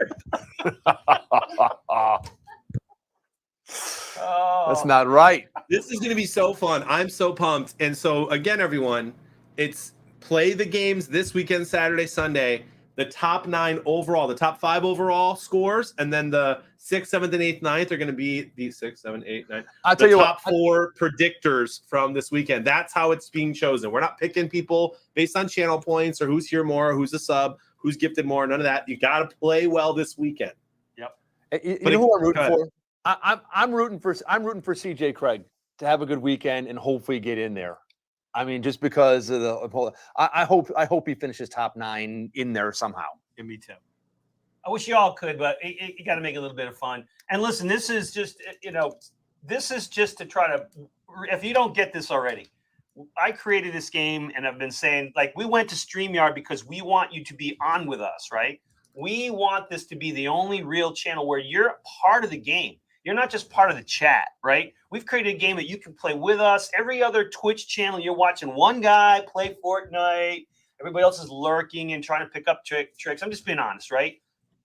That's not right. This is going to be so fun. I'm so pumped. And so, again, everyone, it's play the games this weekend, Saturday, Sunday. The top 9 overall, the top 5 overall scores, and then the 6th, 7th, and 8th, 9th are going to be the 6, 7, 8, 9. I'll tell you top what, 4 predictors from this weekend. That's how it's being chosen. We're not picking people based on channel points or who's here more, who's a sub, who's gifted more. None of that. You got to play well this weekend. Yep. You know who I'm rooting for? I'm rooting for CJ Craig to have a good weekend and hopefully get in there. I mean, just because of the, I hope he finishes top 9 in there somehow. Yeah, me too. I wish you all could, but you got to make a little bit of fun. And listen, this is just to try to. If you don't get this already, I created this game, and I've been saying, like, we went to StreamYard because we want you to be on with us, right? We want this to be the only real channel where you're part of the game. You're not just part of the chat, right? We've created a game that you can play with us. Every other Twitch channel, you're watching one guy play Fortnite. Everybody else is lurking and trying to pick up tricks. I'm just being honest, right?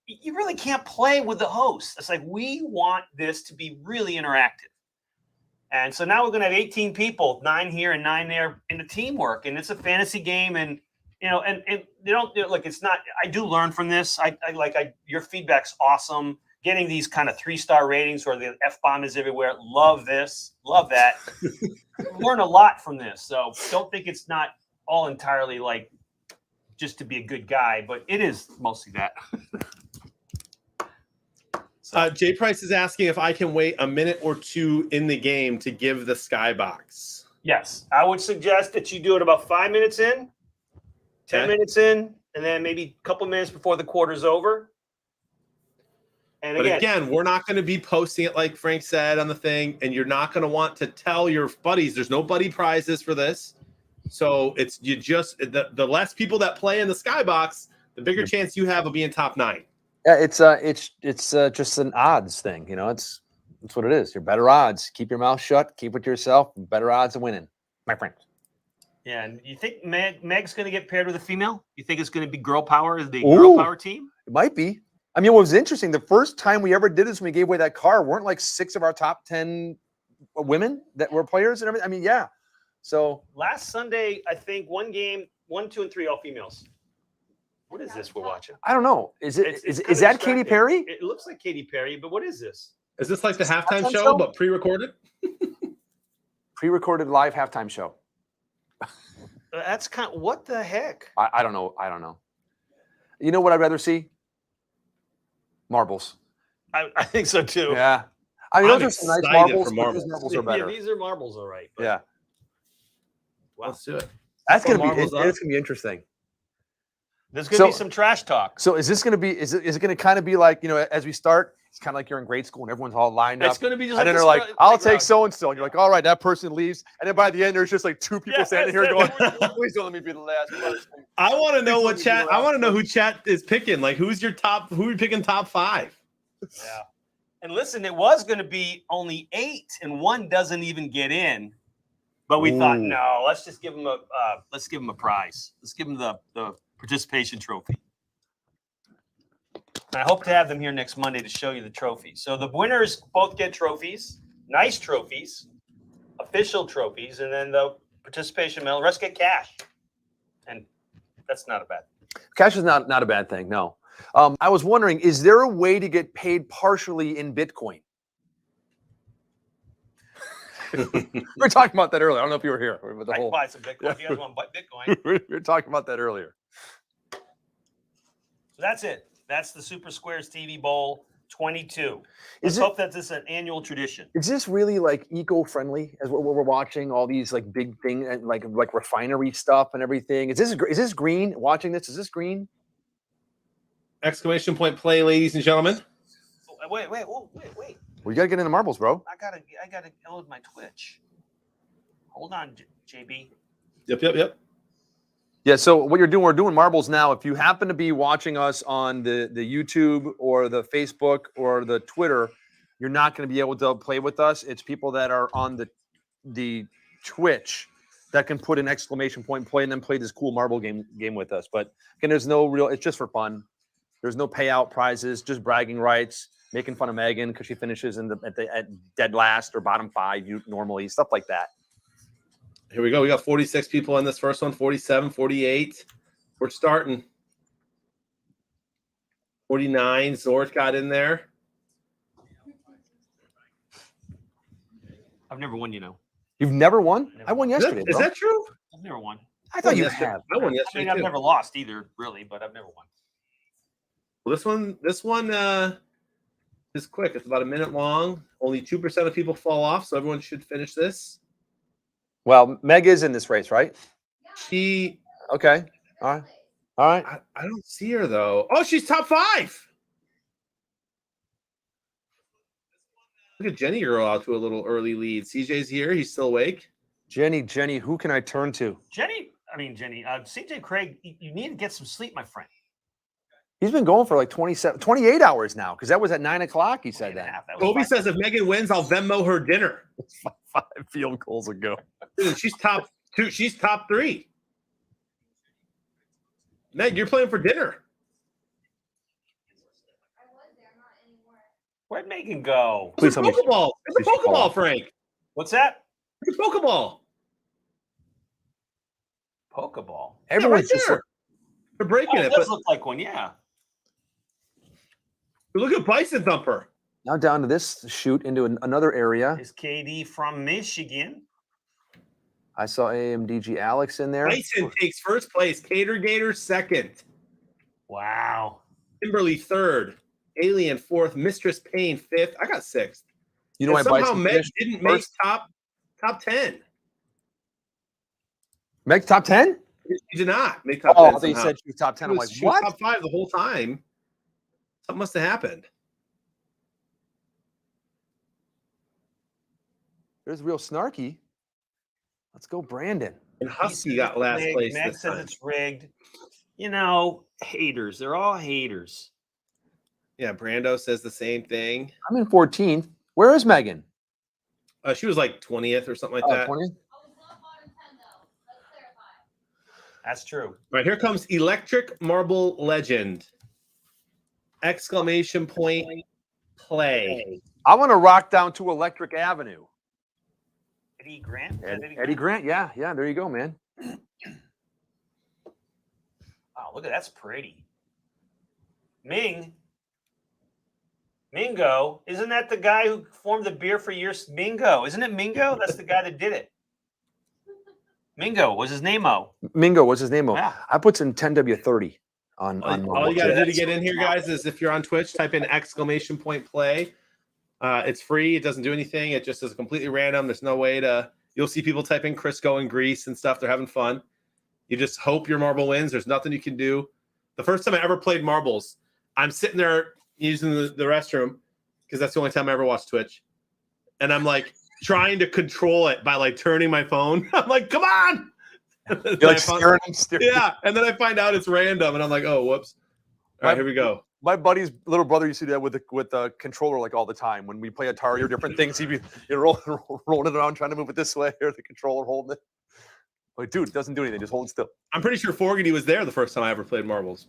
You really can't play with the host. It's like, we want this to be really interactive. And so now we're going to have 18 people, 9 here and 9 there in the teamwork. And it's a fantasy game. And, and they don't look, it's not, I do learn from this. Your feedback's awesome. Getting these kind of 3-star ratings where the F-bomb is everywhere. Love this. Love that. Learn a lot from this. So don't think it's not all entirely like just to be a good guy, but it is mostly that. Jay Price is asking if I can wait a minute or 2 in the game to give the skybox. Yes. I would suggest that you do it about 5 minutes in, 10 minutes in, and then maybe a couple minutes before the quarter's over. And again, we're not going to be posting it like Frank said on the thing, and you're not going to want to tell your buddies. There's no buddy prizes for this, so it's the less people that play in the skybox, the bigger chance you have of being top 9. Yeah, it's just an odds thing, It's what it is. You're better odds. Keep your mouth shut. Keep it to yourself. Better odds of winning, my friend. Yeah, and you think Meg's going to get paired with a female? You think it's going to be girl power? Is the girl power team? It might be. I mean, what was interesting, the first time we ever did this when we gave away that car, weren't like 6 of our top 10 women that were players and everything? I mean, yeah. So last Sunday, I think 1 game, 1, 2, and 3 all females. What is this we're watching? I don't know. Is that Katy Perry? It looks like Katy Perry, but what is this? Is this like the halftime show but pre-recorded? Pre-recorded live halftime show. That's kind of what the heck? I don't know. I don't know. You know what I'd rather see? Marbles. I think so too. Yeah. I mean, I'm those are some nice excited marbles, for but these marbles. marbles are better. these are marbles, all right. Yeah. Wow. Let's do it. That's Throw gonna be. marbles up. It's gonna be interesting. There's going to be So- some trash talk. So is this gonna be? Is it gonna kind of be like, as we start? It's kind of like you're in grade school and everyone's all lined up. It's going to be just And then a they're like, stra- I'll playground. take so and so. And you're like, all right, that person leaves. And then by the end, there's just like two people Yes, standing here yes. going, please don't let me be the last person. I want to know Please what let me be chat. the I want to last know who chat is picking. Like, who's your top? Who are you picking top 5? Yeah. And listen, it was going to be only 8, and 1 doesn't even get in. But we thought, Ooh. no, let's just give them a prize. Let's give them the participation trophy. And I hope to have them here next Monday to show you the trophies. So the winners both get trophies, nice trophies, official trophies, and then the participation medal. The rest get cash, and that's not a bad. Cash is not a bad thing. No. I was wondering, is there a way to get paid partially in Bitcoin? We were talking about that earlier. I don't know if you were here. With the I can whole, buy some Bitcoin if you guys want Bitcoin. we were talking about that earlier. So that's it. That's the Super Squares TV Bowl 22. Let's Is it- hope that this is an annual tradition. Is this really like eco-friendly as what we're watching? All these like big thing and like refinery stuff and everything. Is this green? Watching this, is this green? Exclamation point play, ladies and gentlemen. Oh, wait. Well, you gotta get into marbles, bro. I gotta load my Twitch. Hold on, JB. Yep. Yeah. So what you're doing, we're doing marbles now. If you happen to be watching us on the YouTube or the Facebook or the Twitter, you're not going to be able to play with us. It's people that are on the Twitch that can put an exclamation point and play and then play this cool marble game with us. But again, there's no real. It's just for fun. There's no payout prizes, just bragging rights, making fun of Megan because she finishes at dead last or bottom 5 normally, stuff like that. Here we go. We got 46 people in this first one, 47, 48. We're starting. 49. Zort got in there. I've never won, you know. You've never won? Never. I won Is yesterday. that bro. true? I've never won. I thought you yesterday. have. I won I yesterday mean, I've too. never lost either, really, but I've never won. Well, this one is quick. It's about a minute long. Only 2% of people fall off, so everyone should finish this. Well, Meg is in this race, right? She, Okay. All right. All right. I don't see her though. Oh, she's top 5. Look at Jenny girl out to a little early lead. CJ's here. He's still awake. Jenny, who can I turn to? Jenny, CJ Craig, you need to get some sleep, my friend. He's been going for like 28 hours now because that was at 9 o'clock. He said that. Kobe says if Megan wins, I'll Venmo her dinner. 5 field goals ago. Dude, she's top 2. She's top 3. Meg, you're playing for dinner. I was there, not anymore. Where'd Megan go? Please It's a tell me. Pokeball. It's a Please call Pokeball, her. Frank. What's that? It's a Pokeball. Pokeball. Everyone's yeah, right just there. like, They're breaking Oh, it, it does but look like one, yeah. look at Bison Thumper. now down to this shoot into another area. Is KD from Michigan? I saw AMDG Alex in there. Bison takes first place. Cater Gator second. Wow. Kimberly third. Alien fourth. Mistress Payne fifth. I got 6th. You know why And somehow Bison Meg finished didn't make first? top 10. Meg top 10? She did not make top Oh, 10. they somehow. said she was top 10. I'm like, She was what? top 5 the whole time. Something must have happened. There's real snarky. Let's go, Brandon. And Husky got last Rigged. place Meg this says time. it's rigged. You know, haters. They're all haters. Yeah, Brando says the same thing. I'm in 14th. Where is Megan? She was like 20th or something like Oh, that. 20th? I was not bottom 10 though. Let's clarify. That's true. All right, here comes Electric Marble Legend. Exclamation point play. I want to rock down to Electric Avenue. Eddie Grant? Is that Eddie Grant. Yeah. There you go, man. Wow, look at that's pretty. Mingo, isn't that the guy who formed the beer for years? Mingo, isn't it Mingo? That's the guy that did it. Mingo was his name-o. Mingo, what's his name? Yeah. I put some 10W30 on. All you got to do to get in here, guys, is if you're on Twitch, type in !play. It's free. It doesn't do anything. It just is completely random. There's no way to. You'll see people type in Crisco and Greece and stuff. They're having fun. You just hope your marble wins. There's nothing you can do. The first time I ever played marbles, I'm sitting there using the restroom because that's the only time I ever watched Twitch, and I'm like trying to control it by like turning my phone. I'm like, come on! You're like staring. Yeah, and then I find out it's random, and I'm like, oh, whoops. All right, here we go. My buddy's little brother used to do that with the controller like all the time. When we play Atari or different things, he'd be rolling it around trying to move it this way, or the controller holding it. Like, dude, it doesn't do anything. Just hold it still. I'm pretty sure Fogarty was there the first time I ever played marbles.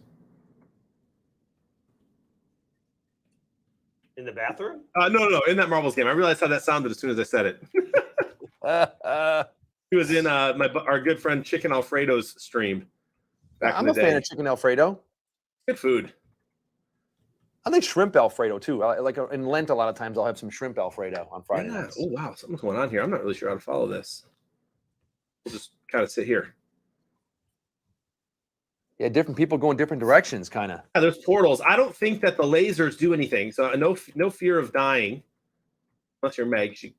In the bathroom? No, in that marbles game. I realized how that sounded as soon as I said it. He was in our good friend Chicken Alfredo's stream back I'm in the a day. fan of chicken Alfredo. Good food. I like shrimp Alfredo too. Like in Lent, a lot of times I'll have some shrimp Alfredo on Friday Yeah. nights. Oh wow, something's going on here. I'm not really sure how to follow this. We'll just kind of sit here. Yeah, different people going different directions, kind of. Yeah, there's portals. I don't think that the lasers do anything, so no fear of dying. Unless you're Meg, she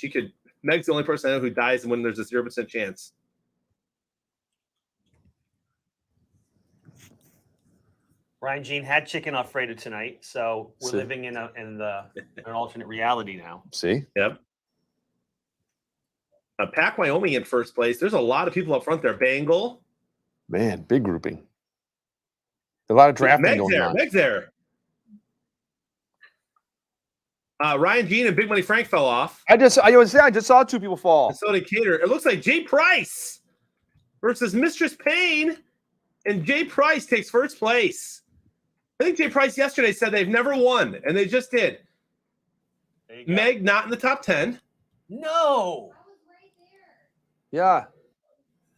could. Meg's the only person I know who dies when there's a 0% chance. Ryan Jean had chicken Alfredo tonight, so we're See. living in an alternate reality now. See? Yep. Pack Wyoming in first place. There's a lot of people up front there. Bengal. Man, big grouping. A lot of drafting Meg's going there. on. Meg's there. Ryan Jean and Big Money Frank fell off. I just saw two people fall. And so did Cater. It looks like Jay Price versus Mistress Payne, and Jay Price takes first place. I think Jay Price yesterday said they've never won, and they just did. There you go. Meg not in the top 10. No. I was right there. Yeah.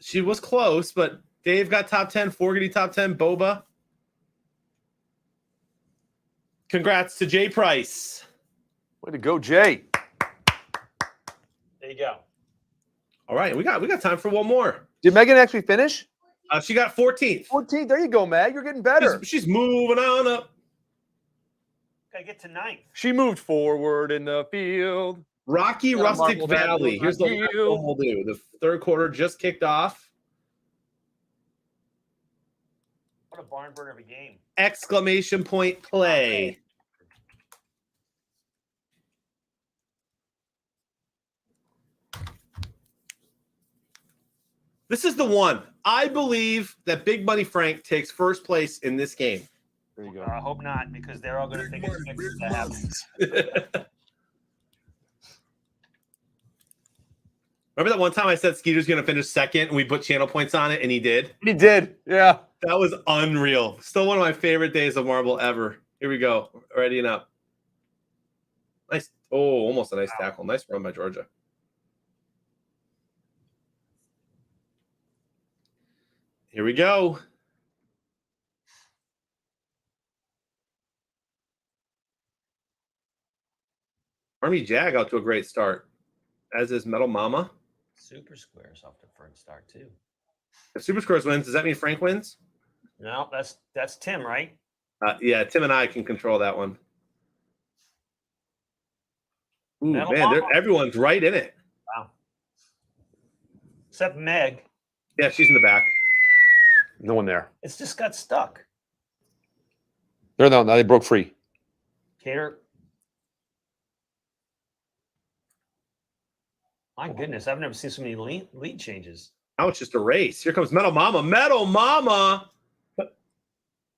She was close, but Dave got top 10, Fogarty top 10, Boba. Congrats to Jay Price. Way to go, Jay. There you go. All right, we got time for one more. Did Megan actually finish? She got 14th. 14. There you go, Meg. You're getting better. She's moving on up. Gotta get to 9th. She moved forward in the field. Rocky Yeah, Rustic Marble Valley. Valley. Here's the last one we'll do. The third quarter just kicked off. What a barn burner of a game. Exclamation point play. This is the one. I believe that Big Money Frank takes first place in this game. There you go. I hope not, because they're all going to think it's fixed if that happens. Remember that one time I said Skeeter's going to finish second and we put channel points on it, and he did? He did. Yeah. That was unreal. Still one of my favorite days of marble ever. Here we go. Ready and up. Nice. Oh, almost a nice tackle. Nice run by Georgia. Here we go. Army Jag out to a great start, as is Metal Mama. Super squares off the front start, too. If Super Squares wins, does that mean Frank wins? No, that's Tim, right? Yeah, Tim and I can control that one. Ooh, Metal man, Mama. everyone's right in it. Wow. Except Meg. Yeah, she's in the back. No one there. It's just got stuck. No, they broke free. Cater. My goodness, I've never seen so many lead changes. Now it's just a race. Here comes Metal Mama. Metal Mama.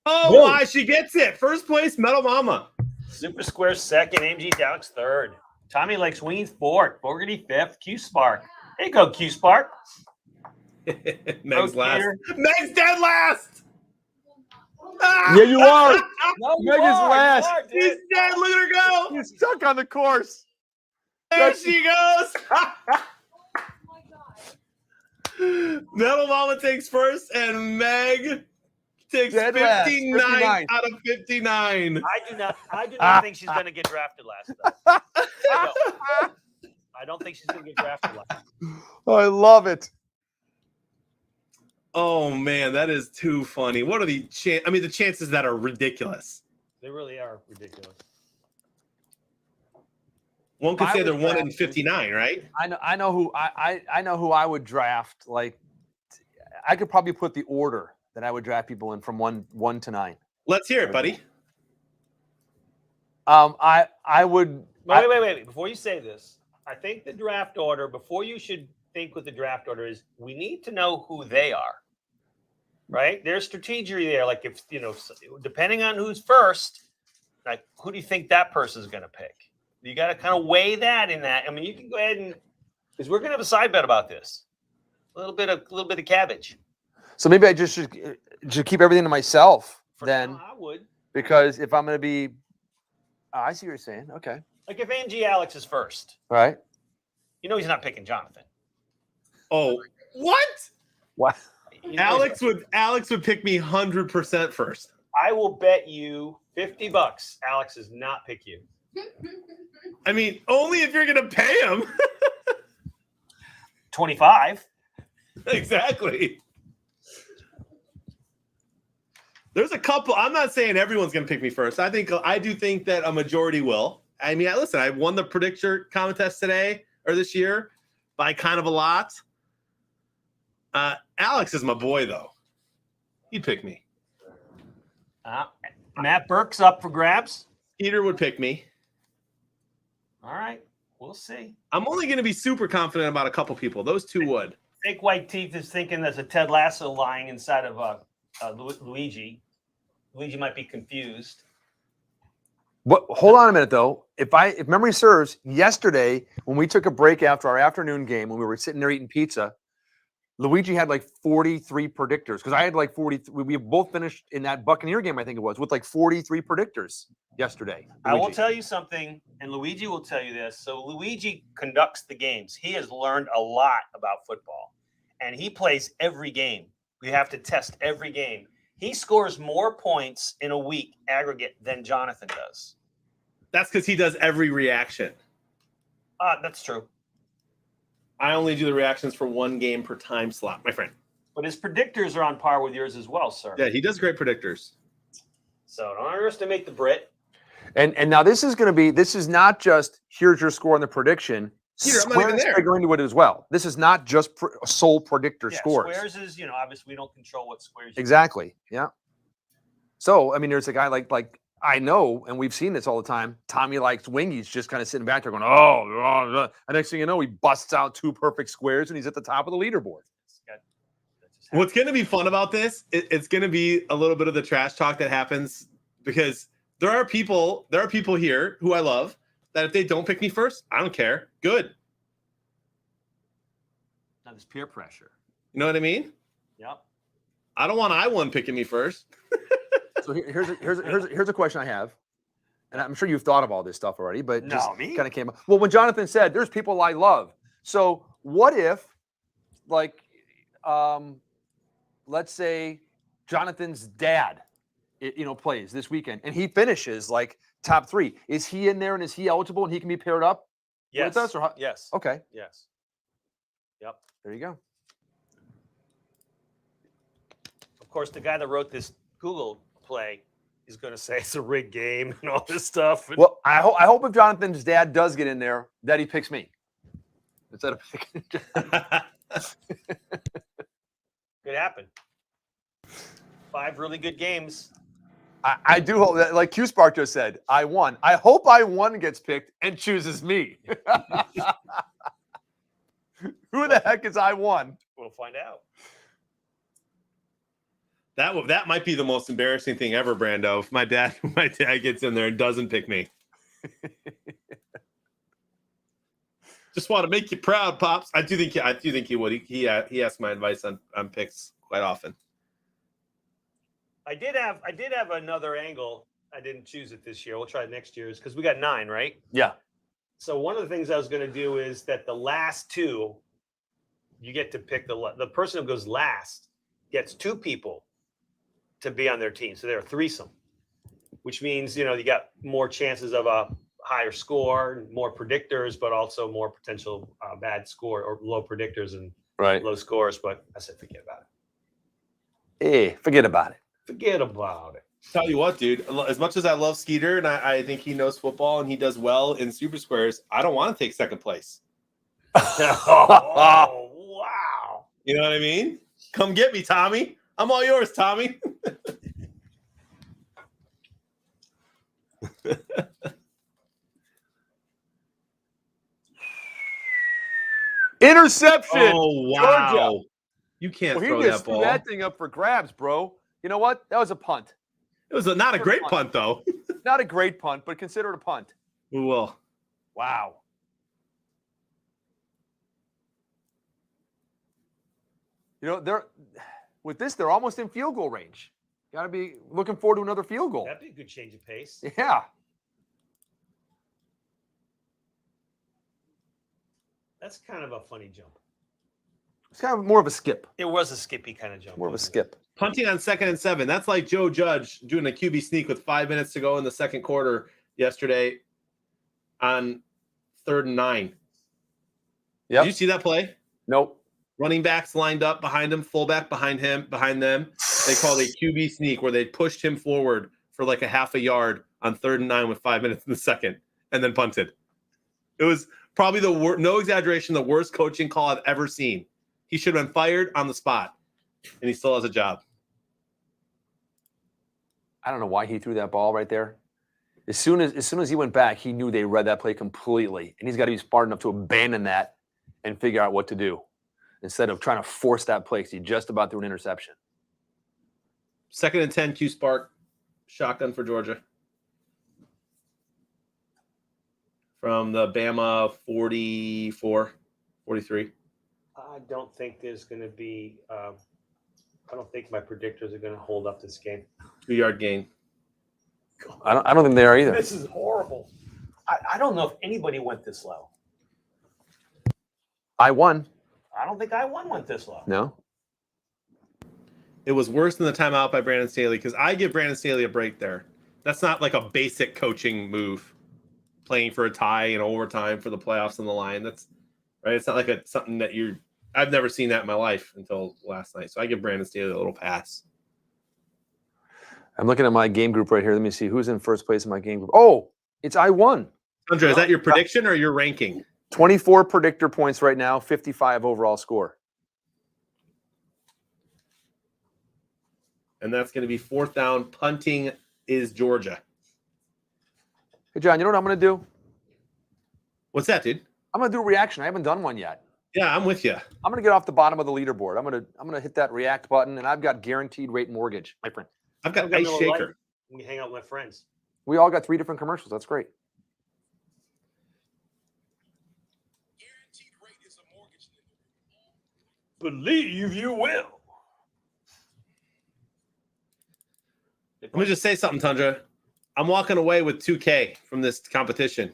Oh, Whoa. my, she gets it. First place, Metal Mama. Super Square second, AMG Dowks third. Tommy Lakes Weens fourth. Fogarty fifth. Q Spark. There you go, Q Spark. Meg's last. Cater. Meg's dead last. Yeah, you are. No, Meg is last. She's dead. Look at her go. He's stuck on the course. There she goes. Oh my God. Metal Mama takes first, and Meg takes Dead last. 59 59. out of 59. I do not think she's going to get drafted last. Though. I don't think she's going to get drafted last. Oh, I love it. Oh man, that is too funny. What are the the chances that are ridiculous. They really are ridiculous. One could I say would they're 1 in draft- 59, right? I know who I would draft. Like, I could probably put the order that I would draft people in from one to 9. Let's hear it, buddy. I would. Wait. Before you say this, I think the draft order, before you should think with the draft order, is we need to know who they are. Right? There's strategy there. Like, if, depending on who's first, like, who do you think that person's going to pick? You got to kind of weigh that in that. I mean, you can go ahead and, because we're going to have a side bet about this. A little bit of cabbage. So maybe I just should keep everything to myself For then, now, I would. because if I'm going to be, I see what you're saying. Okay. Like, if AMG Alex is first, All right. he's not picking Jonathan. Oh, what? What? Alex would pick me 100% first. I will bet you $50 Alex does not pick you. I mean, only if you're going to pay him. 25. Exactly. There's a couple. I'm not saying everyone's going to pick me first. I do think that a majority will. I mean, listen, I won the predictor contest today or this year by kind of a lot. Alex is my boy, though. He'd pick me. Matt Burke's up for grabs. Peter would pick me. All right. We'll see. I'm only going to be super confident about a couple people. Those two would. Fake White Teeth is thinking there's a Ted Lasso lying inside of Luigi. Luigi might be confused. What? Hold on a minute, though. If memory serves, yesterday when we took a break after our afternoon game, when we were sitting there eating pizza, Luigi had like 43 predictors, because I had like 43. We both finished in that Buccaneer game, I think it was, with like 43 predictors yesterday. I will Luigi. tell you something, and Luigi will tell you this. So Luigi conducts the games. He has learned a lot about football, and he plays every game. We have to test every game. He scores more points in a week aggregate than Jonathan does. That's because he does every reaction. That's true. I only do the reactions for one game per time slot, my friend. But his predictors are on par with yours as well, sir. Yeah, he does great predictors. So don't underestimate the Brit. And now this is not just here's your score on the prediction. Peter, I'm not even Squares there. figure into it as well. This is not just sole predictor scores. Squares is, obviously we don't control what squares. Exactly. Yeah. So I mean, there's a guy like I know, and we've seen this all the time. Tommy likes wingies, just kind of sitting back there going, oh. And next thing you know, he busts out 2 perfect squares, and he's at the top of the leaderboard. What's going to be fun about this? It's going to be a little bit of the trash talk that happens, because there are people here who I love that if they don't pick me first, I don't care. Good. Now there's peer pressure. You know what I mean? Yep. I don't want I1 picking me first. So here's a question I have, and I'm sure you've thought of all this stuff already, but just kind of came up. Well, when Jonathan said, "There's people I love," so what if, like, let's say Jonathan's dad, plays this weekend, and he finishes like top 3. Is he in there, and is he eligible, and he can be paired up with us? Or how? Yes. Okay. Yes. Yep. There you go. Of course, the guy that wrote this Google play is going to say it's a rigged game and all this stuff. Well, I hope if Jonathan's dad does get in there, that he picks me instead of picking. Could happen. 5 really good games. I do hope that, like Q Spark just said, I won. I hope I won gets picked and chooses me. Who the heck is I won? We'll find out. That might be the most embarrassing thing ever, Brando. If my dad gets in there and doesn't pick me. Just want to make you proud, Pops. I do think he would. He asks my advice on picks quite often. I did have another angle. I didn't choose it this year. We'll try it next year, because we got 9, right? Yeah. So one of the things I was going to do is that the last 2, you get to pick the person who goes last gets 2 people to be on their team. So they're a threesome, which means, you got more chances of a higher score, more predictors, but also more potential bad score or low predictors and Right. low scores. But I said, forget about it. Forget about it. Forget about it. Tell you what, dude. As much as I love Skeeter and I think he knows football and he does well in Super Squares, I don't want to take second place. Oh, wow. You know what I mean? Come get me, Tommy. I'm all yours, Tommy. Interception. Oh, wow. Georgia. You can't Well, throw he that just threw ball. that thing up for grabs, bro. You know what? That was a punt. It was not a great punt, though. Not a great punt, but consider it a punt. Well, Wow. You know, they're almost in field goal range. Got to be looking forward to another field goal. That'd be a good change of pace. Yeah. That's kind of a funny jump. It's kind of more of a skip. It was a skippy kind of jump. More of a wasn't skip. punting on 2nd and 7. That's like Joe Judge doing a QB sneak with 5 minutes to go in the second quarter yesterday on 3rd and 9. Yeah. Did you see that play? Nope. Running backs lined up behind him, fullback behind them. They called a QB sneak where they pushed him forward for like a half a yard on 3rd and 9 with 5 minutes in the second and then punted. It was probably no exaggeration, the worst coaching call I've ever seen. He should have been fired on the spot, and he still has a job. I don't know why he threw that ball right there. As soon as he went back, he knew they read that play completely, and he's got to be smart enough to abandon that and figure out what to do instead of trying to force that play because he just about threw an interception. 2nd and 10, Q Spark, shotgun for Georgia. From the Bama 44, 43. I don't think there's going to be. I don't think my predictors are going to hold up this game. 2-yard gain. I don't think they are either. This is horrible. I don't know if anybody went this low. I won. I don't think I went this low. No. It was worse than the timeout by Brandon Staley because I give Brandon Staley a break there. That's not like a basic coaching move, playing for a tie in overtime for the playoffs on the line. That's right. It's not like something that I've never seen that in my life until last night. So I give Brandon Staley a little pass. I'm looking at my game group right here. Let me see who's in first place in my game group. Oh, it's I won. Andre, is that your prediction or your ranking? 24 predictor points right now, 55 overall score. And that's going to be 4th down. Punting is Georgia. Hey, John, you know what I'm going to do? What's that, dude? I'm going to do a reaction. I haven't done one yet. Yeah, I'm with you. I'm going to get off the bottom of the leaderboard. I'm going to hit that react button, and I've got guaranteed rate mortgage, my friend. I've got I've got Ice no Shaker. life. I'm going to hang out with my friends. We all got 3 different commercials. That's great. Guaranteed rate is a mortgage lender. Believe you will. Let me just say something, Tundra. I'm walking away with 2K from this competition.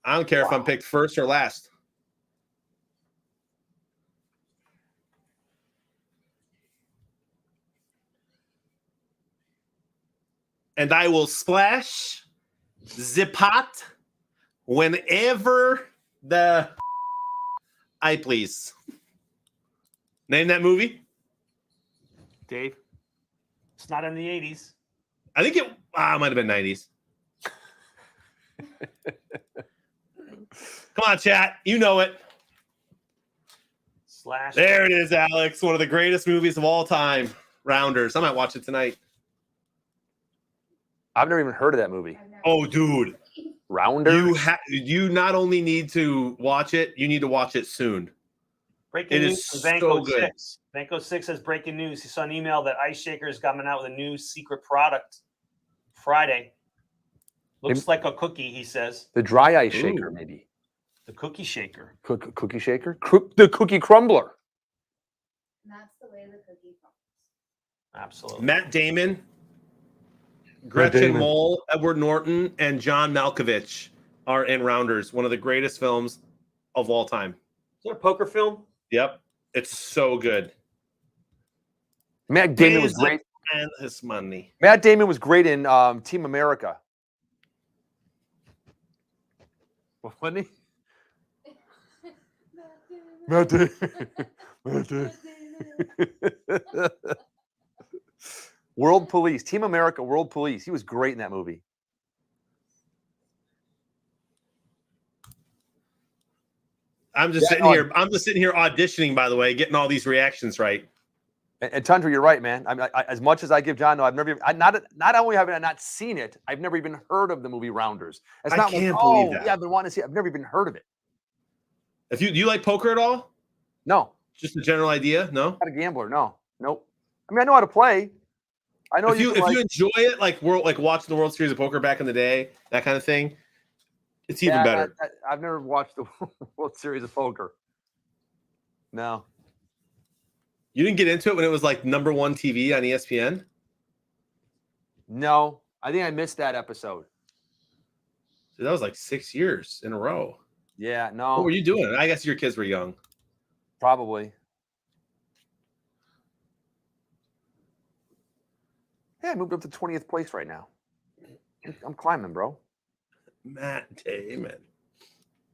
I don't care if I'm picked first or last. And I will splash the pot whenever I please. Name that movie? Dave? It's not in the 80s. I think it might have been 90s. Come on, chat. You know it. Slash. There it is, Alex. One of the greatest movies of all time. Rounders. I might watch it tonight. I've never even heard of that movie. Oh, dude. Rounders? You not only need to watch it, you need to watch it soon. Breaking It news is from so Vanco good. 6. Vanco 6 has breaking news. He saw an email that Ice Shaker is coming out with a new secret product Friday. Looks like a cookie, he says. The dry ice shaker, Ooh. maybe. The cookie shaker. Cookie shaker? The cookie crumbler. That's the way the cookie crumbles. Absolutely. Matt Damon, Gretchen Damon. Mol, Edward Norton, and John Malkovich are in Rounders, one of the greatest films of all time. Is that a poker film? Yep. It's so good. Matt Damon was Where's great. And his money. Matt Damon was great in Team America. Wasn't he? Matt Damon. Matt Damon. World Police, Team America, World Police. He was great in that movie. I'm just sitting here. I'm just sitting here auditioning. By the way, getting all these reactions right. And Tundra, you're right, man. As much as I give John, no, I've never. Not only have I not seen it, I've never even heard of the movie Rounders. It's I not can't like, believe oh, that. yeah, I've been wanting to see it. I've never even heard of it. Do you like poker at all? No, Just a general idea? No. not a gambler. No, nope. I mean, I know how to play. I know If you can, enjoy it, like watching the World Series of Poker back in the day, that kind of thing, it's even yeah, better. I've never watched the World Series of Poker. No. You didn't get into it when it was like number one TV on ESPN? No, I think I missed that episode. So that was like 6 years in a row. Yeah, no. What were you doing? I guess your kids were young. Probably. Yeah, I moved up to 20th place right now. I'm climbing, bro. Matt Damon.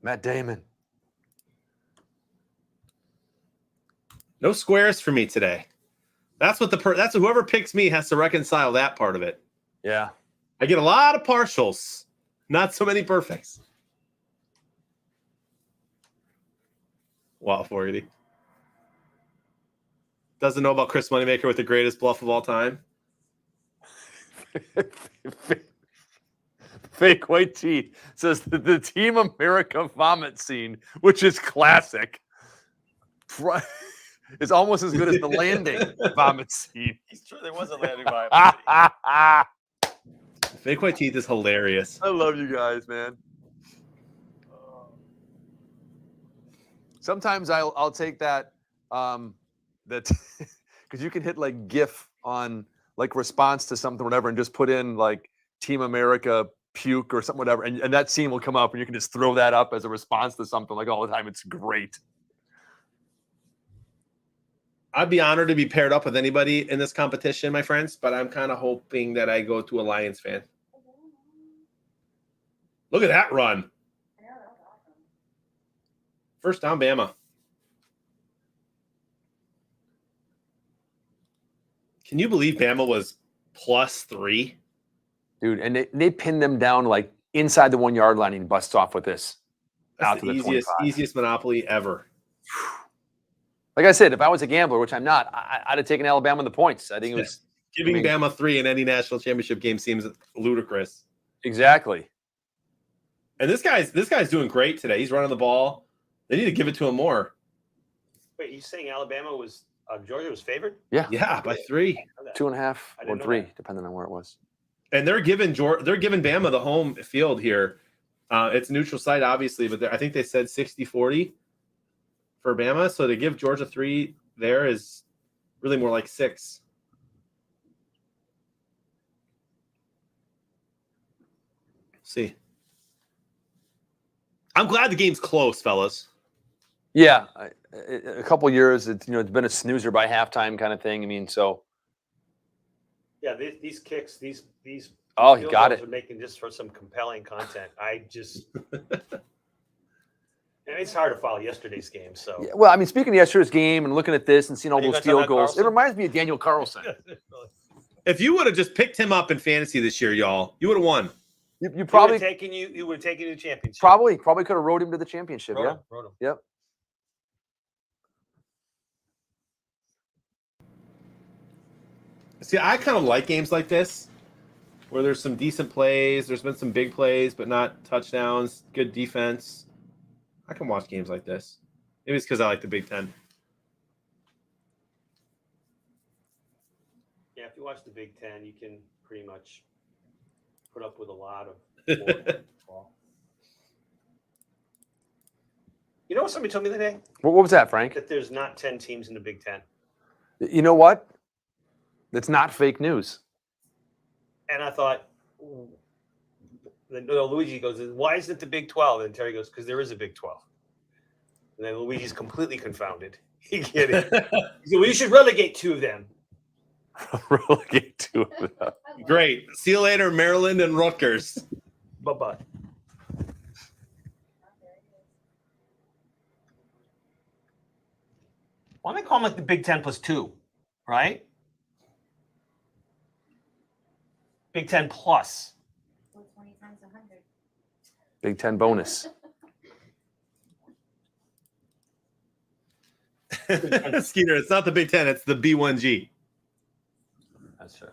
Matt Damon. No squares for me today. That's what that's what whoever picks me has to reconcile that part of it. Yeah. I get a lot of partials, not so many perfects. Wow, 480. Doesn't know about Chris Moneymaker with the greatest bluff of all time. Fake white teeth says the Team America vomit scene, which is classic, is almost as good as the landing vomit scene. He's true. There was a landing by. Fake white teeth is hilarious. I love you guys, man. Sometimes I'll take that because you can hit like GIF on like response to something, whatever, and just put in like Team America puke or something, whatever, and that scene will come up, and you can just throw that up as a response to something like all the time. It's great. I'd be honored to be paired up with anybody in this competition, my friends, but I'm kind of hoping that I go to a Lions fan. Look at that run. First down, Bama. Can you believe Bama was +3? Dude, and they pinned them down like inside the 1 yard line and busts off with this. That's the easiest monopoly ever. Like I said, if I was a gambler, which I'm not, I'd have taken Alabama in the points. I think it was giving Bama 3 in any national championship game seems ludicrous. Exactly. And this guy's doing great today. He's running the ball. They need to give it to him more. Wait, you saying Alabama was Georgia was favored? Yeah. Yeah, by 3. 2.5 I or didn't know 3, that. depending on where it was. And they're giving Bama the home field here. It's neutral site, obviously, but I think they said 60-40 for Bama. So to give Georgia 3 there is really more like 6. See. I'm glad the game's close, fellas. Yeah, a couple years, it's been a snoozer by halftime kind of thing. I mean, so. Yeah, these kicks, these Oh, he field got goals it. are making just for some compelling content. I just and it's hard to follow yesterday's game. So Yeah, well, I mean, speaking of yesterday's game and looking at this and seeing all Are you those gonna talk field about goals, it Carlson? reminds me of Daniel Carlson. If you would have just picked him up in fantasy this year, y'all, you would have won. You you probably would have taken you would have taken you to the championship. probably could have rode him to the championship. Rode him. Yep. See, I kind of like games like this where there's some decent plays. There's been some big plays, but not touchdowns. Good defense. I can watch games like this. Maybe it's because I like the Big Ten. Yeah, if you watch the Big Ten, you can pretty much put up with a lot of ball. You know what somebody told me the other day? What was that, Frank? That there's not 10 teams in the Big Ten. You know what? That's not fake news. And I thought, Luigi goes, why isn't it the Big 12? And Terry goes, because there is a Big 12. And then Luigi's completely confounded. He get it. He said, well, you should relegate 2 of them. Relegate two of them. Great. See you later, Maryland and Rutgers. Bye-bye. Why don't they call them like the Big 10 plus 2, right? Big Ten plus. 420 times 100. Big Ten bonus. Skeeter, it's not the Big Ten, it's the B1G. That's right.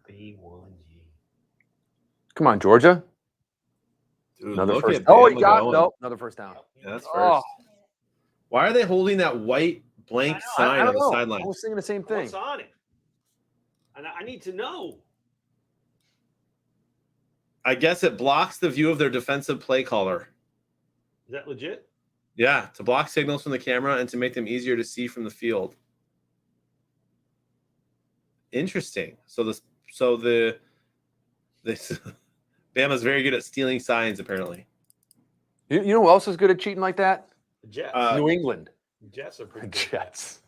B1G. Come on, Georgia. Dude, Another look first. at Oh, Bama he got going. nope. Another first down. Yeah, that's first. Oh, Why are they holding that white blank I sign I on don't the know. sideline? I was thinking the same thing. What's on it? And I need to know. I guess it blocks the view of their defensive play caller. Is that legit? Yeah, to block signals from the camera and to make them easier to see from the field. Interesting. So Bama's very good at stealing signs, apparently. You know who else is good at cheating like that? The Jets. New England. The Jets are pretty The good. Jets.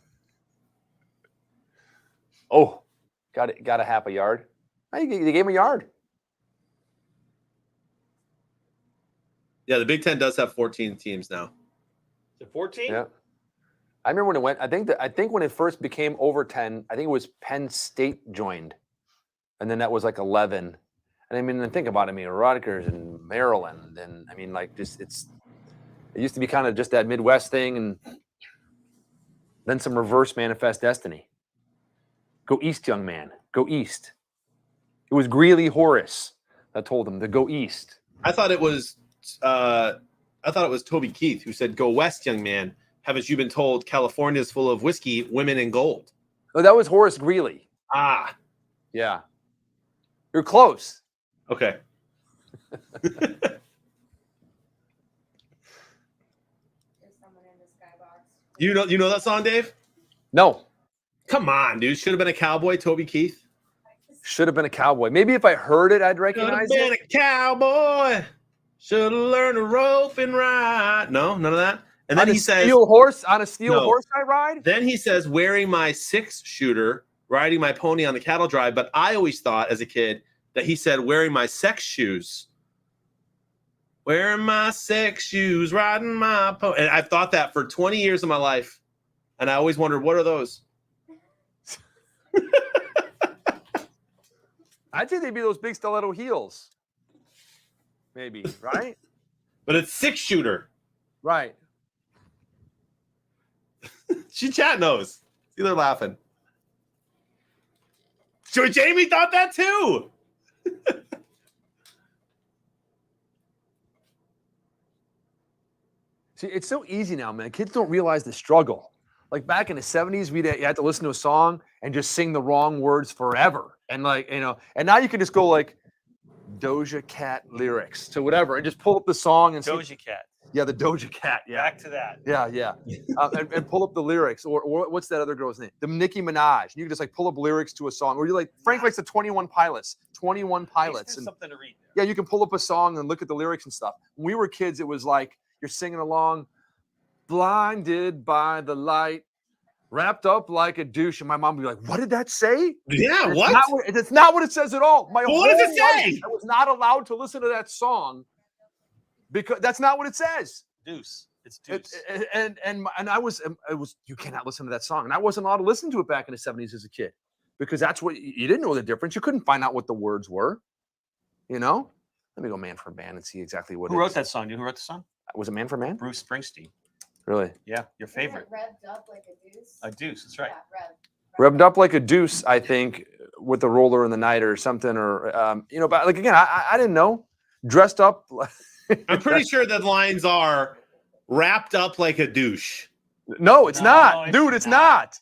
Oh, got a half a yard. They gave him a yard. Yeah, the Big Ten does have 14 teams now. Is it 14? Yeah. I remember when it went. I think when it first became over 10, I think it was Penn State joined, and then that was like 11. And I mean, think about it. I mean, Rutgers and Maryland, and I mean, like, just it used to be kind of just that Midwest thing, and then some reverse manifest destiny. Go east, young man. Go east. It was Greeley Horace that told him to go east. I thought it was Toby Keith who said, "Go west, young man. Haven't you been told California is full of whiskey, women, and gold?" Oh, that was Horace Greeley. Ah, Yeah, you're close. okay. There's someone in the skybox. You know that song, Dave? No, Come on, dude. Should have been a cowboy, Toby Keith. should have been a cowboy. Maybe if I heard it, I'd Should have recognize been it. a cowboy. Should have learned to rope and ride. No, none of that. And then On he a says, steel horse No. horse I ride. then he says, wearing my 6-shooter, riding my pony on the cattle drive. But I always thought as a kid that he said, wearing my sex shoes. Wearing my sex shoes, riding my pony. And I've thought that for 20 years of my life. And I always wondered, what are those? I'd say they'd be those big stiletto heels. Maybe, right? But it's 6-shooter. Right. Chat knows. See, they're laughing. So Jamie thought that too. See, it's so easy now, man. Kids don't realize the struggle. Like back in the 70s, you had to listen to a song and just sing the wrong words forever. And and now you can just go like Doja Cat lyrics to whatever and just pull up the song and see. Doja Cat. Yeah, the Doja Cat. Yeah. Back to that. Yeah. And pull up the lyrics. Or what's that other girl's name? The Nicki Minaj. You can just like pull up lyrics to a song. Or you like, Frank likes the 21 Pilots. 21 Pilots. There's And something to read. yeah, you can pull up a song and look at the lyrics and stuff. When we were kids, it was like you're singing along, blinded by the light, wrapped up like a douche. And my mom would be like, what did that say? Yeah, It's what? It's not what it says at all. My Well, what does whole it say? life, I was not allowed to listen to that song because that's not what it says. Deuce. It's Deuce. And you cannot listen to that song. And I wasn't allowed to listen to it back in the 70s as a kid because that's what you didn't know the difference. You couldn't find out what the words were. You know? Let me go man for man and see exactly what Who wrote that song? You know who wrote the song? Was it Man for Man? Bruce Springsteen. Really? Yeah, your favorite. Isn't it revved up like a deuce? A Deuce. That's right. Yeah, Revved up like a deuce, I think, with the roller in the night or something, or but like again, I didn't know. Dressed up. I'm pretty sure the lines are wrapped up like a douche. No, it's No, not, it's dude. It's not. not.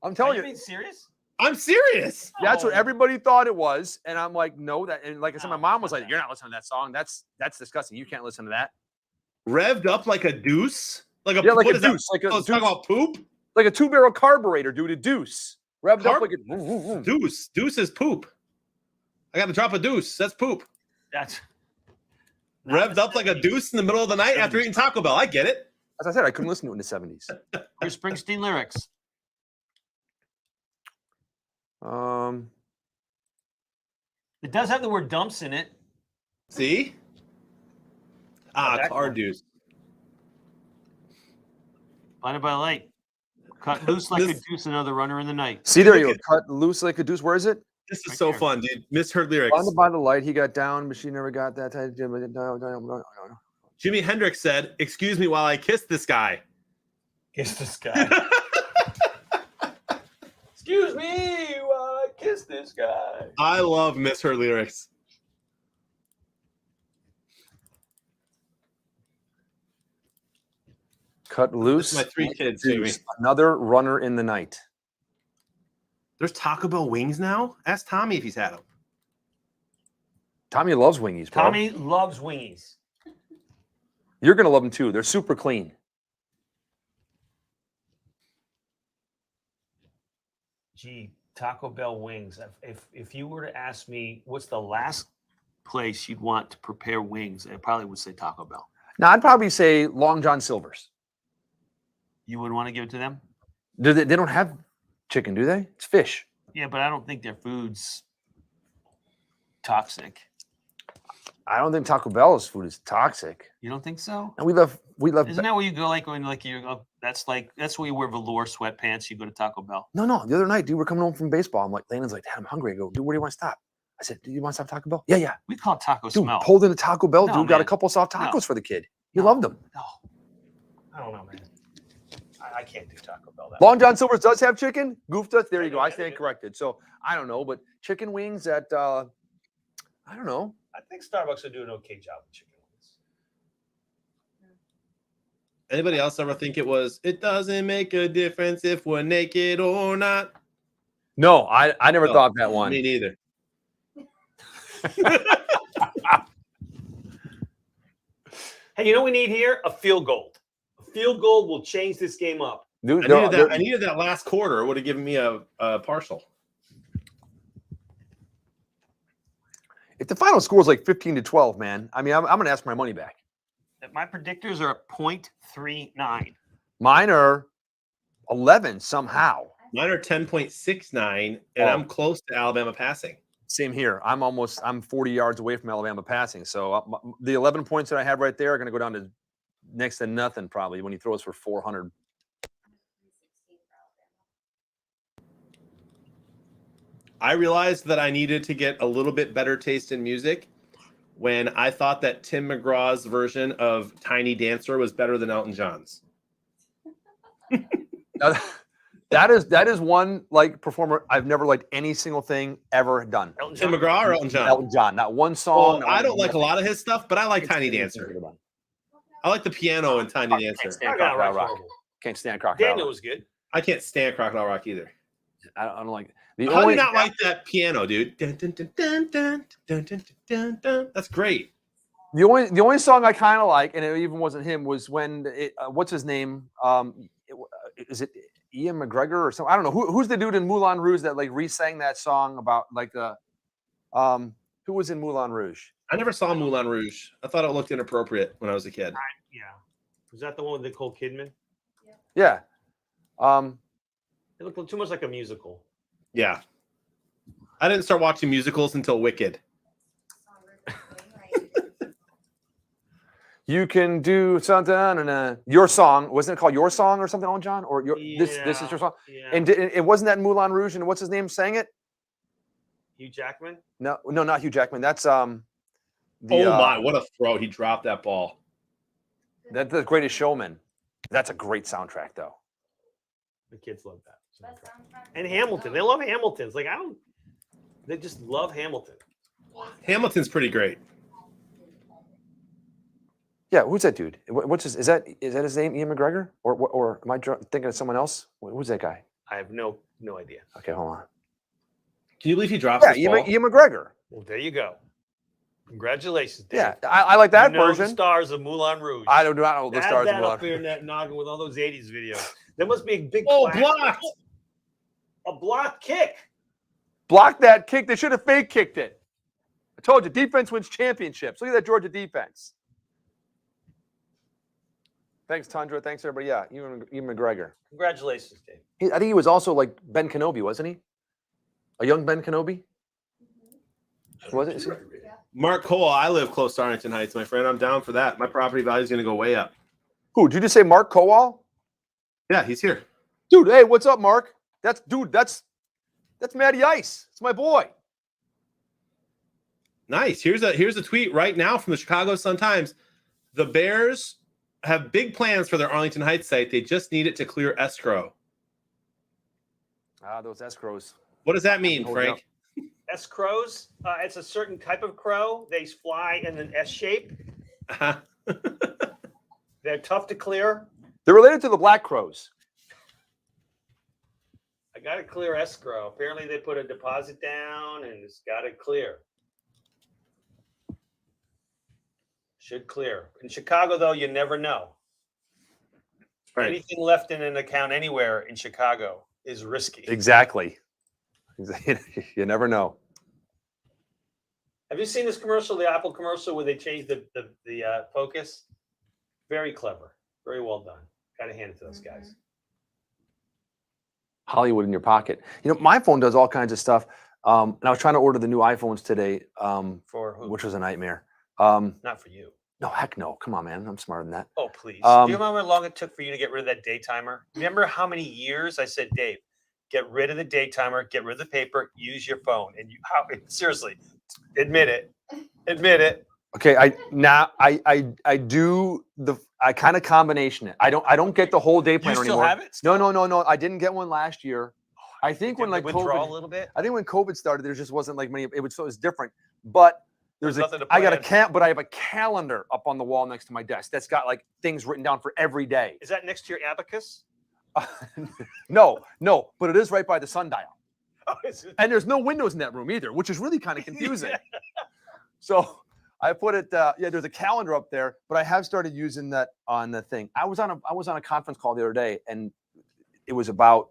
I'm Are telling you you, being serious? I'm serious. that's what Oh. everybody thought it was, and I'm like, no, that. And like I said, my No, mom it's was not like, that. "You're not listening to that song. That's disgusting. You can't listen to that." Revved up like a deuce. Like a Yeah, like what a is that? deuce, like a Oh, it's deuce, talking about poop. like a 2-barrel carburetor, dude. A deuce, revved up like a. Deuce. Deuce is poop. I got to drop a deuce. That's poop. That's Revved up like a deuce in the middle of the night after eating Taco Bell. I get it. As I said, I couldn't listen to it in the 70s. Bruce Springsteen lyrics. It does have the word dumps in it. See? that Car one. deuce. Blinded by light. Cut loose like This- a deuce, another runner in the night. See, there Look you go. at- Cut loose like a deuce. Where is it? This is Right so there. fun, dude. Misheard lyrics. Blinded by the light, he got down, but she never got that tight. No. Jimi Hendrix said, "Excuse me while I kiss this guy." Kiss this guy. Excuse me while I kiss this guy. I love misheard lyrics. Cut This loose. is my 3 kids, Deuce. Jamie. Another runner in the night. There's Taco Bell wings now. Ask Tommy if he's had them. Tommy loves wingies, bro. Tommy loves wingies. You're gonna love them too. They're super clean. Gee, Taco Bell wings. If you were to ask me what's the last place you'd want to prepare wings, I probably would say Taco Bell. Now I'd probably say Long John Silver's. You wouldn't want to give it to them? Do they don't have chicken, do they? It's fish. Yeah, but I don't think their food's toxic. I don't think Taco Bell's food is toxic. You don't think so? And we love Isn't that where you go like when like you go that's where you wear velour sweatpants, you go to Taco Bell. No, the other night, dude, we're coming home from baseball. I'm like, Landon's like, Dad, I'm hungry. I go, dude, where do you want to stop? I said, do you want to stop Taco Bell? Yeah. We call it taco Dude, smell. pulled into Taco Bell, No, dude, got a man. couple soft tacos No. for the kid. He No. loved them. No. I don't know, man. I can't do Taco Bell that Long John Silver's does have chicken. Goof does. There I you go. know, I yeah, stand yeah. corrected. So I don't know, but chicken wings at I don't know. I think Starbucks would do an okay job with chicken wings. Anybody else ever think it was? It doesn't make a difference if we're naked or not. No, I never No, thought that one. Me neither. Hey, you know what we need here? A field goal. A field goal will change this game up. Dude, I needed that last quarter. It would have given me a partial. if the final score is like 15-12, man, I mean, I'm going to ask my money back. My predictors are at 0.39. Mine are 11 somehow. Mine are 10.69, and Oh. I'm close to Alabama passing. Same here. I'm 40 yards away from Alabama passing. So the 11 points that I have right there are going to go down to next to nothing probably when he throws for 400. I realized that I needed to get a little bit better taste in music when I thought that Tim McGraw's version of Tiny Dancer was better than Elton John's. Now, that is one like performer I've never liked any single thing ever done. Elton Tim John? McGraw or Elton John? Elton John, not one song. Well, I don't like a lot of his stuff, but I like Tiny Dancer. I like the piano in Tiny Can't Dancer. stand Crocodile Crocodile Rock's Rock. horrible. Can't stand Crocodile Daniel Rock. was good. I can't stand Crocodile Rock either. I don't like it. The How do only you not like that piano, dude? Dun, dun, dun, dun, dun, dun, dun, dun, dun. That's great. the only song I kind of like, and it even wasn't him, was when what's his name? Is it Ian McGregor or something? I don't know. Who's the dude in Moulin Rouge that like re-sang that song about like the who was in Moulin Rouge? I never saw Moulin Rouge. I thought it looked inappropriate when I was a kid. Yeah. Was that the one with Nicole Kidman? Yeah. It looked too much like a musical. Yeah. I didn't start watching musicals until Wicked. You can do something, and your song wasn't it called Your Song or something, on John? Or this is your song? Yeah. And it wasn't that Moulin Rouge, and what's his name sang it? Hugh Jackman? No, not Hugh Jackman. That's Oh my, what a throw. He dropped that ball. That's The Greatest Showman. That's a great soundtrack, though. The kids love that. And Hamilton. They love Hamilton. It's like they just love Hamilton. Hamilton's pretty great. Yeah, who's that dude? What's his? Is that his name? Ian McGregor? Or am I thinking of someone else? Who's that guy? I have no idea. Okay, hold on. Can you believe he dropped Yeah, this ball? Ian McGregor. Well, there you go. Congratulations, Dave. Yeah, I like that You know version. the stars of Moulin Rouge. I do not know the Add stars of that Moulin. up there in that noggin with all those 80s videos. There must be a big Oh, clash. blocked. A block kick. Block that kick. They should have fake kicked it. I told you, defense wins championships. Look at that Georgia defense. Thanks, Tundra. Thanks, everybody. Yeah, Ian McGregor. Congratulations, Dave. I think he was also like Ben Kenobi, wasn't he? A young Ben Kenobi? Was it? Is he? Mark Cole, I live close to Arlington Heights, my friend. I'm down for that. My property value is going to go way up. Who? Did you just say Mark Kowal? Yeah, he's here. Dude, hey, what's up, Mark? That's That's Matty Ice. It's my boy. Nice. Here's a tweet right now from the Chicago Sun-Times. The Bears have big plans for their Arlington Heights site. They just need it to clear escrow. Those escrows. What does that mean, Hold it Frank? S-crows, it's a certain type of crow. They fly in an S shape. Uh-huh. They're tough to clear. They're related to the black crows. I got to clear escrow. Apparently, they put a deposit down and it's got to clear. Should clear. In Chicago, though, you never know. Right. Anything left in an account anywhere in Chicago is risky. Exactly. You never know. Have you seen this commercial, the Apple commercial, where they changed the focus? Very clever. Very well done. Got to hand it to those guys. Hollywood in your pocket. You know, my phone does all kinds of stuff. And I was trying to order the new iPhones today, For who? which was a nightmare. Not for you. No, heck no. Come on, man. I'm smarter than that. Oh, please. Um, Do you remember how long it took for you to get rid of that day timer? Remember how many years I said, Dave, get rid of the day timer, get rid of the paper, use your phone. And you, seriously, admit it. Admit it. Okay, I do I kind of combination it. I don't get the whole day You planner still anymore. have it? No. I didn't get one last year. I think when like withdraw COVID, a little bit. I think when COVID started, there just wasn't like many. It was different. But there's Nothing to I got a plan. but I have a calendar up on the wall next to my desk that's got like things written down for every day. Is that next to your abacus? No, but it is right by the sundial. Oh, is it? And there's no windows in that room either, which is really kind of confusing. So I put it, there's a calendar up there, but I have started using that on the thing. I was on a conference call the other day, and it was about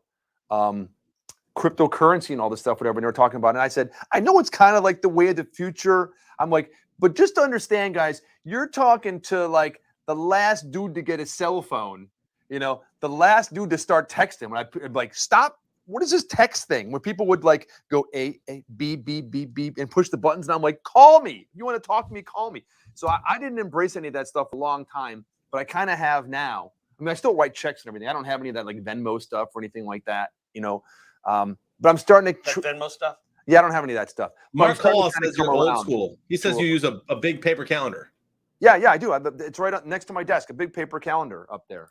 cryptocurrency and all this stuff, whatever. And they were talking about it. And I said, I know it's kind of like the way of the future. I'm like, but just to understand, guys, you're talking to like the last dude to get a cell phone, the last dude to start texting. When I'm like, stop. What is this text thing where people would like go A, B, B, B, B and push the buttons? And I'm like, call me. You want to talk to me? Call me. So I didn't embrace any of that stuff for a long time, but I kind of have now. I mean, I still write checks and everything. I don't have any of that like Venmo stuff or anything like that, but I'm starting to. That Venmo stuff? Yeah, I don't have any of that stuff. But Mark I'm starting to Paul kinda says you're come old around. school. He says you use a big paper calendar. Yeah, I do. It's right up next to my desk, a big paper calendar up there.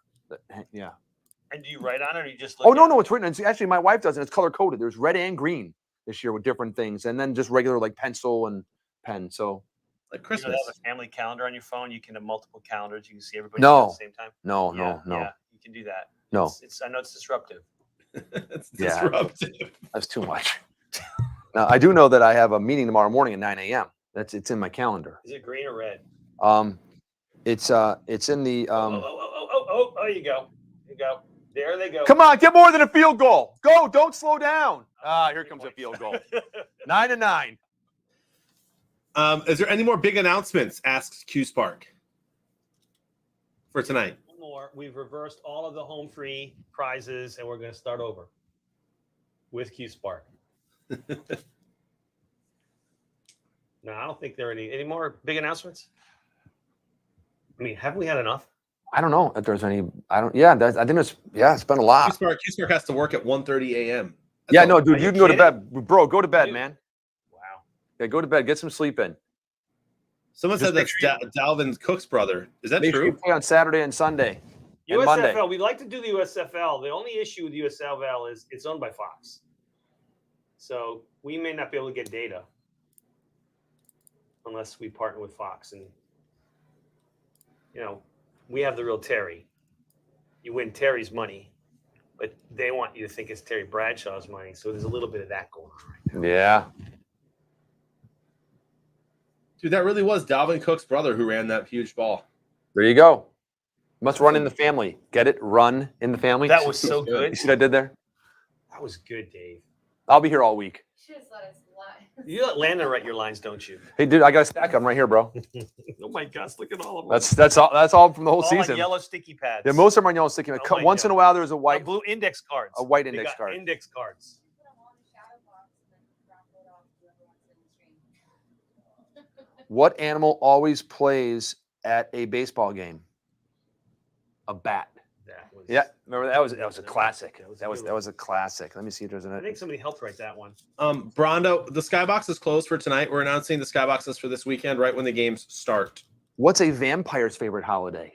Yeah. And do you write on it or you just look Oh, at no, it's written. It's actually, my wife does it. It's color coded. There's red and green this year with different things, and then just regular like pencil and pen. So Like You Christmas. have a family calendar on your phone. You can have multiple calendars. You can see everybody No. at the same time. no. Yeah, you can do that. No. I know it's disruptive. It's Yeah. disruptive. That's too much. Now, I do know that I have a meeting tomorrow morning at 9 a.m. It's in my calendar. Is it green or red? It's in the Oh, you go. You go. There they go. Come on, get more than a field goal. Go, don't slow down. Here comes a field goal. 9-9. Is there any more big announcements? Asks Q Spark for tonight. One more. We've reversed all of the home free prizes, and we're going to start over with Q Spark. No, I don't think there are any more big announcements. I mean, haven't we had enough? I don't know if there's any. I think it's been a lot. Q Spark has to work at 1:30 a.m. Yeah, no, dude, Are you you can go to kidding? bed, bro. Go to bed, Dude. man. Wow. Yeah, go to bed. Get some sleep in. Someone Just said that's Dalvin Cook's brother. Is that Make sure you true? play on Saturday and Sunday. And Monday. USFL. We'd like to do the USFL. The only issue with USFL is it's owned by Fox, so we may not be able to get data unless we partner with Fox. And we have the real Terry. You win Terry's money, but they want you to think it's Terry Bradshaw's money. So there's a little bit of that going on right now. Yeah. Dude, that really was Dalvin Cook's brother who ran that huge ball. There you go. Must run in the family. Get it? Run in the family. That was so You good. see what I did there? That was good, Dave. I'll be here all week. Should have let us lie. You let Landon write your lines, don't you? Hey, dude, I got a stack. I'm right here, bro. Oh my gosh, look at all of them. That's all from the whole all season. on yellow sticky pads. Yeah, most of them are yellow sticky. Oh my Once in a God. while, there's a white. blue index cards. A white They index got card. Index cards. Put them all in the shadow box and then drop it off to whoever wants in the stream. What animal always plays at a baseball game? A bat. That was. Yeah, remember that was a classic. That was That was beautiful. a classic. Let me see if there's I an. think somebody helped write that one. Brondo, the Skybox is closed for tonight. We're announcing the Skyboxes for this weekend right when the games start. What's a vampire's favorite holiday?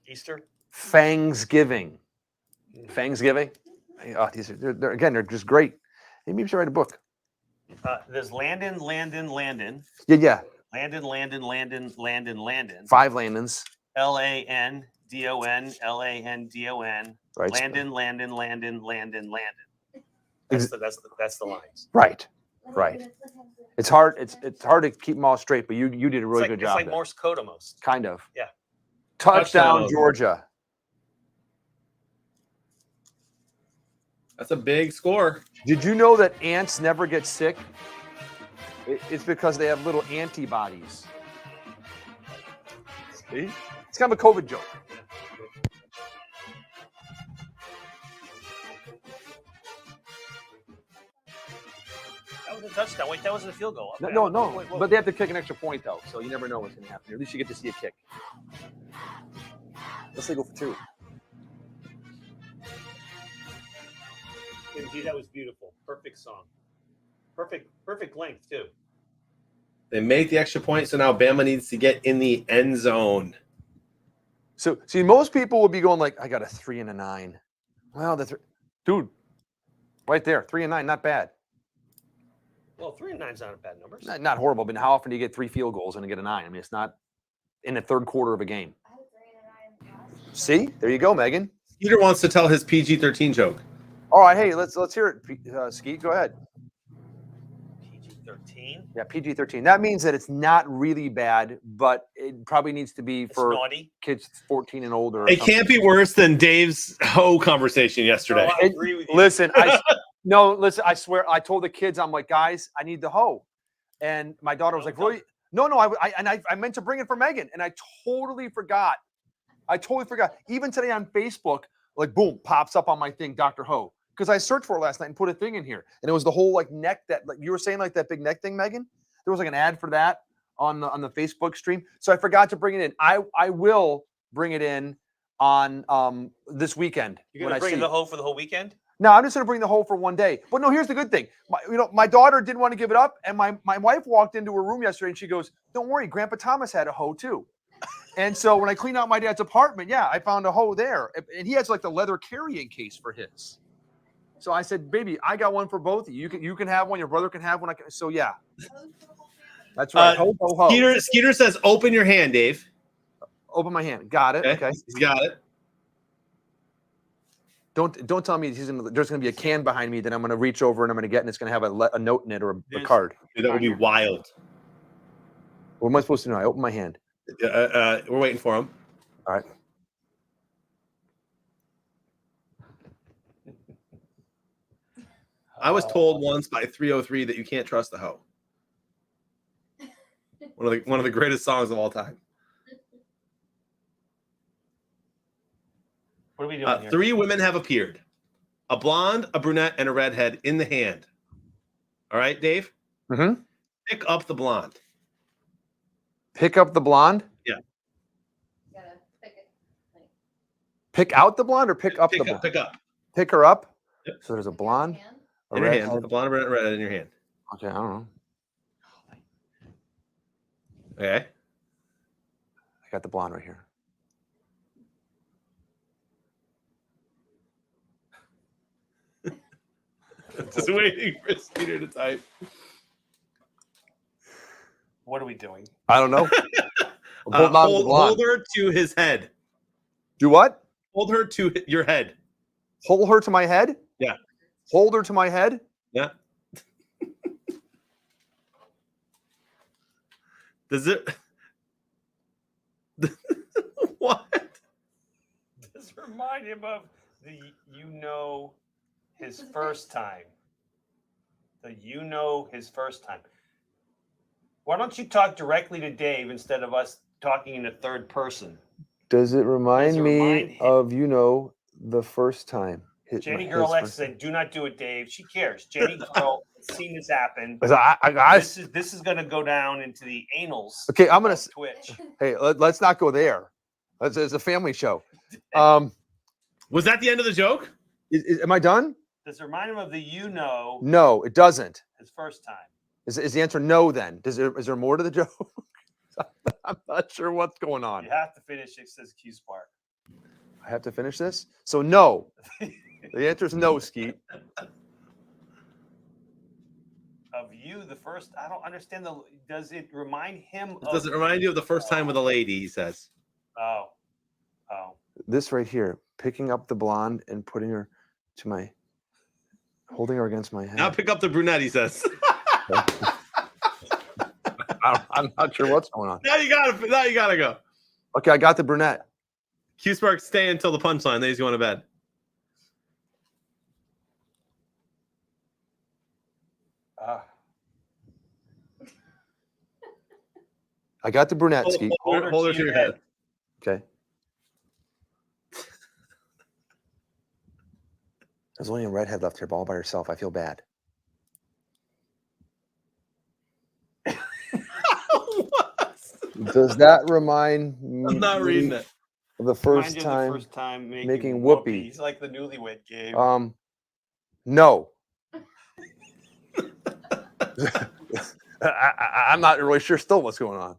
Easter. Thanksgiving. Thanksgiving. Oh, these are they're just great. Maybe you should write a book. There's Landon. Yeah. Landon. 5 Landons. Landon. Right. Landon. That's the lines. Right. Right. It's hard. It's hard to keep them all straight, but you did a really good job. It's like there. Morse code almost. Kind of. Yeah. Touchdown, Georgia. That's a big score. Did you know that ants never get sick? It's because they have little antibodies. See? It's kind of a COVID joke. That was a touchdown. Wait, that wasn't a field goal. Okay. No. Wait. But they have to kick an extra point, though, so you never know what's going to happen. At least you get to see a kick. Let's say go for 2. Gee, that was beautiful. Perfect song. Perfect length too. They make the extra point, so now Bama needs to get in the end zone. So, see, most people would be going like, I got a 3 and a 9. Well, dude, right there, 3 and 9, not bad. Well, 3 and 9's not a bad number. Not horrible, but how often do you get 3 field goals and get a 9? I mean, it's not in the third quarter of a game. I had 3 and 9 last. See, there you go, Megan. Peter wants to tell his PG-13 joke. All right, hey, let's hear it. Skeet, go ahead. PG-13. Yeah, PG-13. That means that it's not really bad, but it probably needs to be It's for naughty. kids 14 and older. or It something. can't be worse than Dave's hoe conversation yesterday. No, I agree with you. Listen, listen. I swear, I told the kids, I'm like, guys, I need the hoe, and my daughter was like, really? No. I meant to bring it for Megan, and I totally forgot. Even today on Facebook, like, boom, pops up on my thing, Dr. Ho, because I searched for it last night and put a thing in here, and it was the whole like neck that, like you were saying, like that big neck thing, Megan. There was like an ad for that on the Facebook stream, so I forgot to bring it in. I will bring it in on this weekend. You're gonna bring the hoe for the whole weekend? No, I'm just going to bring the hoe for one day. But no, here's the good thing. My daughter didn't want to give it up, and my wife walked into her room yesterday, and she goes, "Don't worry, Grandpa Thomas had a hoe too." And so when I cleaned out my dad's apartment, yeah, I found a hoe there, and he has like the leather carrying case for his. So I said, "Baby, I got one for both of you. You can have one. Your brother can have one." So yeah, that's right. Ho, ho, ho. Skeeter says, "Open your hand, Dave." Open my hand. Got it. Okay. He's got it. Don't tell me there's gonna be a can behind me that I'm gonna reach over and I'm gonna get, and it's gonna have a note in it or a There's- card. Dude, that would be wild. What am I supposed to do? I open my hand. We're waiting for him. All right. I was told once by 303 that you can't trust the hoe. One of the greatest songs of all time. What are we doing here? 3 women have appeared: a blonde, a brunette, and a redhead in the hand. All right, Dave. Mm-hmm. Pick up the blonde. Pick up the blonde. You gotta pick it. Like, Pick out the blonde or pick up the blonde. Pick up. Pick her up. Yep. So there's a pick it blonde, hand. a In your redhead. hand. A blonde, a brunette, and a redhead in your hand. Okay, I don't know. Okay. I got the blonde right here. Just waiting for Skeeter to type. What are we doing? I don't know. I'm holding on to the blonde. Hold her to his head. Do what? Hold her to your head. Hold her to my head? Yeah. Hold her to my head? Yeah. Does it? What? This remind him of his first time. His first time. Why don't you talk directly to Dave instead of us talking in the third person? Does it remind Does it me remind him? of, the first time? Jenny Girl X said, "Do not do it, Dave." She cares. Jenny Girl has seen this happen. This is going to go down into the annals. Okay, I'm gonna. of Twitch. Hey, let's not go there. It's a family show. Was that the end of the joke? Am I done? Does it remind him of the No, it doesn't. his first time? Is the answer no then? Is there more to the joke? I'm not sure what's going on. You have to finish it, says Q Spark. I have to finish this? So no. The answer is no, Skeet. Of you, the first, I don't understand does it remind him Does it remind you of the first time with a lady? He says. Oh. This right here, picking up the blonde and putting her to my, holding her against my head. Now pick up the brunette. He says. I'm not sure what's going on. Now you gotta go. Okay, I got the brunette. Q Spark, stay until the punchline. Then he's going to bed. I got the brunette, Skeet. Hold her to your head. Okay. There's only a redhead left here, all by herself. I feel bad. What? Does that remind me I'm not reading it. of the Remind first you of time? the first time making whoopee. It's like the newlywed game. No. I'm not really sure still what's going on.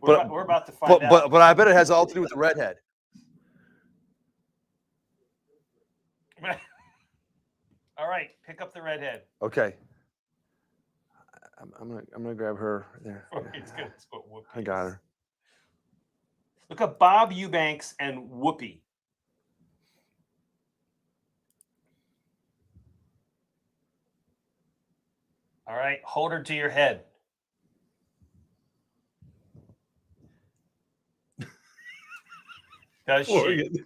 We're about to find out. But I bet it has all to do with the redhead. All right, pick up the redhead. Okay. I'm gonna grab her there. It's good. It's what Whoopi I got is. her. Look up Bob Eubanks and Whoopi. All right, hold her to your head. Does she?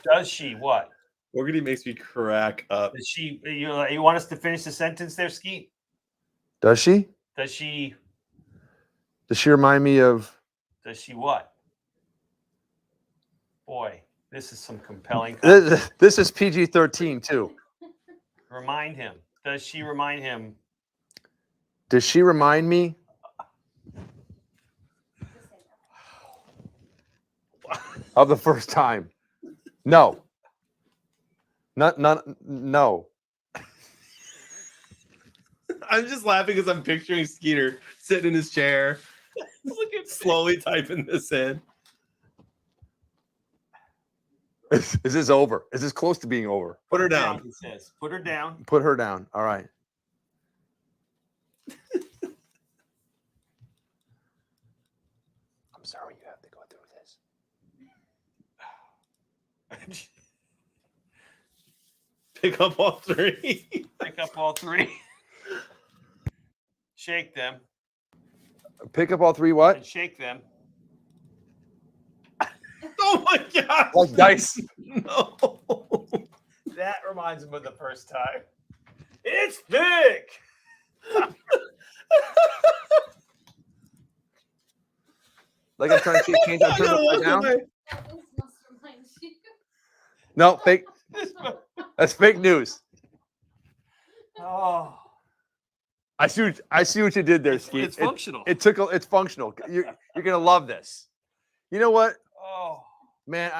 Does she what? Morgan makes me crack up. Does she? You want us to finish the sentence there, Skeet? Does she? Does she? Does she remind me of? Does she what? Boy, this is some compelling. This is PG-13 too. Remind him. Does she remind him? Does she remind me? Of the first time? No. No. I'm just laughing because I'm picturing Skeeter sitting in his chair, slowly typing this in. Is this over? Is this close to being over? Put her down. He says, "Put her down." Put her down. All right. I'm sorry you have to go through this. Pick up all three. Pick up all three. Shake them Pick up all three what? and shake them. Oh my god! Like dice. No. That reminds him of the first time. It's thick. Like I'm trying to change I turn gotta it walk upside down. away. This must remind you. No, fake. That's fake news. Oh, I see what you did there, Skeet. it's functional. It's functional. You're gonna love this. You know what, Oh, man?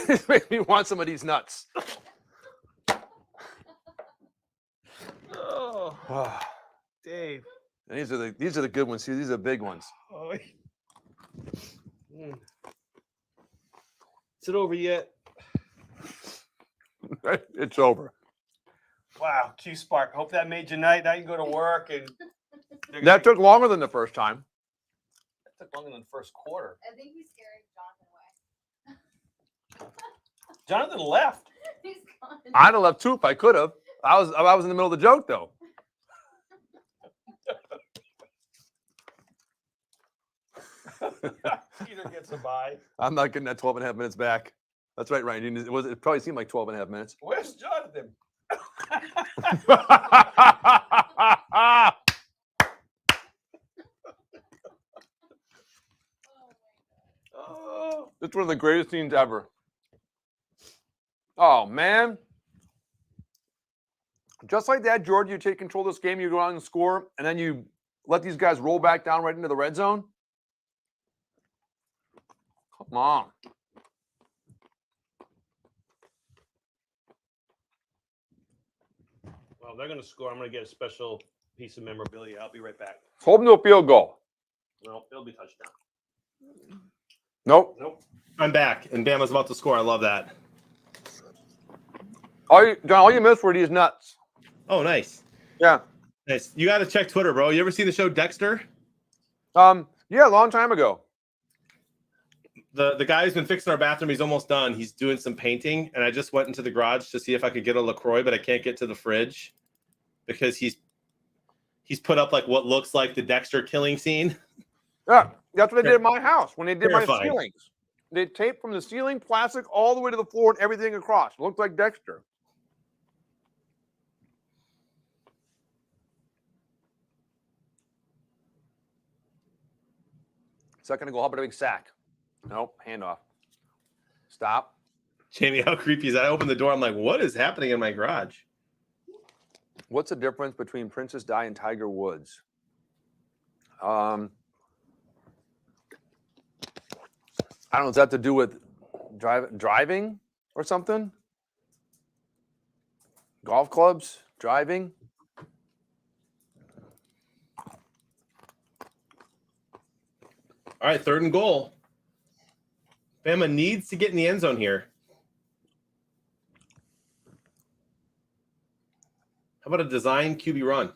This makes me want some of these nuts. oh, Dave. And these are the good ones here. These are the big ones. Oh. Is it over yet? It's over. Wow, Q Spark. Hope that made your night. Now you can go to work and That took longer than the first time. that took longer than the first quarter. I think he's scaring Jonathan away. Jonathan left. He's gone. I'd have left too if I could have. I was in the middle of the joke though. Peter gets a bye. I'm not getting that 12 and a half minutes back. That's right, Ryan. It probably seemed like 12 and a half minutes. Where's Jonathan? Oh, It's one of the greatest scenes ever. Oh, man. Just like that, George, you take control of this game, you go out and score, and then you let these guys roll back down right into the red zone. Mom. Well, they're going to score. I'm going to get a special piece of memorabilia. I'll be right back. Hold them to a field goal. Well, it'll be touchdown. Nope. Nope. I'm back, and Bama's about to score. I love that. All you missed were these nuts. Oh, nice. Yeah. Nice. You got to check Twitter, bro. You ever see the show Dexter? Yeah, a long time ago. The guy who's been fixing our bathroom, he's almost done. He's doing some painting, and I just went into the garage to see if I could get a LaCroix, but I can't get to the fridge because he's put up like what looks like the Dexter killing scene. Yeah, that's what they did at my house when they did my Terrifying. ceilings. They taped from the ceiling, plastic, all the way to the floor and everything across. It looked like Dexter. Second to go, how about a big sack? Nope, handoff. Stop. Jamie, how creepy is that? I opened the door. I'm like, what is happening in my garage? What's the difference between Princess Di and Tiger Woods? I don't know. Does that have to do with driving or something? Golf clubs, driving. All right, 3rd and goal. Bama needs to get in the end zone here. How about a design QB run?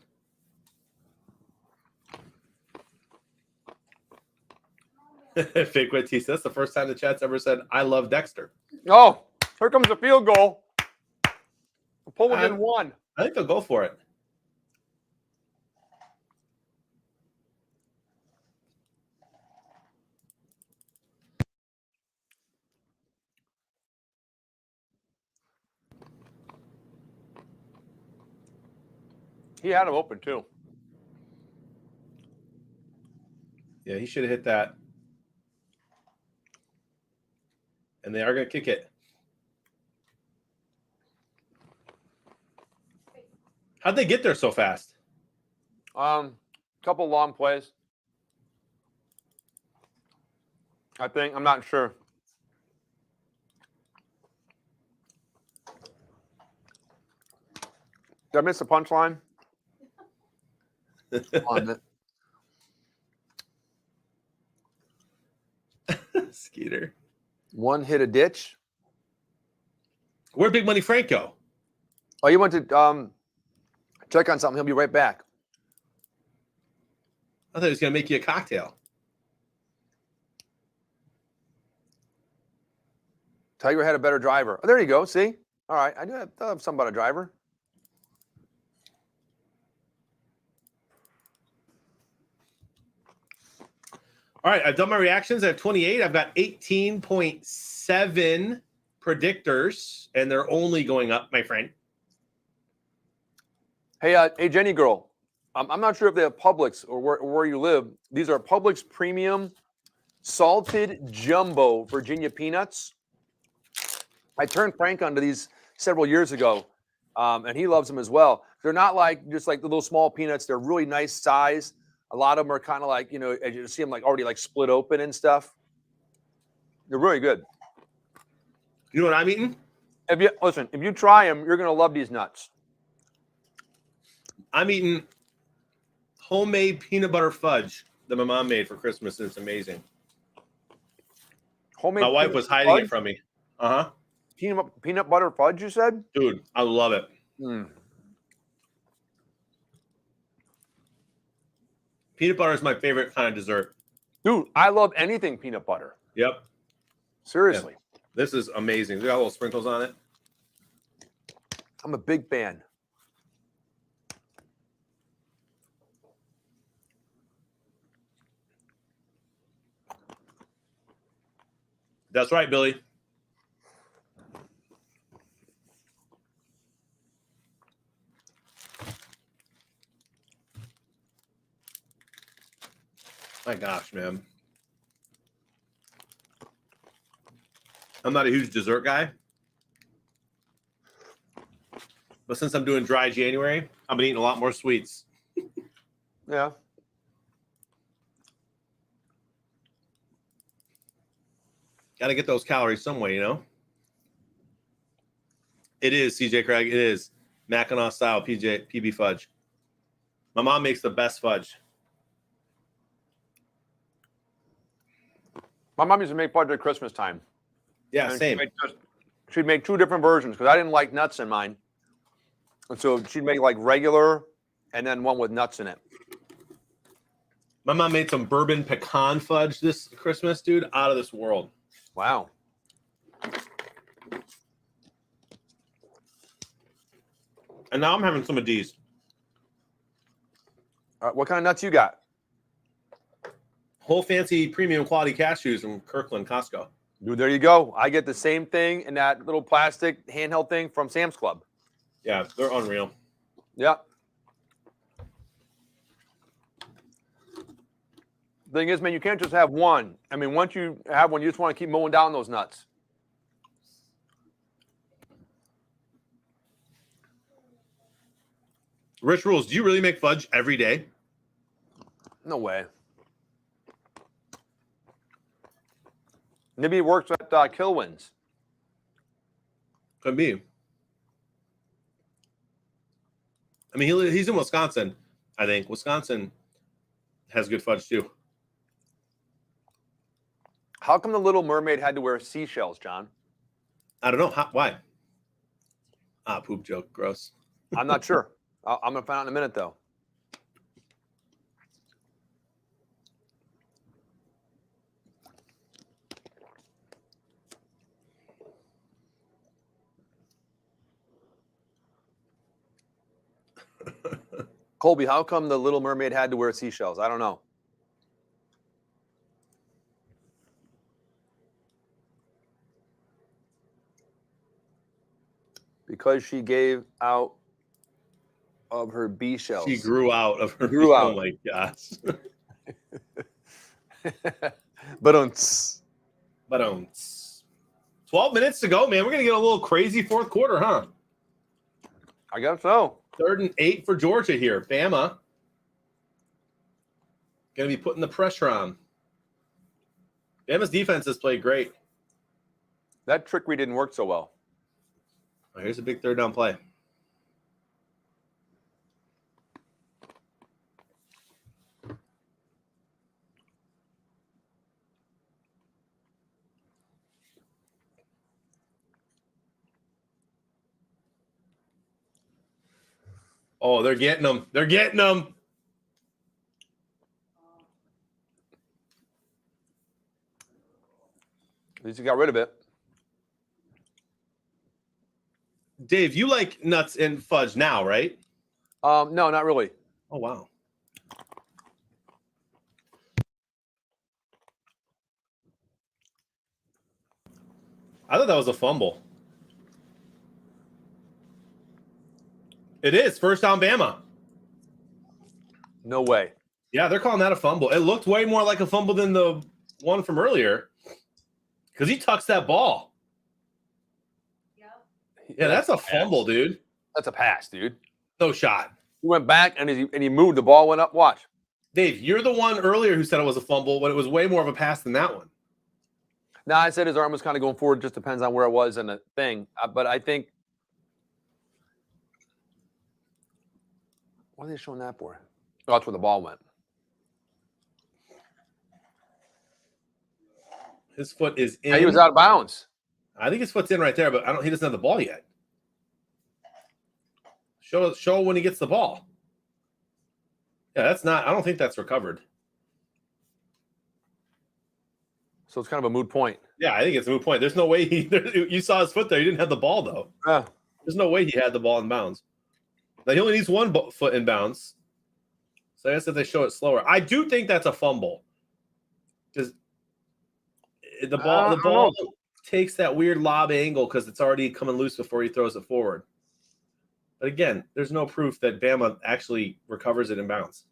Fake Wit T says that's the first time the chat's ever said, I love Dexter. Oh, here comes the field goal. Pull within one. I think they'll go for it. He had him open too. Yeah, he should have hit that. And they are going to kick it. How'd they get there so fast? Couple long plays. I think. I'm not sure. Did I miss the punchline? On it. Skeeter. One hit a ditch. Where'd Big Money Frank go? Oh, you went to check on something. He'll be right back. I thought he was going to make you a cocktail. Tiger had a better driver. Oh, there you go. See? All right. I do have something about a driver. All right, I've done my reactions. I have 28. I've got 18.7 predictors, and they're only going up, my friend. Hey, Jenny girl. I'm not sure if they have Publix or where you live. These are Publix Premium Salted Jumbo Virginia Peanuts. I turned Frank onto these several years ago, and he loves them as well. They're not just like the little small peanuts. They're really nice size. A lot of them are kind of like, as you see them like already like split open and stuff. They're really good. You know what I'm eating? If you try them, you're gonna love these nuts. I'm eating homemade peanut butter fudge that my mom made for Christmas, and it's amazing. Homemade. My wife was hiding it from me. Uh-huh. Peanut butter fudge, you said? Dude, I love it. Peanut butter is my favorite kind of dessert. Dude, I love anything peanut butter. Yep. Seriously. Yeah. This is amazing. They got little sprinkles on it. I'm a big fan. That's right, Billy. My gosh, man. I'm not a huge dessert guy. But since I'm doing dry January, I've been eating a lot more sweets. Yeah. Got to get those calories some way, you know? It is, CJ Craig. It is. Mackinac style PB fudge. My mom makes the best fudge. My mom used to make fudge at Christmas time. Yeah, And same. She'd make 2 different versions because I didn't like nuts in mine. And so she'd make like regular and then one with nuts in it. My mom made some bourbon pecan fudge this Christmas, dude. Out of this world. Wow. And now I'm having some of these. What kind of nuts you got? Whole fancy premium quality cashews from Kirkland Costco. Dude, there you go. I get the same thing in that little plastic handheld thing from Sam's Club. Yeah, they're unreal. Yeah. Thing is, man, you can't just have one. I mean, once you have one, you just want to keep mowing down those nuts. Rich Rules, do you really make fudge every day? No way. Maybe he works at Kilwins. Could be. I mean, he's in Wisconsin, I think. Wisconsin has good fudge, too. How come the Little Mermaid had to wear seashells, John? I don't know. Why? Poop joke. Gross. I'm not sure. I'm going to find out in a minute, though. Colby, how come the Little Mermaid had to wear seashells? I don't know. Because she gave out of her bee shells. She grew out of her. Grew out. Oh my gosh. But 12 minutes to go, man. We're gonna get a little crazy fourth quarter, huh? I guess so. 3rd and 8 for Georgia here. Bama gonna be putting the pressure on. Bama's defense has played great. That trickery didn't work so well. Oh, here's a big 3rd down play. Oh, they're getting them. They're getting them. At least you got rid of it. Dave, you like nuts and fudge now, right? No, not really. Oh, wow. I thought that was a fumble. It is. First down, Bama. No way. Yeah, they're calling that a fumble. It looked way more like a fumble than the one from earlier because he tucks that ball. Yeah, that's a fumble, dude. That's a pass, dude. No shot. He went back and he moved. The ball went up. Watch. Dave, you're the one earlier who said it was a fumble when it was way more of a pass than that one. No, I said his arm was kind of going forward. Just depends on where it was and the thing. But I think. What are they showing that for? Oh, that's where the ball went. His foot is in. Yeah, he was out of bounds. I think his foot's in right there, but he doesn't have the ball yet. Show when he gets the ball. Yeah, that's not. I don't think that's recovered. So it's kind of a moot point. Yeah, I think it's a moot point. There's no way you saw his foot there. He didn't have the ball though. There's no way he had the ball in bounds. Now he only needs one foot in bounds. So I guess if they show it slower, I do think that's a fumble because the ball takes that weird lob angle because it's already coming loose before he throws it forward. But again, there's no proof that Bama actually recovers it in bounds.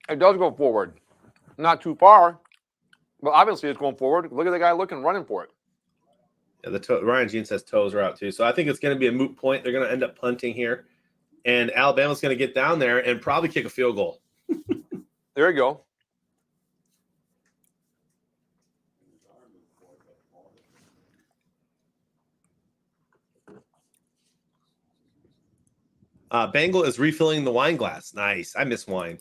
It does go forward. Not too far, but obviously it's going forward. Look at the guy running for it. Yeah, Ryan Jean says toes are out too. So I think it's going to be a moot point. They're going to end up punting here. And Alabama's going to get down there and probably kick a field goal. There you go. Bengal is refilling the wine glass. Nice. I miss wine.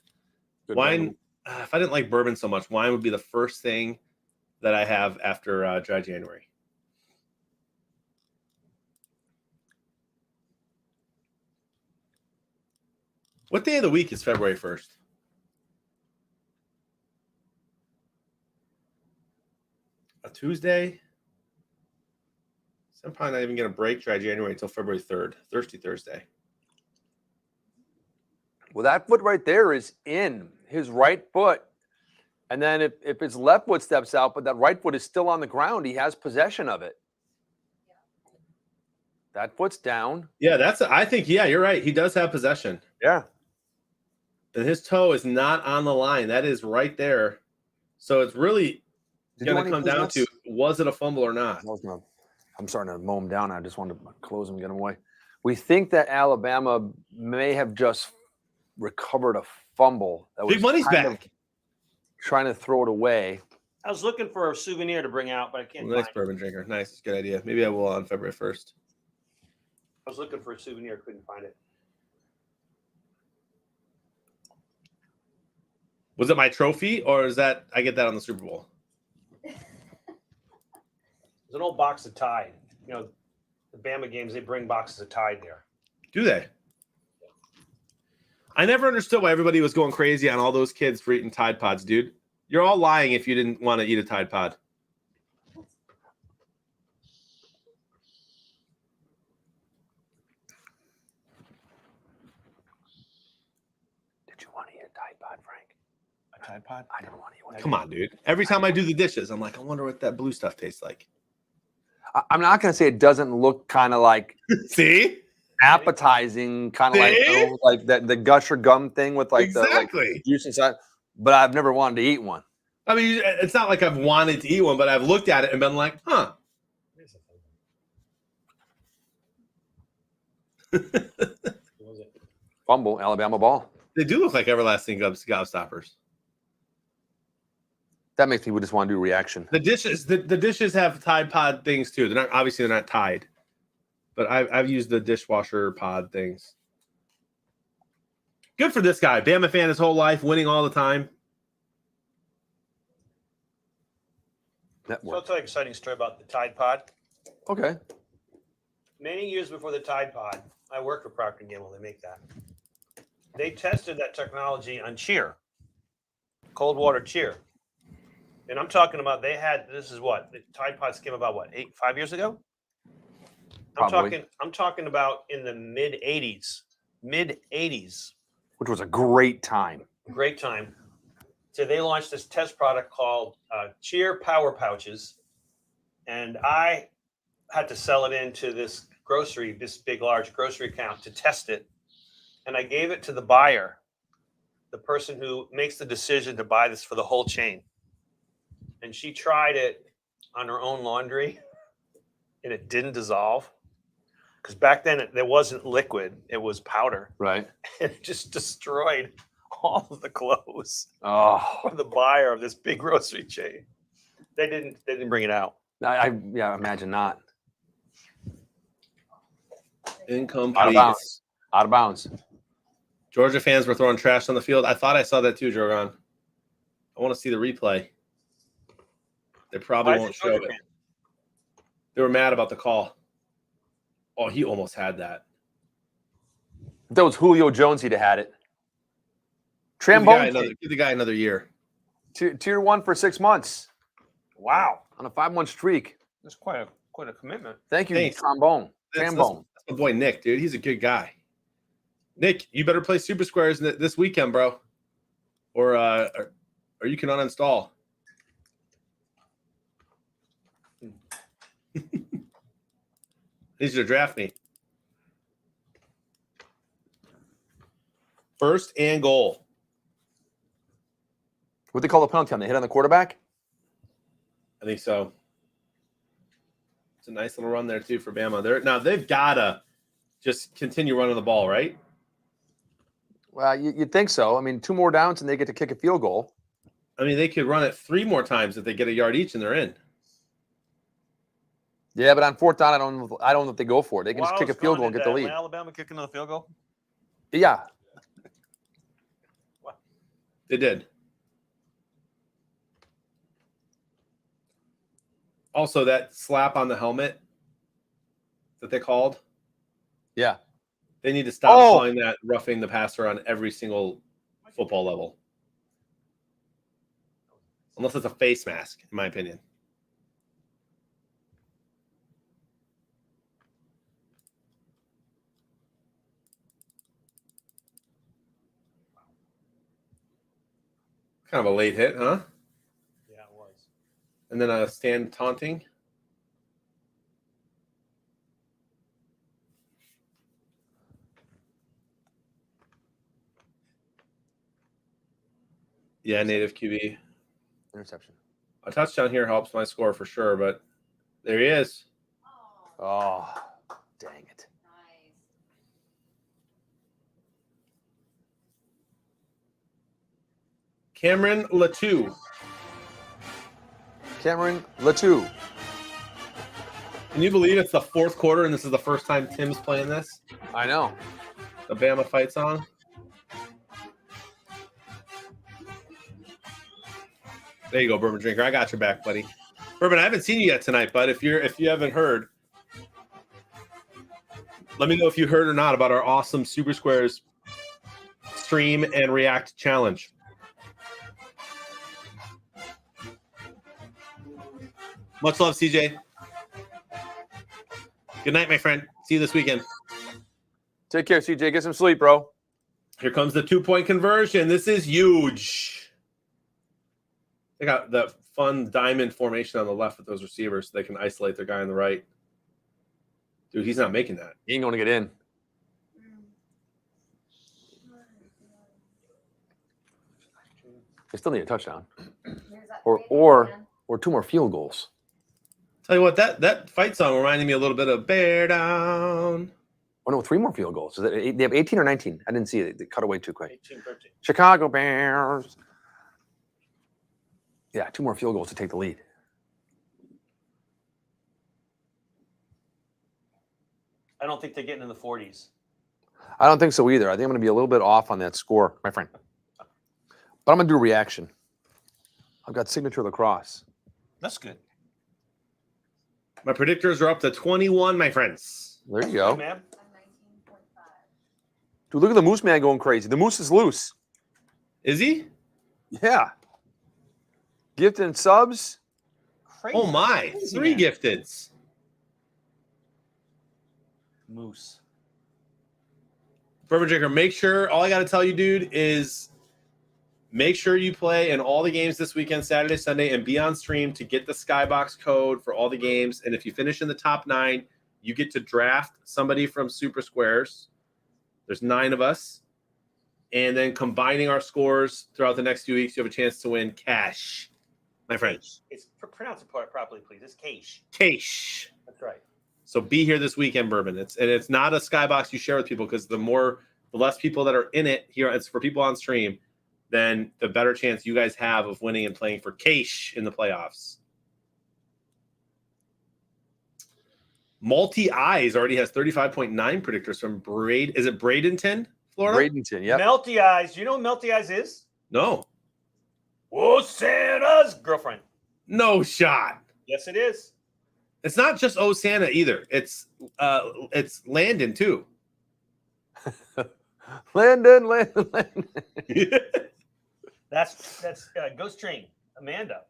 Good Wine. Bengal. If I didn't like bourbon so much, wine would be the first thing that I have after dry January. What day of the week is February 1st? A Tuesday? So I'm probably not even going to break dry January until February 3rd, Thirsty Thursday. Well, that foot right there is in his right foot. And then if his left foot steps out, but that right foot is still on the ground, he has possession of it. That foot's down. Yeah, I think, yeah, you're right. He does have possession. Yeah. And his toe is not on the line. That is right there. So it's really going to come down to, was it a fumble or not? I'm starting to mow him down. I just wanted to close him and get him away. We think that Alabama may have just recovered a fumble. That was Big money's kind of back. trying to throw it away. I was looking for a souvenir to bring out, but I can't Nice find it. bourbon drinker. Nice. Good idea. Maybe I will on February 1st. I was looking for a souvenir, couldn't find it. Was it my trophy or is that I get that on the Super Bowl? There's an old box of Tide. You know, the Bama games, they bring boxes of Tide there. Do they? I never understood why everybody was going crazy on all those kids for eating Tide Pods, dude. You're all lying if you didn't want to eat a Tide Pod. Did you want to eat a Tide Pod, Frank? A Tide Pod? I didn't want to eat one. Come on, dude. Every time I do the dishes, I'm like, I wonder what that blue stuff tastes like. I'm not going to say it doesn't look kind of like See? appetizing, kind of like, See? like that the gusher gum thing with like Exactly. the juice inside. But I've never wanted to eat one. I mean, it's not like I've wanted to eat one, but I've looked at it and been like, huh. Fumble, Alabama ball. They do look like everlasting gobstoppers. That makes me just want to do reaction. The dishes have Tide Pod things too. They're not Tide, but I've used the dishwasher pod things. Good for this guy. Bama fan his whole life, winning all the time. That So I'll worked. tell you an exciting story about the Tide Pod. Okay. Many years before the Tide Pod, I worked for Procter & Gamble. They make that. They tested that technology on cheer, cold water cheer. And I'm talking about this is what the Tide Pods came about 5 years ago? Probably. I'm talking about in the mid 80s. Which was a great time. Great time. So they launched this test product called Cheer Power Pouches. And I had to sell it into this big, large grocery account to test it. And I gave it to the buyer, the person who makes the decision to buy this for the whole chain. And she tried it on her own laundry and it didn't dissolve. Because back then there wasn't liquid, it was powder. Right. And it just destroyed all of the clothes Oh, for the buyer of this big grocery chain. They didn't bring it out. yeah, imagine not. Incomplete. Out of bounds. Out of bounds. Georgia fans were throwing trash on the field. I thought I saw that too, Jordan. I want to see the replay. They probably Why is won't it show Georgia it. fan? They were mad about the call. Oh, he almost had that. If that was Julio Jones, he'd have had it. Give the guy Trambone, give the guy another year. tier 1 for 6 months Wow. on a 5-month streak. That's quite a commitment. Thank you, Thanks. Trombone. That's Trambone. my boy Nick, dude. He's a good guy. Nick, you better play Super Squares this weekend, bro. Or you can uninstall. He's to draft me. First and goal. What they call the penalty on? They hit on the quarterback? I think so. It's a nice little run there too for Bama. They've gotta just continue running the ball, right? Well, you'd think so. I mean, 2 more downs and they get to kick a field goal. I mean, they could run it 3 more times if they get a yard each and they're in. Yeah, but on 4th down, I don't know if they go for it. They can just While kick a it's field going goal and to get the that, lead. Alabama kicking the field goal. Yeah. It did. Also, that slap on the helmet that they called, Yeah. they need to stop calling that roughing the passer on every single football level. Unless it's a face mask, in my opinion. Kind of a late hit, huh? Yeah, it was. And then a stand taunting. Yeah, native QB. Interception. A touchdown here helps my score for sure, but there he is. Oh, dang it. Nice. Cameron Latou. Cameron Latou. Can you believe it's the fourth quarter and this is the first time Tim's playing this? I know. The Bama fight song. There you go, Bourbon Drinker. I got your back, buddy. Bourbon, I haven't seen you yet tonight, bud. If you haven't heard, let me know if you heard or not about our awesome Super Squares stream and react challenge. Much love, CJ. Good night, my friend. See you this weekend. Take care, CJ. Get some sleep, bro. Here comes the 2-point conversion. This is huge. They got the fun diamond formation on the left with those receivers so they can isolate their guy on the right. Dude, he's not making that. He ain't going to get in. They still need a touchdown. Or 2 more field goals. Tell you what, that fight song reminded me a little bit of Bear Down. Oh, no, 3 more field goals. They have 18 or 19. I didn't see it. They cut away too quick. 18, 13. Chicago Bears. Yeah, 2 more field goals to take the lead. I don't think they're getting in the 40s. I don't think so either. I think I'm going to be a little bit off on that score, my friend. But I'm going to do a reaction. I've got signature lacrosse. That's good. My predictors are up to 21, my friends. There you Hey, go. man. I'm 19.5. Dude, look at the Moose Man going crazy. The Moose is loose. Is he? Yeah. Gift and subs. Crazy. Oh my, Crazy 3 man. gifteds. Moose. Bourbon Drinker, make sure, all I got to tell you, dude, is make sure you play in all the games this weekend, Saturday, Sunday, and be on stream to get the Skybox code for all the games. And if you finish in the top 9, you get to draft somebody from Super Squares. There's 9 of us. And then combining our scores throughout the next few weeks, you have a chance to win cash, my friends. It's pronounce it properly, please. It's Cash. Cash. That's right. So be here this weekend, Bourbon. It's not a Skybox you share with people because the less people that are in it here, it's for people on stream, then the better chance you guys have of winning and playing for cash in the playoffs. Multi Eyes already has 35.9 predictors from Is it Bradenton, Florida? Bradenton, yep. Melty Eyes. You know what Melty Eyes is? No. Oh, Santa's girlfriend. No shot. Yes, it is. It's not just Oh Santa either. It's Landon too. Landon. That's Ghost Train. Amanda.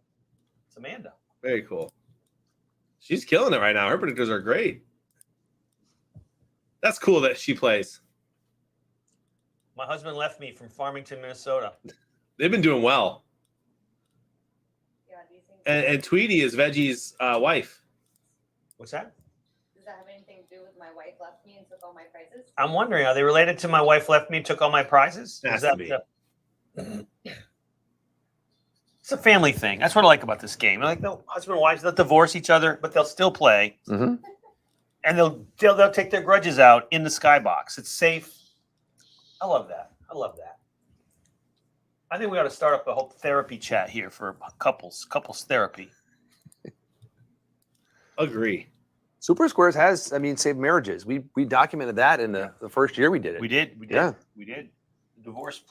It's Amanda. Very cool. She's killing it right now. Her predictors are great. That's cool that she plays. My husband left me from Farmington, Minnesota. They've been doing well. Yeah, do you think And Tweety is Veggie's wife. What's that? does that have anything to do with my wife left me and took all my prizes? I'm wondering, are they related to my wife left me, took all my prizes? Has Is to that be. It's a family thing. That's what I like about this game. I like the husband and wives, they'll divorce each other, but they'll still play. Mm-hmm. And they'll take their grudges out in the skybox. It's safe. I love that. I think we ought to start up a whole therapy chat here for couples therapy. Agree. Super Squares has, saved marriages. We documented that in the first year we did it. We did. Yeah. We did. The divorce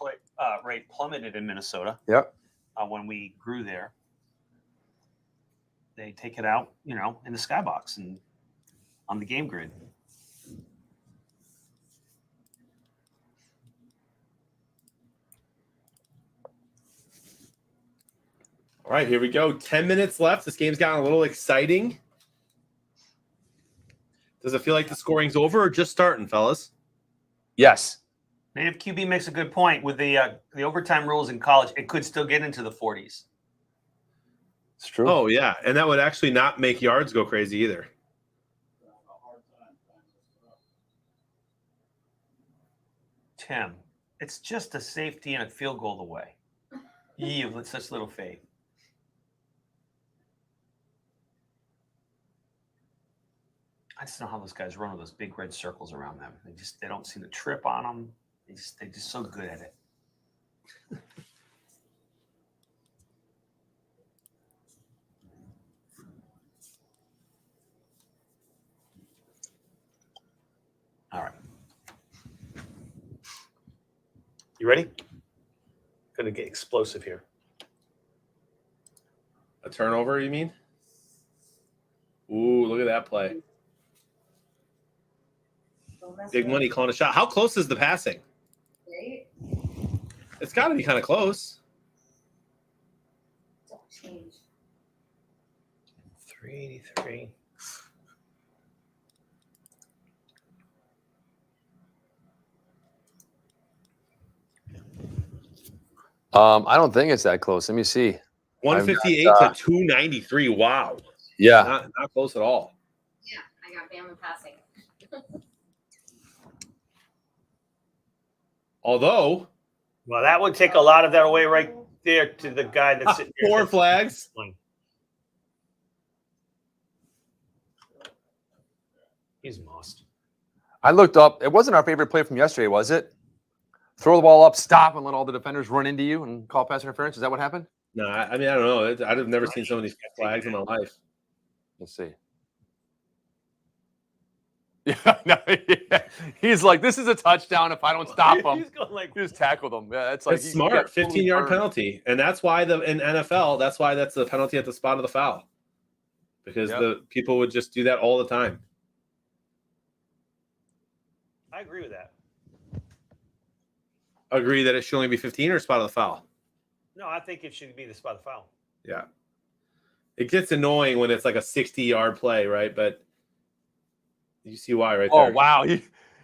rate plummeted in Minnesota Yep. when we grew there. They take it out, in the skybox and on the game grid. All right, here we go. 10 minutes left. This game's gotten a little exciting. Does it feel like the scoring's over or just starting, fellas? Yes. Native QB makes a good point with the overtime rules in college. It could still get into the 40s. It's true. Oh, yeah. And that would actually not make yards go crazy either. Tim, it's just a safety and a field goal away. You with such little faith. I just don't know how those guys run with those big red circles around them. They don't seem to trip on them. They're just so good at it. All right. You ready? Gonna get explosive here. A turnover, you mean? Ooh, look at that play. Big money calling a shot. How close is the passing? Right? It's got to be kind of close. Don't change. 383. I don't think it's that close. Let me see. 158 to 293. Wow. Yeah. Not close at all. Yeah, I got Bama passing. Although, Well, that would take a lot of that away right there to the guy that's sitting there. 4 flags. He's mossed. I looked up. It wasn't our favorite play from yesterday, was it? Throw the ball up, stop, and let all the defenders run into you and call pass interference. Is that what happened? No, I mean, I don't know. I've never seen so many flags in my life. Let's see. Yeah, no, yeah. He's like, this is a touchdown if I don't stop him. He's going like, You just tackle them. Yeah, it's like It's smart. 15-yard penalty. And that's why in NFL, that's the penalty at the spot of the foul. Because the people would just do that all the time. I agree with that. Agree that it should only be 15 or spot of the foul? No, I think it should be the spot of foul. Yeah. It gets annoying when it's like a 60-yard play, right? But you see why right there. Oh, wow.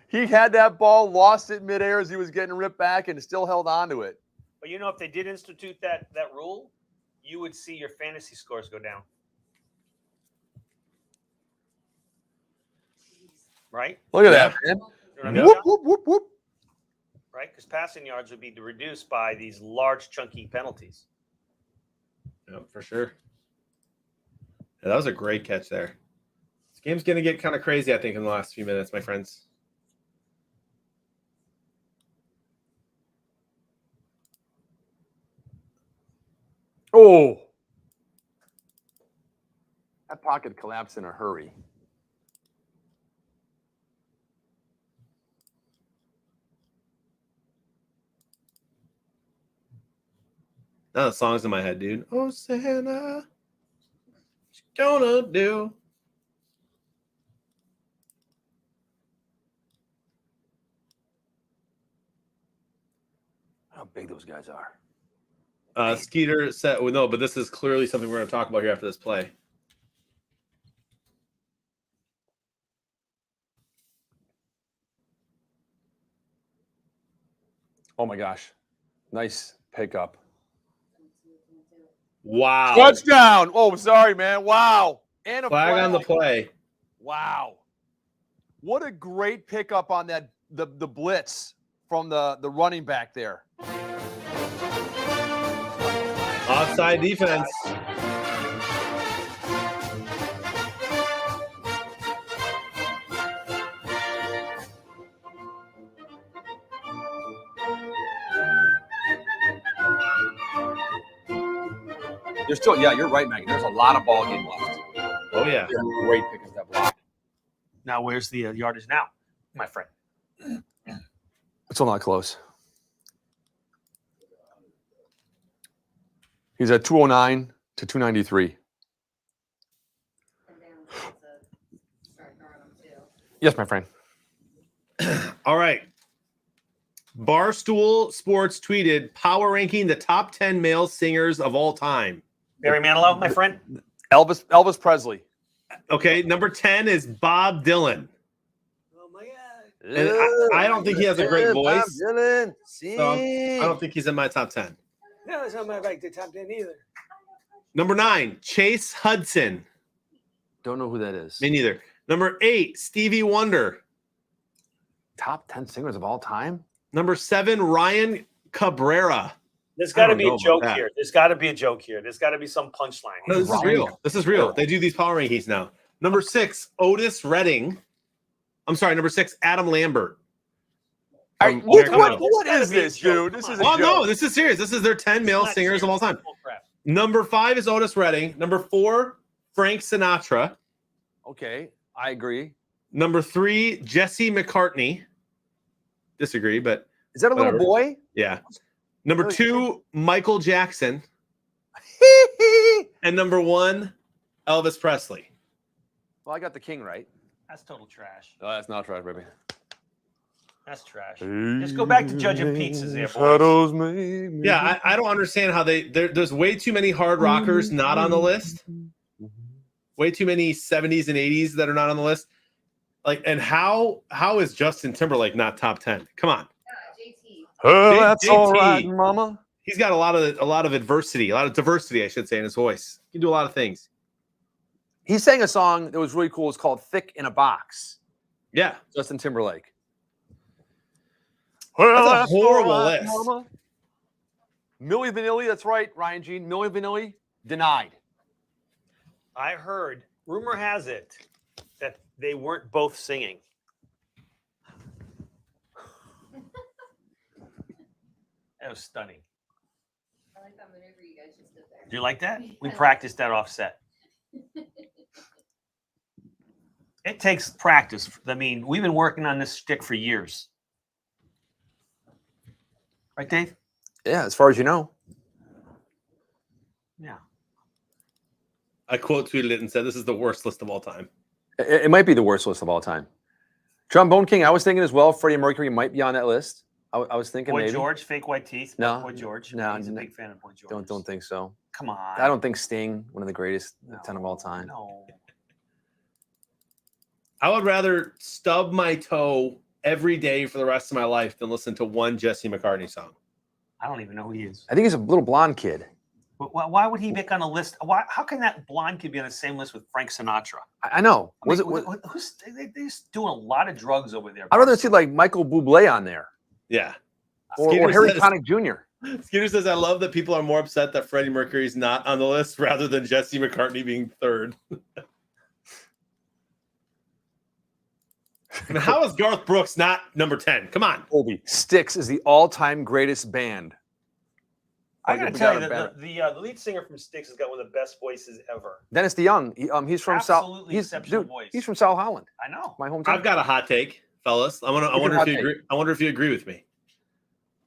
He had that ball, lost it midair as he was getting ripped back, and still held on to it. But if they did institute that rule, you would see your fantasy scores go down. Right? Look at that, man. You know what I mean, Whoop, John? whoop, whoop, whoop. Right? Because passing yards would be reduced by these large, chunky penalties. Yeah, for sure. Yeah, that was a great catch there. This game's going to get kind of crazy, I think, in the last few minutes, my friends. Oh. That pocket collapsed in a hurry. Now the song's in my head, dude. Oh, Santa, what you gonna do? How big those guys are. Skeeter said, well, no, but this is clearly something we're going to talk about here after this play. Oh, my gosh. Nice pickup. Wow. Touchdown. Oh, sorry, man. Wow. And a Flag on the play. Wow. What a great pickup on that the blitz from the running back there. Offside defense. There's still, yeah, you're right, Megan. There's a lot of ball game left. Oh, yeah. Great pick of that block. Now, where's the yardage now, my friend? It's still not close. He's at 209 to 293. Yes, my friend. All right. Barstool Sports tweeted power ranking the top 10 male singers of all time. Barry Manilow, my friend. Elvis Presley. Okay, number 10 is Bob Dylan. Oh my God. And I don't think he has a great voice. Bob Dylan. So I don't think he's in my top 10. No, it's not my like the top 10 either. Number 9, Chase Hudson. Don't know who that is. Me neither. Number 8, Stevie Wonder. Top 10 singers of all time? Number 7, Ryan Cabrera. There's got to don't be know a about joke that. here. There's got to be a joke here. There's got to be some punchline. No, this is Ryan real. This is real. They do these power rankings now. Number 6, Otis Redding. I'm sorry, number 6, Adam Lambert. Right, From what American Idol. is this, dude? This is a Oh, joke. no, this is serious. This is their 10 male Not singers of all time. serious. Oh, crap. Number 5 is Otis Redding. Number 4, Frank Sinatra. Okay, I agree. Number 3, Jesse McCartney. Disagree, but Is that a little Whatever. boy? yeah. Number Really? 2, Michael Jackson. And number 1, Elvis Presley. Well, I got the king right. That's total trash. Oh, that's not right, baby. That's trash. Just go back to judging pizzas there, boys. Yeah, I don't understand how there's way too many hard rockers not on the list. Way too many 70s and 80s that are not on the list. Like, and how is Justin Timberlake not top 10? Come on. JT. Oh, Big that's JT. all right, mama. He's got a lot of adversity, a lot of diversity, I should say, in his voice. He can do a lot of things. He sang a song that was really cool. It's called "Thick in a Box." Yeah. Justin Timberlake. That's a horrible all right, list. mama. Milli Vanilli, that's right, Ryan Jean. Milli Vanilli, denied. I heard, rumor has it, that they weren't both singing. That was stunning. I like that maneuver you guys just did there. Do you like that? We practiced that offset. It takes practice. I mean, we've been working on this stick for years. Right, Dave? Yeah, as far as you know. Yeah. I quote tweeted it and said, this is the worst list of all time. It might be the worst list of all time. Trombone King, I was thinking as well, Freddie Mercury might be on that list. I was thinking Boy maybe. George, fake white teeth. No, Boy George. no, He's a no. big fan of Boy George. Don't think so. Come on. I don't think Sting, one of the greatest No, 10 of all time. No. I would rather stub my toe every day for the rest of my life than listen to one Jesse McCartney song. I don't even know who he is. I think he's a little blonde kid. But why would he be on a list? Why? How can that blonde kid be on the same list with Frank Sinatra? I know. I mean, Was it? they're just doing a lot of drugs over there. I'd rather see like Michael Bublé on there Yeah. or Skeeter Harry says- Connick Jr. Skeeter says, I love that people are more upset that Freddie Mercury's not on the list rather than Jesse McCartney being third. I mean, how is Garth Brooks not number 10? Come on. Colby. Styx is the all-time greatest band. I gotta We tell got you a that band. the lead singer from Styx has got one of the best voices ever. Dennis DeYoung. He's from South. Absolutely He's exceptional dude, voice. He's from South Holland, I know. my hometown. I've got a hot take, fellas. I What's your wonder hot if you take? agree. I wonder if you agree with me.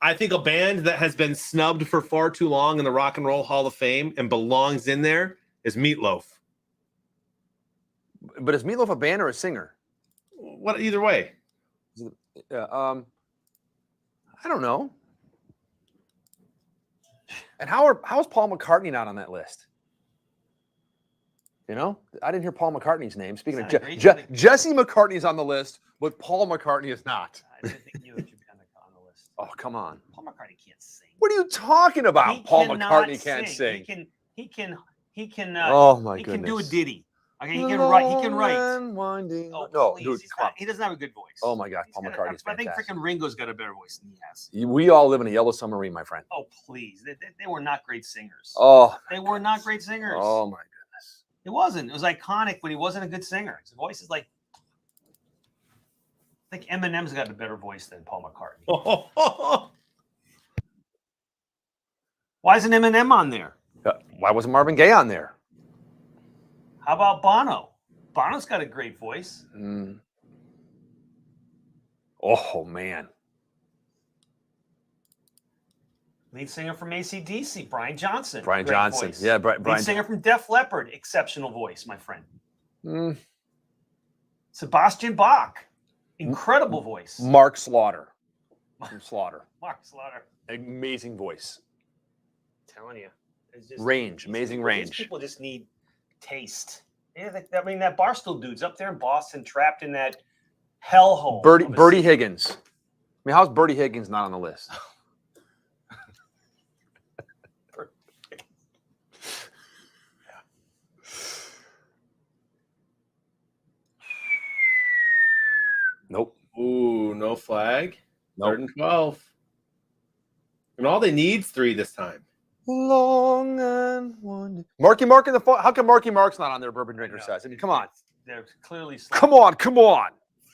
I think a band that has been snubbed for far too long in the Rock and Roll Hall of Fame and belongs in there is Meatloaf. But is Meatloaf a band or a singer? What? Either way. Yeah, I don't know. And how is Paul McCartney not on that list? You know, I didn't hear Paul McCartney's name. Speaking It's of not great. Jesse McCartney's on the list, but Paul McCartney is not. I didn't think you should be on the list. Oh, come on. Paul McCartney can't sing. What are you talking about? He Paul cannot McCartney can't sing. He can. Oh my He goodness. can do a ditty. Okay, he can write. He can write. Long and winding- Oh, no, please. dude, He's come not, he doesn't have a good voice. Oh my God, He's Paul got a- McCartney's I think fantastic. freaking Ringo's got a better voice than he has. on. We all live in a yellow submarine, my friend. Oh please, they were not great singers. Oh, They were not great singers. oh my goodness. It wasn't. It was iconic, but he wasn't a good singer. His voice is like. I think Eminem's got a better voice than Paul McCartney. Why isn't Eminem on there? Why wasn't Marvin Gaye on there? How about Bono? Bono's got a great voice. Oh man. Lead singer from AC/DC, Brian Johnson. Brian Great Johnson. voice. Yeah, Lead Brian. singer from Def Leppard, exceptional voice, my friend. Mm, Sebastian Bach, incredible voice. Mark Slaughter. From Slaughter. Mark Slaughter. Amazing voice. Telling you. It's just, Range, amazing these range. people just need taste. Yeah, I mean, that Barstool dude's up there in Boston, trapped in that hellhole. Bertie Higgins. I mean, how's Bertie Higgins not on the list? Nope. Ooh, no flag. Nope. 3rd and 12. And all they need's 3 this time. Long and winding. Marky Mark in the phone. How come Marky Mark's not on there? Bourbon Drinker No, says. I mean, come on. They're clearly Come on.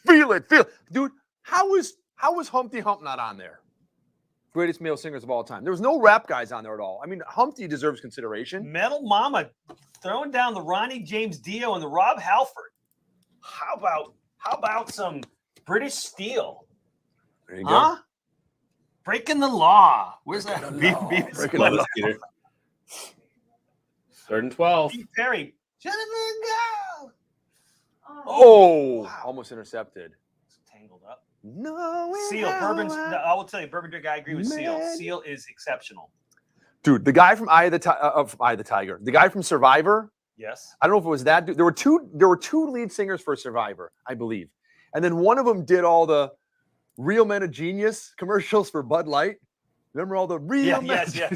Feel it. Dude, how is Humpty Hump not on there? Greatest male singers of all time. There was no rap guys on there at all. I mean, Humpty deserves consideration. Metal Mama throwing down the Ronnie James Dio and the Rob Halford. How about some British Steel? There you go. Huh? Breaking the law. Where's that? Breaking Love the this, Peter. 3rd and 12. Pete Perry. Gentlemen, go. Oh, Wow. almost intercepted. It's tangled up. No. Seal, Bourbon's. I will tell you, Bourbon Drink. I agree with Seal. Man. Seal is exceptional. Dude, the guy from Eye of the Tiger, the guy from Survivor. Yes. I don't know if it was that dude. There were two lead singers for Survivor, I believe, and then one of them did all the Real Men of Genius commercials for Bud Light. Remember all the Real Men? Yes.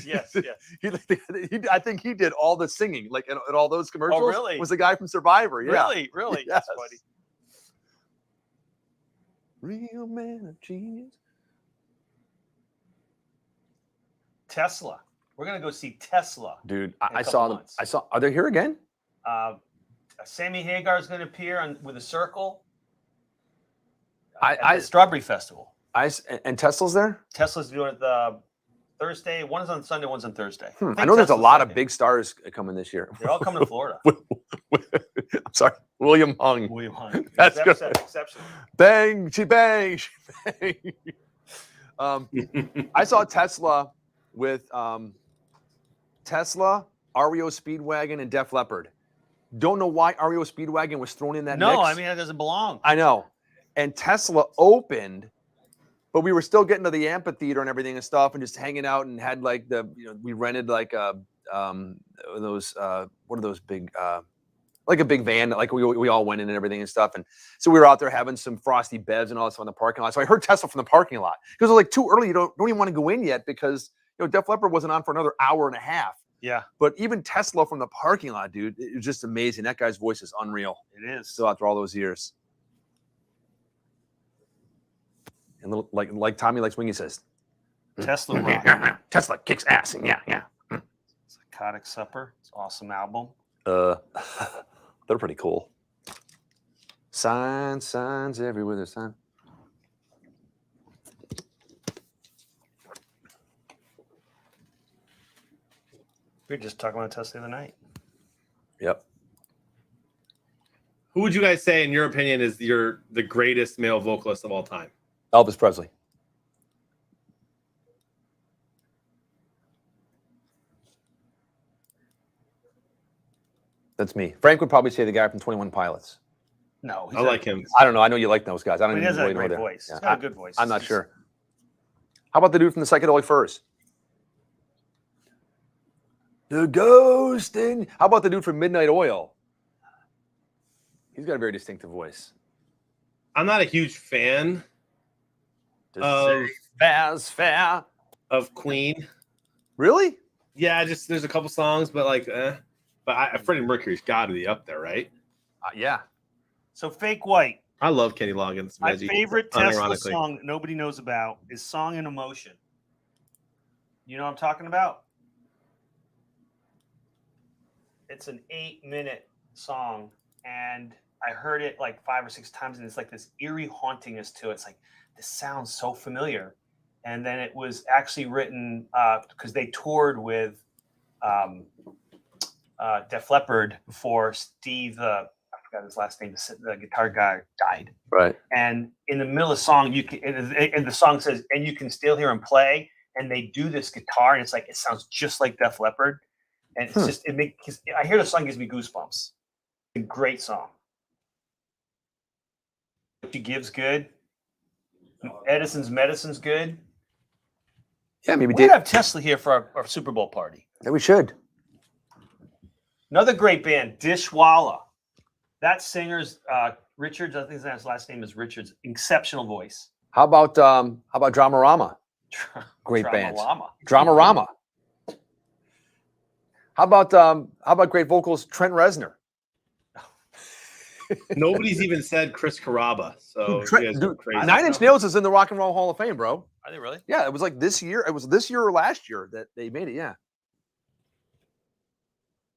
I think he did all the singing, like in all those commercials. really? Was the guy from Survivor? Yeah. Really. Yes. That's funny. Real Man of Genius. Tesla. We're gonna go see Tesla. Dude, a I couple saw them. months. Are they here again? Sammy Hagar is gonna appear with a circle. I- at the Strawberry Festival. And Tesla's there. Tesla's doing it the Thursday. One's on Sunday. One's on Thursday. I think know there's a Tesla's lot of Sunday. big stars coming this year. They're all coming to Florida. I'm sorry, William Hung. William Hunt. That's good. Exceptional. Bang, she bang, she bang. I saw Tesla with Tesla, REO Speedwagon, and Def Leppard. Don't know why REO Speedwagon was thrown in that No, mix. I mean that doesn't belong. I know. And Tesla opened, but we were still getting to the amphitheater and everything and stuff, and just hanging out and had like we rented like those what are those big like a big van that like we all went in and everything and stuff. And so we were out there having some frosty bevs and all that stuff in the parking lot. So I heard Tesla from the parking lot because it was like too early. You don't even want to go in yet because Def Leppard wasn't on for another hour and a half. Yeah, But even Tesla from the parking lot, dude, it was just amazing. That guy's voice is unreal. it is. Still after all those years. And little, like Tommy likes when he says, Tesla rock. Tesla kicks ass. And yeah. Psychotic Supper. It's an awesome album. They're pretty cool. Signs everywhere. There's sign. We were just talking about Tesla the other night. Yep. Who would you guys say, in your opinion, is the greatest male vocalist of all time? Elvis Presley. That's me. Frank would probably say the guy from 21 Pilots. No, I like him. I don't know. I know you like those guys. I don't He even has a really know great their voice. Yeah, He's got a good voice. I'm not He's- sure. How about the dude from the Psychedelic Furs? The ghost in. How about the dude from Midnight Oil? He's got a very distinctive voice. I'm not a huge fan of As fair. Queen. Really? Yeah, just there's a couple songs, but Freddie Mercury's got to be up there, right? Yeah. So Fake White. I love Kenny Loggins. My Reggie, favorite Tesla unironically. song that nobody knows about is Song in Emotion. You know what I'm talking about? It's an 8-minute song, and I heard it like 5 or 6 times, and it's like this eerie hauntingness to it. It's like, this sounds so familiar. And then it was actually written because they toured with Def Leppard before Steve, forgot his last name. The guitar guy died. Right. And in the middle of the song, you can, and the song says, and you can still hear him play. And they do this guitar, and it's like it sounds just like Def Leppard. And it's just it makes. I hear the song, gives me goosebumps. It's a great song. What She Gives good. Edison's Medicine's good. Yeah, maybe We Dave. have Tesla here for our Super Bowl party. Yeah, we should. Another great band, Dishwalla. That singer's Richards. I think his last name is Richards. Exceptional voice. How about Dramarama? Great band. Dramarama. How about great vocals, Trent Reznor? Nobody's even said Chris Carrabba. So Dude, Trent- you guys are dude, crazy. Nine Inch Nails is in the Rock and Roll Hall of Fame, bro. Are they really? Yeah, it was like this year. It was this year or last year that they made it. Yeah.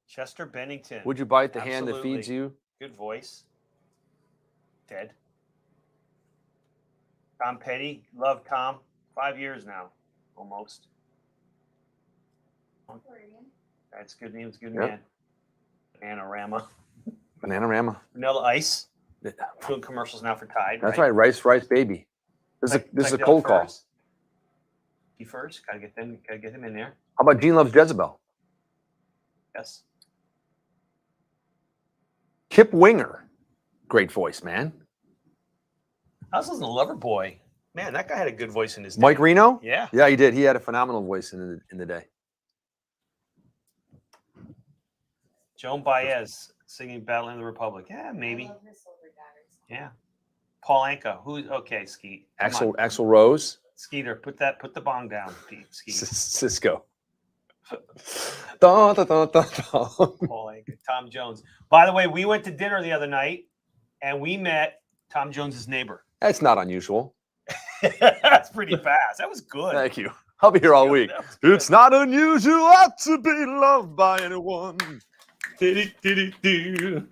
Chester Bennington. Would you bite the hand that Absolutely. feeds you? Good voice. Dead. Tom Petty. Love Tom. 5 years now, almost. That's good name. It's good Yep. man. Panorama. Bananarama. Vanilla Ice. Yeah. Doing commercials now for Tide. That's right. Rice Baby. This is a cold call. He first. Gotta get him in there. How about Gene Loves Jezebel? Yes. Kip Winger. Great voice, man. I was listening to Loverboy. Man, that guy had a good voice in his day. Mike Reno? Yeah. Yeah, he did. He had a phenomenal voice in the day. Joan Baez singing Battle in the Republic. Yeah, maybe. Yeah. Paul Anka. Okay, Skeet. Come on. Axl Rose. Skeeter, put the bong down, Pete. Skeet. Cisco. Dun, dun, dun, dun, dun. Paul Anka. Tom Jones. By the way, we went to dinner the other night and we met Tom Jones's neighbor. That's not unusual. That's pretty fast. That was good. Thank you. I'll be here all week. That was good. It's not unusual to be loved by anyone. Do-do-do-do-do.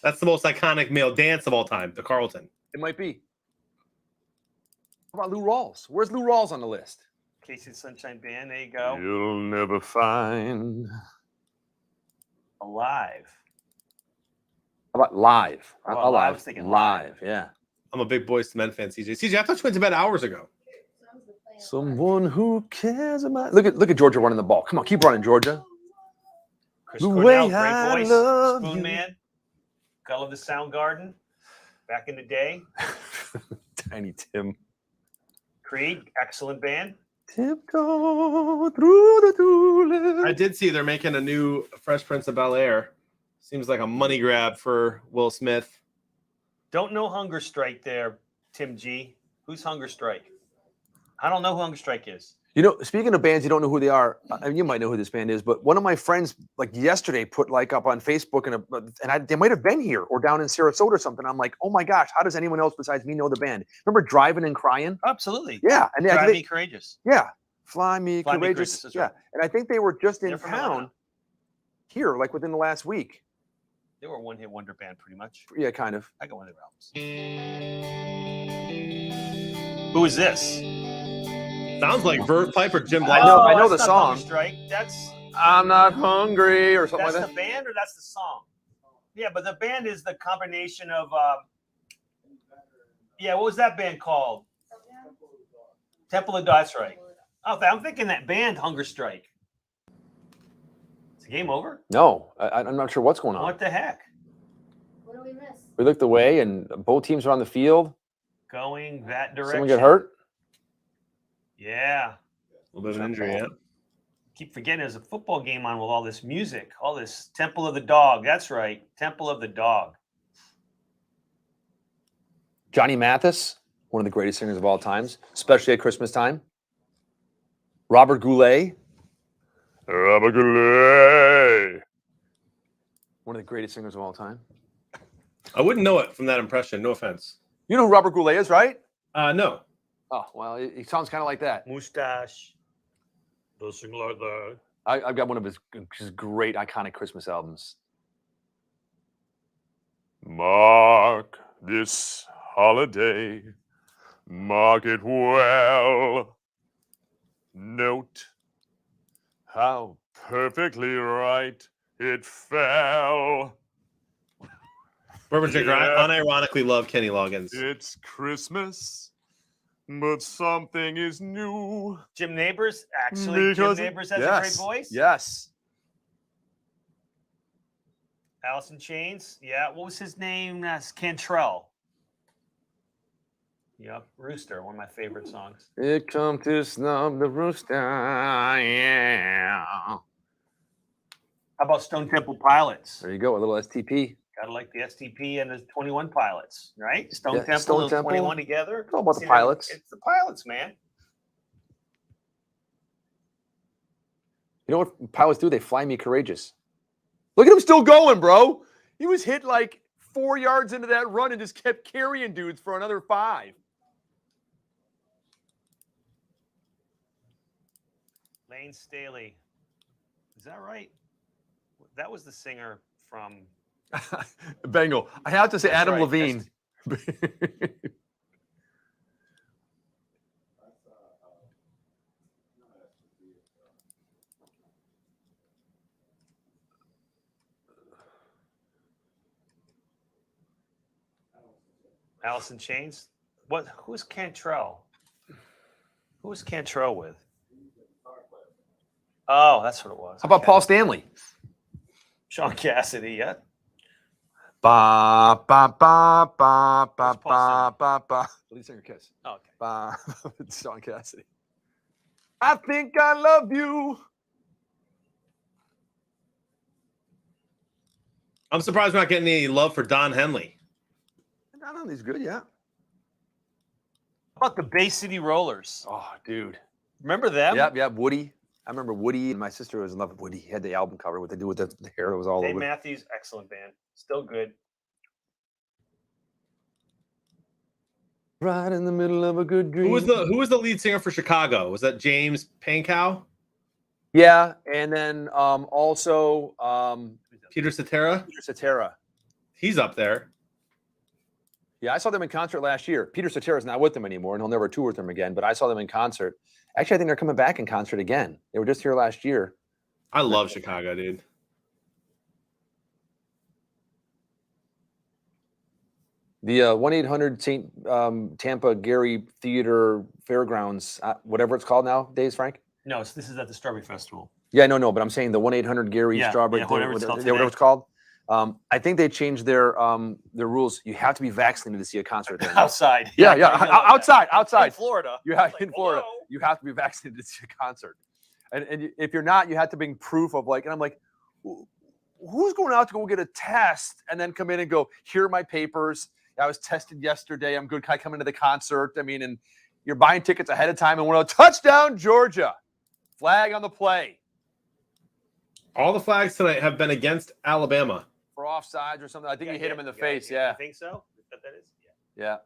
That's the most iconic male dance of all time, the Carlton. It might be. How about Lou Rawls? Where's Lou Rawls on the list? Casey Sunshine Band. There you go. You'll never find. Alive. How about live? How Not about live? I alive. was thinking Live. Yeah. I'm a big Boyz II Men fan, CJ. CJ, I thought you went to bed hours ago. Someone who cares about. Look at Georgia running the ball. Come on, keep running, Georgia. Chris The Cornell, way I great voice. love Spoon you. Man. Gull of the Soundgarden. Back in the day. Tiny Tim. Creed, excellent band. Tiptoe through the tulip. I did see they're making a new Fresh Prince of Bel-Air. Seems like a money grab for Will Smith. Don't know Hunger Strike there, Tim G. Who's Hunger Strike? I don't know who Hunger Strike is. You know, speaking of bands, you don't know who they are. I mean, you might know who this band is, but one of my friends, like yesterday, put like up on Facebook, they might have been here or down in Sarasota or something. I'm like, oh my gosh, how does anyone else besides me know the band? Remember Driving and Crying? Absolutely. Yeah, and Drive Me Courageous. yeah, Fly Me Fly Me Courageous. Courageous, that's Yeah, right. and I think they were just in They're from town Atlanta. here, like within the last week. They were a one-hit wonder band, pretty much. Yeah, kind of. I got one of their albums. Who is this? Sounds like Verve Pipe or Jim I know- Blythe. I know that's the not Hunger song. Strike. That's I'm not hungry or something that's like the that. band or that's the song? Yeah, but the band is the combination of yeah, what was that band called? Temple of Dog. That's right. Oh, I'm thinking that band Hunger Strike. Is the game over? No, I'm not sure what's going on. What the heck? What do we miss? We looked away, and both teams are on the field. Going that direction. Someone get hurt. Yeah. A little bit of an injury, yeah. Keep forgetting there's a football game on with all this music, all this Temple of the Dog. That's right. Temple of the Dog. Johnny Mathis, one of the greatest singers of all times, especially at Christmas time. Robert Goulet. Robert Goulet. One of the greatest singers of all time. I wouldn't know it from that impression. No offense. You know who Robert Goulet is, right? No. Oh, well, he sounds kind of like that. Mustache. Those sing like that. I've got one of his great, iconic Christmas albums. Mark this holiday, mark it well. Note how perfectly right it fell. Bourbon drinker. I Yeah. unironically love Kenny Loggins. It's Christmas, but something is new. Jim Neighbors, actually, Because Jim Neighbors has a great voice. Yes. Alice in Chains. Yeah. What was his name? That's Cantrell. Yep. Rooster, one of my favorite songs. It come to snub the rooster. Yeah. How about Stone Temple Pilots? There you go, a little STP. Gotta like the STP and the 21 Pilots, right? Stone Yeah, Temple Stone and Temple. 21 together. It's all about the See, Pilots. It's the Pilots, man. You know what pilots do? They fly me courageous. Look at him still going, bro. He was hit like 4 yards into that run and just kept carrying dudes for another 5. Lane Staley. Is that right? That was the singer from. Bengal. I have to say, That's Adam right, Levine. Alice in Chains. What? Who's Cantrell? Who was Cantrell with? Oh, that's what it was. How about Okay. Paul Stanley? Sean Cassidy? Yeah. Ba ba ba ba ba Who's Paul ba ba ba. Lead singer Kiss. Oh, okay. Ba. Sean Cassidy. I think I love you. I'm surprised we're not getting any love for Don Henley. I don't know. He's good, yeah. How about the Bay City Rollers? Oh, dude. Remember them? Yep. Woody. I remember Woody, and my sister was in love with Woody. He had the album cover. What they do with the hair that was all Dave over. Matthews, excellent band. Still good. Right in the middle of a good dream. Who was the lead singer for Chicago? Was that James Pankow? Yeah, and then also Peter Cetera? Peter Cetera. He's up there. Yeah, I saw them in concert last year. Peter Cetera's not with them anymore, and he'll never tour with them again. But I saw them in concert. Actually, I think they're coming back in concert again. They were just here last year. I love Chicago, dude. The 1-800 St. Tampa Gary Theater Fairgrounds, whatever it's called nowadays, Frank? No, this is at the Strawberry Festival. Yeah, no, but I'm saying the 1-800 Gary Yeah, Strawberry, yeah, whatever it's called whatever today. it's called. I think they changed their rules. You have to be vaccinated to see a concert there. now. Outside. Yeah, I know that. outside. In Florida. You have Like, in Florida. hello? You have to be vaccinated to see a concert, and if you're not, you have to bring proof of like. And I'm like, who's going out to go get a test and then come in and go, here are my papers. I was tested yesterday. I'm good. Can I come into the concert? I mean, and you're buying tickets ahead of time, and we're touchdown Georgia, flag on the play All the flags tonight have been against Alabama. for offsides or something. I think you hit him in the face. Yeah, You think so? That is? Yeah. yeah.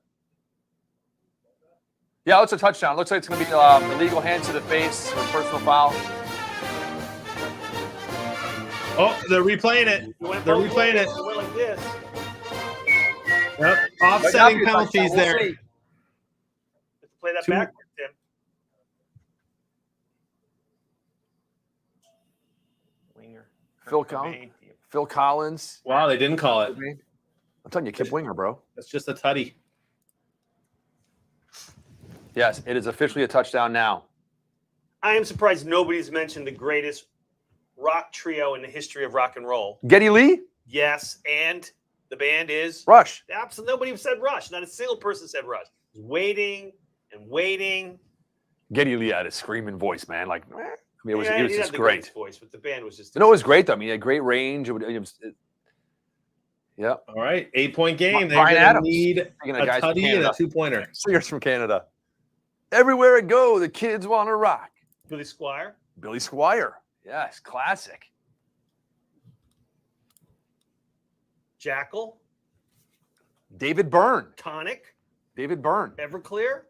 Yeah, it's a touchdown. Looks like it's going to be illegal hands to the face or personal foul. Oh, they're replaying it. They're replaying it. It went like this. Yep. Might not Offsetting be a touchdown. penalties We'll there. see. Let's play that Two- backwards, Tim. Winger. Phil Kurt Collins. Cobain. Phil Collins. Wow, they didn't call it. I'm telling you, Kip Winger, bro. That's just a tutty. Yes, it is officially a touchdown now. I am surprised nobody's mentioned the greatest rock trio in the history of rock and roll. Geddy Lee, Yes, and the band is Rush. absolutely nobody said Rush. Not a single person said Rush. Waiting and waiting. Geddy Lee had a screaming voice, man. Like, I mean, it was Yeah, just he had the great. greatest voice, but the band was just. No, it was great though. I mean, he had great range. Yeah. All right, 8-point game. They're Brian going to Adams. need Speaking of a guys from tutty and a Canada. two-pointer. Singers from Canada. Everywhere I go, the kids want to rock. Billy Squire. Billy Squire. Yes, classic. Jackal. David Byrne. Tonic. David Byrne. Everclear.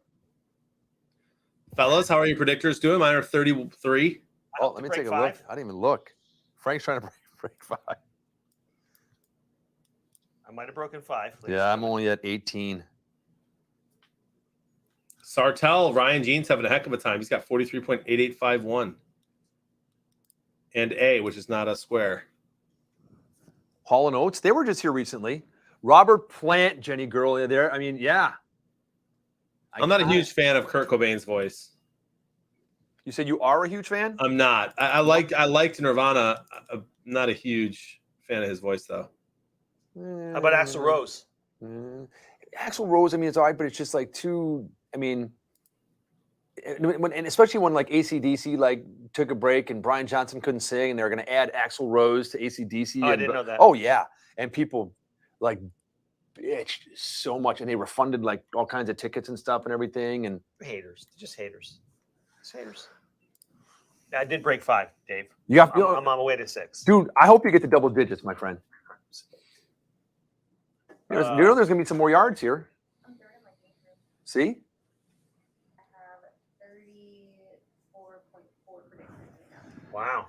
Fellas, how are your predictors doing? Mine are 33. Oh, let me take a look. I didn't even look. Frank's trying to break 5. I might have broken 5. Yeah, I'm only at 18. Sartell, Ryan Jean's having a heck of a time. He's got 43.8851. And A, which is not a square. Hall & Oates, they were just here recently. Robert Plant, Jenny Girl, there. I mean, yeah. I'm not a huge fan of Kurt Cobain's voice. You said you are a huge fan? I'm not. I liked Nirvana. I'm not a huge fan of his voice though. How about Axl Rose? Axl Rose, I mean, it's all right, but it's just like too. I mean, and especially when like AC/DC like took a break and Brian Johnson couldn't sing, and they were going to add Axl Rose to AC/DC. Oh, I didn't know that. Oh yeah, and people like bitched so much, and they refunded like all kinds of tickets and stuff and everything. And Haters, just haters. Just haters. I did break 5, Dave. you have, I'm on my way to 6. dude. I hope you get to double digits, my friend. You know there's going to be some more yards here. I'm third in my game group. See? I have 34.4 predictions right now. Wow.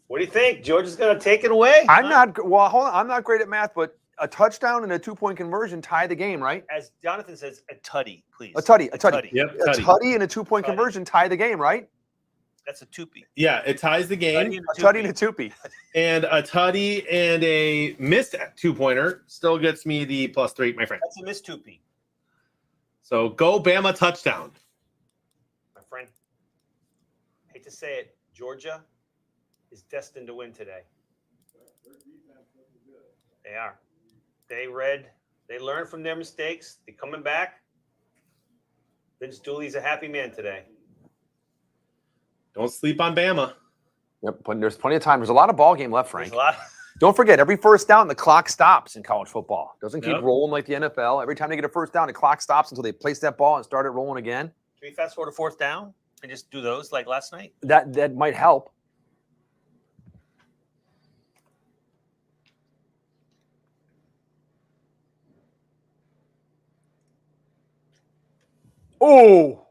What do you think? George is going to take it away? I'm not. Well, hold on. I'm not great at math, but a touchdown and a 2-point conversion tie the game, right? As Jonathan says, a tutty, please. A tutty. Yep, A tutty and a 2-point Tutty. conversion tie the game, right? That's a toopy. Yeah, it ties the game. A tutty and a toopy. And a tutty and a missed 2-pointer still gets me the +3, my friend. That's a miss toopy, So go Bama touchdown. my friend. Hate to say it, Georgia is destined to win today. They are. They learned from their mistakes. They're coming back. Vince Dooley's a happy man today. Don't sleep on Bama. Yep, but there's plenty of time. There's a lot of ball game left, There's Frank. a lot. Don't forget, every first down, the clock stops in college football. Doesn't keep Yep. rolling like the NFL. Every time they get a first down, the clock stops until they place that ball and start it rolling again. Can we fast forward to 4th down and just do those like last night? That might help. Oh,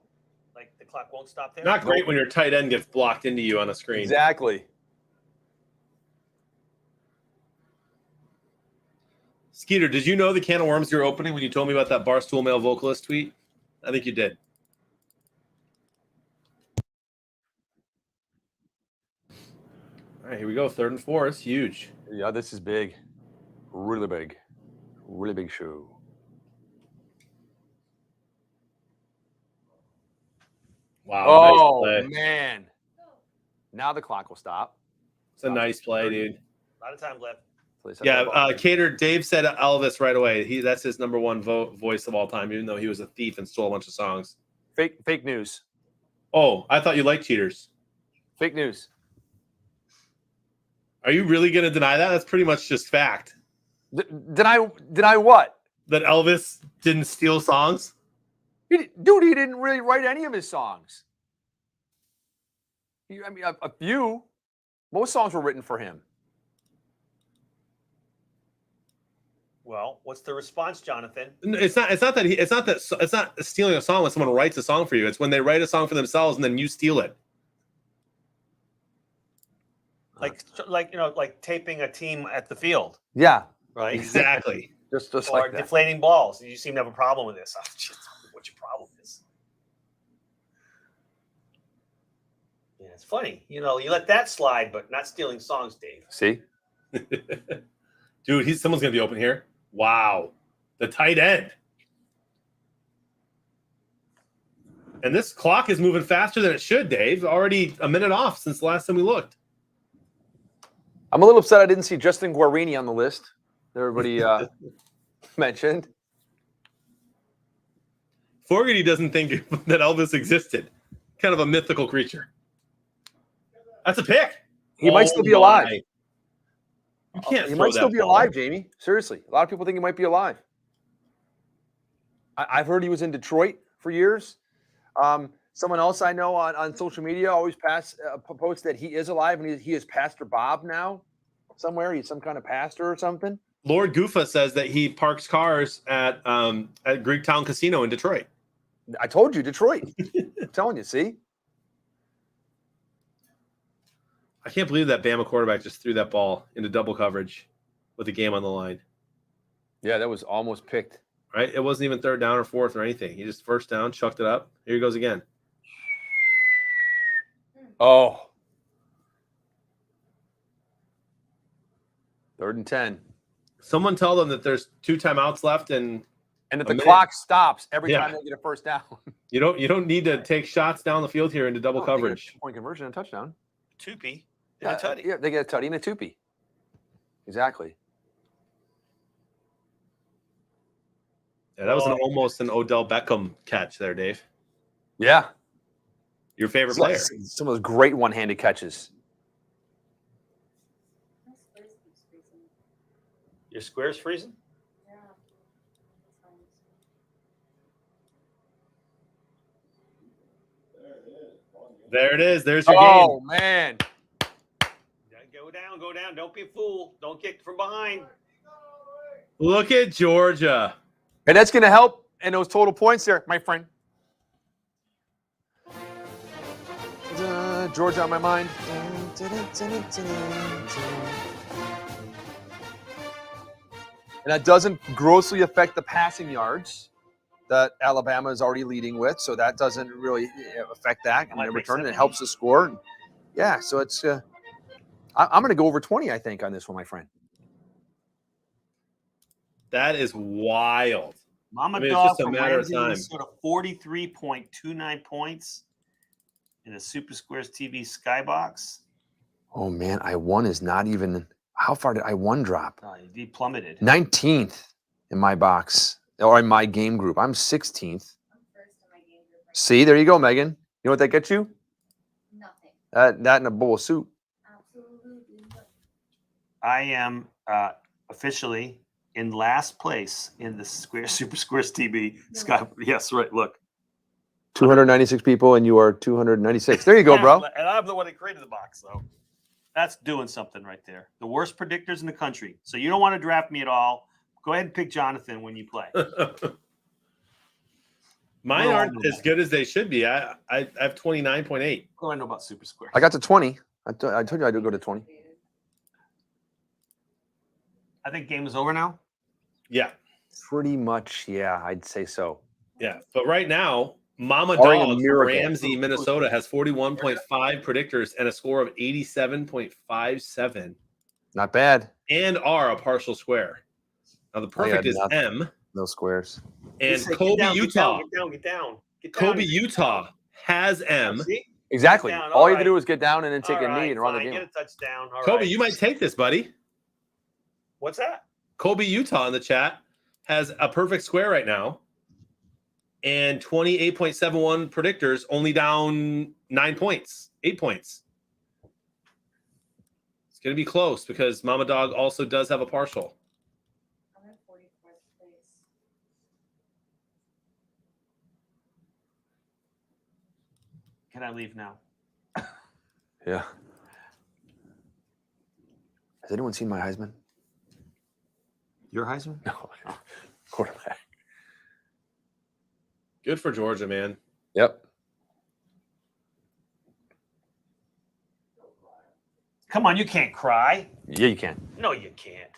Like the clock won't stop there? Not great when your tight end gets blocked into you on a screen. exactly. Skeeter, did you know the can of worms you're opening when you told me about that Barstool male vocalist tweet? I think you did. All right, here we go. 3rd and 4 is huge. Yeah, this is big. Really big. Really big show. Wow. Oh, nice play. man. Now the clock will stop. It's a nice play, dude. A lot of time left. Please set Yeah, that ball. Cater, Dave said Elvis right away. That's his number one voice of all time, even though he was a thief and stole a bunch of songs. Fake news. Oh, I thought you liked cheaters. Fake news. Are you really going to deny that? That's pretty much just fact. Did I what? That Elvis didn't steal songs? Dude, he didn't really write any of his songs. I mean, a few. Most songs were written for him. Well, what's the response, Jonathan? It's not stealing a song when someone writes a song for you. It's when they write a song for themselves and then you steal it. Like taping a team at the field, Yeah, right? Exactly. just Or like that. deflating balls. You seem to have a problem with this. Oh, geez, what your problem is? Yeah, it's funny. You let that slide, but not stealing songs, Dave. See? Dude, someone's going to be open here. Wow. The tight end. And this clock is moving faster than it should, Dave. Already a minute off since the last time we looked. I'm a little upset I didn't see Justin Guarini on the list that everybody mentioned. Fogarty doesn't think that Elvis existed. Kind of a mythical creature. That's a pick. He might still be alive. My. You can't He throw might still that be ball. alive, Jamie. Seriously. A lot of people think he might be alive. I've heard he was in Detroit for years. Someone else I know on social media always posts that he is alive, and he is Pastor Bob now somewhere. He's some kind of pastor or something. Lord Goofa says that he parks cars at Greektown Casino in Detroit. I told you, Detroit. I'm telling you, see? I can't believe that Bama quarterback just threw that ball into double coverage with the game on the line. Yeah, that was almost picked. Right? It wasn't even 3rd down or 4th or anything. He just first down, chucked it up. Here he goes again. Oh. 3rd and 10. Someone tell them that there's 2 timeouts left, and that a the minute. clock stops every Yeah. time they get a first down. you don't need to take shots down the field here into double No, they get a coverage. 2-point conversion and a touchdown. Toopy. Yeah, yeah, they get a tutty and a toopy. Exactly. Yeah, that was Well, almost an Odell Beckham catch there, Dave. Yeah. Your favorite Some- player. Some of those great one-handed catches. Your square's freezing? There it is. There's your Oh, game. man. Go down. Don't be a fool. Don't get from behind. Look at Georgia. And that's going to help in those total points there, my friend. Georgia on my mind. And that doesn't grossly affect the passing yards that Alabama is already leading with. So that doesn't really affect that. And Might in make return, it sense. helps the score. Yeah, so it's I'm going to go over 20, I think, on this one, my friend. That is wild. Mama I mean, it's Dog just a from matter of Ramsey, time. Minnesota, 43.29 points in the Super Squares TV Skybox. Oh, man, I1 is not even – how far did I1 drop? He plummeted. 19th in my box or in my game group. I'm 16th. I'm first in my game group. See, there you go, Megan. You know what that gets you? Nothing. That and a bowl of soup. Absolutely nothing. I am officially in last place in the Super Squares TV Sky. Yes, right. Look. 296 people, and you are 296. There you go, bro. And I'm the one that created the box, so that's doing something right there. The worst predictors in the country. So you don't want to draft me at all. Go ahead and pick Jonathan when you play. Mine aren't as good as they should be. I have 29.8. What do I know about Super Squares? I got to 20. I told you I did go to 20. I think game is over now. Yeah. Pretty much, yeah, I'd say so. Yeah. But right now, Mama Barring a Dog from miracle. Ramsey, Minnesota has 41.5 predictors and a score of 87.57 Not bad. and are a partial square. Now the perfect is nothing. M. No squares. And Get Kobe, down, Utah. Get down. Get down. Kobe, Utah has M. See? Exactly. Down, All you have right. to do is get down and then take All a knee right, and run the fine, game. Get a touchdown. All Kobe, right. you might take this, buddy. What's that? Kobe, Utah in the chat has a perfect square right now. And 28.71 predictors, only down 9 points, 8 points. It's going to be close because Mama Dog also does have a partial. I'm in 44th place. Can I leave now? Yeah. Has anyone seen my Heisman? Your Heisman? No. Quarterback. Good for Georgia, man. Yep. Come on, you can't cry. Yeah, you can. No, you can't.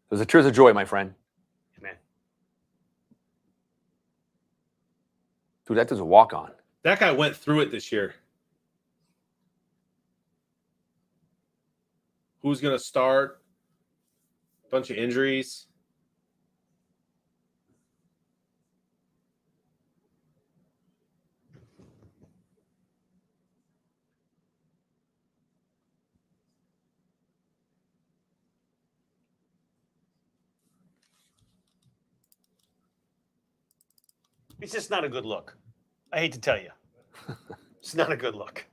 There's a tears of joy, my friend. Man. Dude, that does a walk on. That guy went through it this year. Who's going to start? Bunch of injuries. It's just not a good look. I hate to tell you. It's not a good look.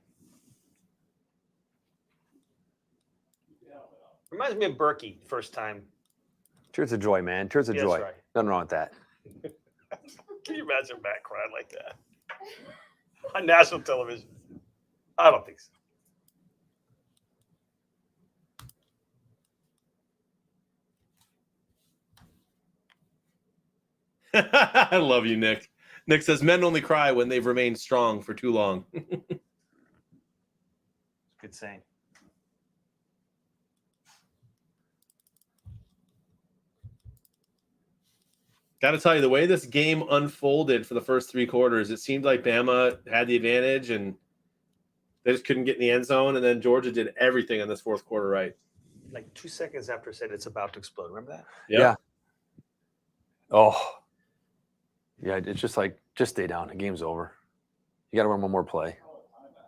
Reminds me of Berkey first time. Tears of joy, man. Tears of Yes, joy. right. Nothing wrong with that. Can you imagine Matt crying like that on national television? I don't think so. I love you, Nick. Nick says men only cry when they've remained strong for too long. Good saying. Got to tell you, the way this game unfolded for the first 3 quarters, it seemed like Bama had the advantage and they just couldn't get in the end zone. And then Georgia did everything in this fourth quarter right. like 2 seconds after it said it's about to explode. Remember that? Yep. Yeah. Oh. Yeah, it's just like, just stay down. The game's over. You got to run one more play.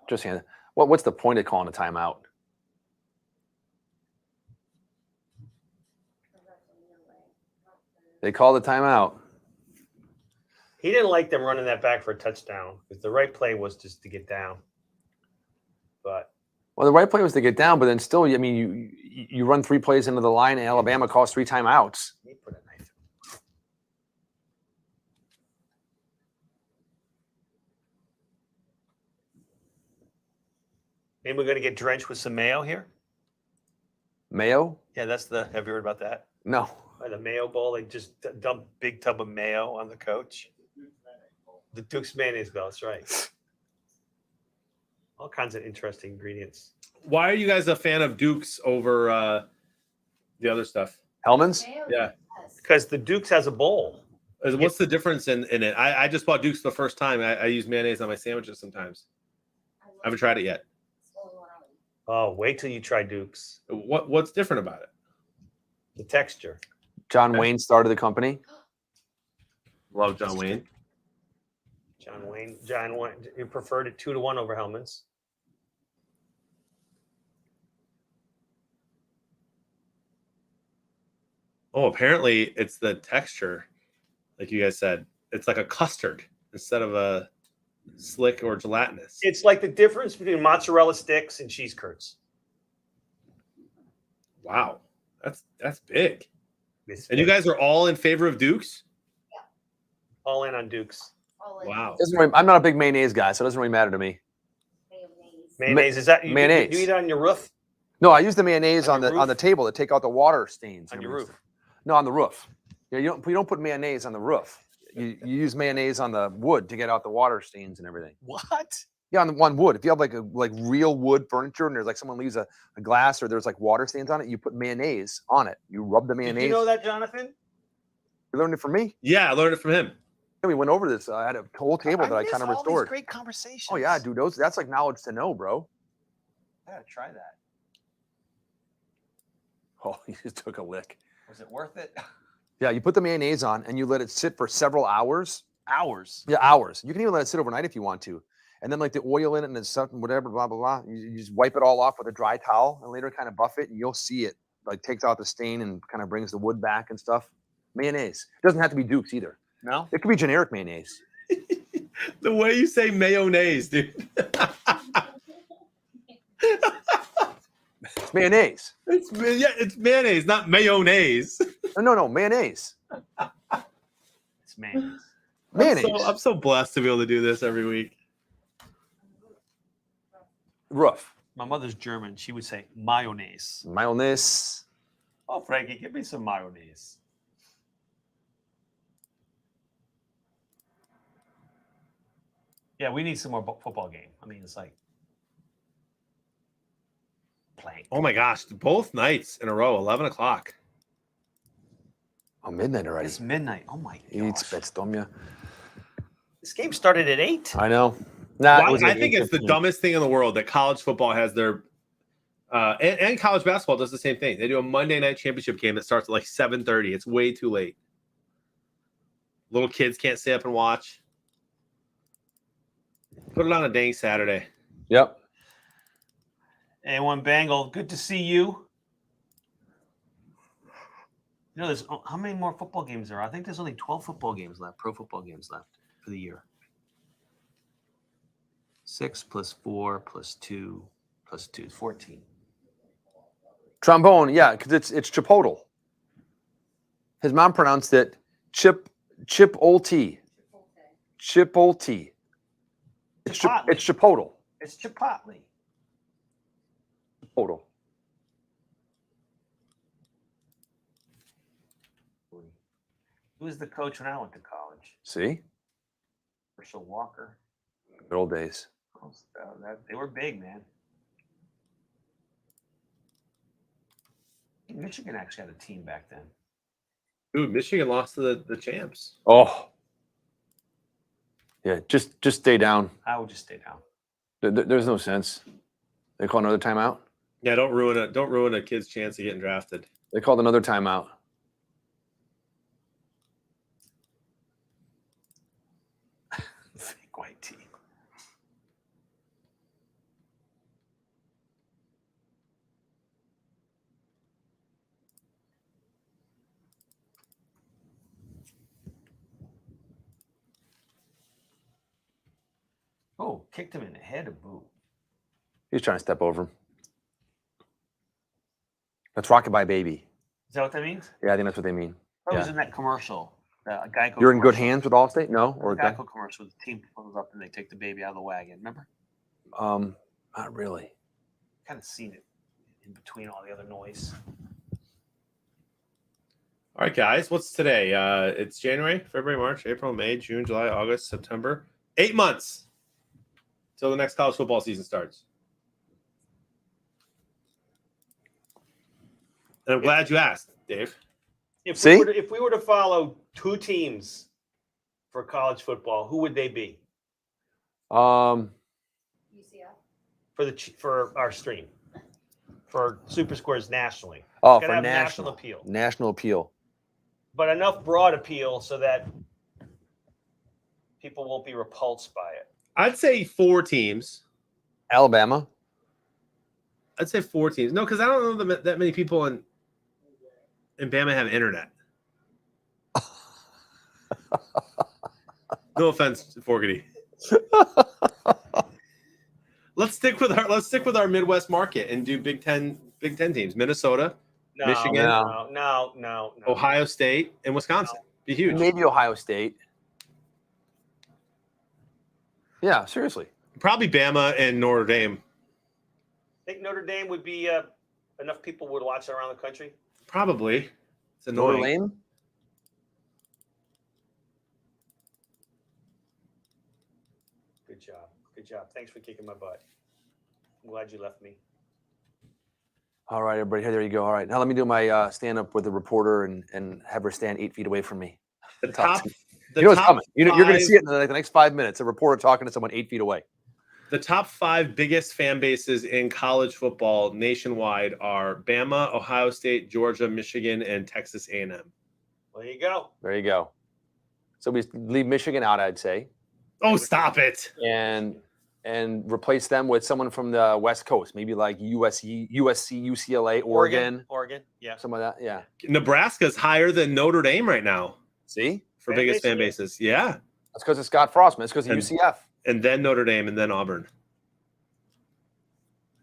Just hand. What's the point of calling a timeout? They called the timeout. He didn't like them running that back for a touchdown because the right play was just to get down. But Well, the right play was to get down, but then still, I mean, you run 3 plays into the line, and Alabama calls 3 timeouts. he put a knife in. Maybe we're going to get drenched with some mayo here. Mayo? Yeah, that's the. Have you heard about that? No. By the Mayo Bowl, they just dump big tub of mayo on the coach. The Duke's mayonnaise bowl. That's right. All kinds of interesting ingredients. Why are you guys a fan of Dukes over the other stuff? Hellman's? Yeah. Because the Duke's has a bowl. What's the difference in it? I just bought Dukes the first time. I use mayonnaise on my sandwiches sometimes. I haven't tried it yet. Oh, wait till you try Duke's. What's different about it? The texture. John Wayne started the company. Love John Wayne. John Wayne. You preferred it 2-1 over Hellman's. Oh, apparently it's the texture, like you guys said. It's like a custard instead of a slick or gelatinous. It's like the difference between mozzarella sticks and cheese curds. Wow, that's big. It's And you guys are all in favor of Dukes? all in on Duke's. Wow. I'm not a big mayonnaise guy, so it doesn't really matter to me. Mayonnaise. Is that you, mayonnaise. You eat it on your roof? No, I use the mayonnaise On on your the roof? table to take out the water stains. On and your everything. roof? No, on the roof. Yeah, you don't put mayonnaise on the roof. You use mayonnaise on the wood to get out the water stains and everything. What? Yeah, on wood. If you have like real wood furniture and there's like someone leaves a glass or there's like water stains on it, you put mayonnaise on it. You rub the mayonnaise. Did you know that, Jonathan? You learned it from me. Yeah, I learned it from him. Yeah, we went over this. I had a whole table that I miss kind of all these restored. Great conversations. Oh yeah, dude, that's like knowledge to know, bro. I gotta try that. Oh, you just took a lick. Was it worth it? Yeah, you put the mayonnaise on and you let it sit for several hours. Hours. Yeah, hours. You can even let it sit overnight if you want to. And then like the oil in it and then something, whatever, blah, blah, blah. You just wipe it all off with a dry towel and later kind of buff it and you'll see it like takes out the stain and kind of brings the wood back and stuff. Mayonnaise. It doesn't have to be Duke's either. No. It could be generic mayonnaise. The way you say mayonnaise, dude. It's mayonnaise. It's mayonnaise, not mayonnaise. No, mayonnaise. It's mayonnaise. Mayonnaise. I'm so blessed to be able to do this every week. Roof. My mother's German. She would say mayonnaise. Mayonnaise. Oh, Frankie, give me some mayonnaise. Yeah, we need some more football game. I mean, it's like playing. Oh my gosh, both nights in a row, 11 o'clock. Oh, midnight already. It's midnight. Oh my It's gosh. Bedstomia. This game started at 8. I know. Nah, Well, it was I like think it's the 8:15. dumbest thing in the world that college football has their and college basketball does the same thing. They do a Monday night championship game that starts at like 7:30. It's way too late. Little kids can't stay up and watch. Put it on a dang Saturday. Yep. A1 Bengal, good to see you. You know, there's how many more football games there are? I think there's only 12 football games left, pro football games left for the year. 6 plus 4 plus 2 plus 2 is 14. Trombone, yeah, because it's Chipotle. His mom pronounced it Chipotle. Chipotle. It's Chipotle. It's Chipotle. Chipotle. Who was the coach when I went to college? See? Herschel Walker. Good old days. They were big, man. Michigan actually had a team back then. Dude, Michigan lost to the champs. Oh. Yeah, just stay down. I would just stay down. There's no sense. They call another timeout? Yeah, don't ruin a kid's chance of getting drafted. They called another timeout. Fake white tee. Oh, kicked him in the head a boot. He was trying to step over him. That's Rockabye Baby. Is that what that means? Yeah, I think that's what they mean. I was Yeah. in that commercial. Geico You're in good commercial. hands with Allstate? No? Or The Geico commercial. The team pulls up and they take the baby out of the wagon. Remember? Not really. Kind of seen it in between all the other noise. All right, guys. What's today? It's January, February, March, April, May, June, July, August, September. 8 months till the next college football season starts. And I'm glad you asked, Dave. If See? we were to follow two teams for college football, who would they be UCF. for our stream for Super Squares nationally? Oh, Gotta for have national appeal, National appeal. but enough broad appeal so that people won't be repulsed by it. I'd say 4 teams. Alabama. I'd say 4 teams. No, because I don't know that many people in Bama have internet. No offense, Forgety. Let's stick with our Midwest market and do Big Ten teams. Minnesota, No, Michigan, no. Ohio State, and Wisconsin. Be huge. Maybe Ohio State. Yeah, seriously. Probably Bama and Notre Dame. Think Notre Dame would be enough people would watch it around the country? Probably. It's Notre annoying. Dame. Good job. Thanks for kicking my butt. I'm glad you left me. All right, everybody. Here, there you go. All right. Now let me do my stand-up with the reporter and have her stand 8 feet away from me. The Talk top, to me. the You know what's top coming. You're going to 5 see it in the next 5 minutes. A reporter talking to someone 8 feet away. The top 5 biggest fan bases in college football nationwide are Bama, Ohio State, Georgia, Michigan, and Texas A&M. There you go. There you go. So we leave Michigan out, I'd say, Oh, stop it. and replace them with someone from the West Coast, maybe like USC, UCLA, Oregon, Yeah. some of that. Yeah. Nebraska's higher than Notre Dame right now See, for Fan biggest base, fan yeah. bases. Yeah. that's because of Scott Frostman. It's because of And- UCF. And then Notre Dame, and then Auburn.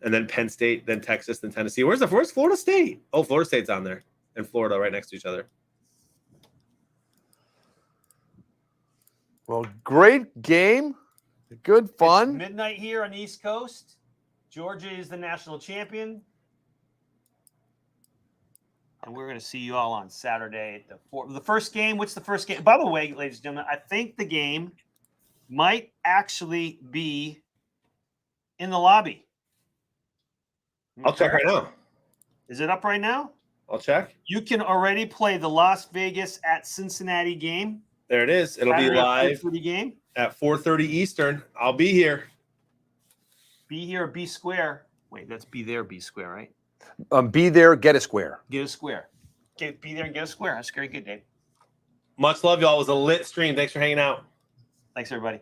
And then Penn State, then Texas, then Tennessee. Where's Florida State? Oh, Florida State's on there. And Florida right next to each other. Well, great game, good fun. It's midnight here on the East Coast. Georgia is the national champion. And we're going to see you all on Saturday at the first game. What's the first game? By the way, ladies and gentlemen, I think the game might actually be in the lobby. I'll check right now. Is it up right now? I'll check. You can already play the Las Vegas at Cincinnati game. There it is. It'll be Saturday live 4:30 game. at 4:30 Eastern. I'll be here. Be here, be square. Wait, that's be there, be square, right? Be there, get a square. Get a square. Be there and get a square. That's very good, Dave. Much love, y'all. It was a lit stream. Thanks for hanging out. Thanks, everybody.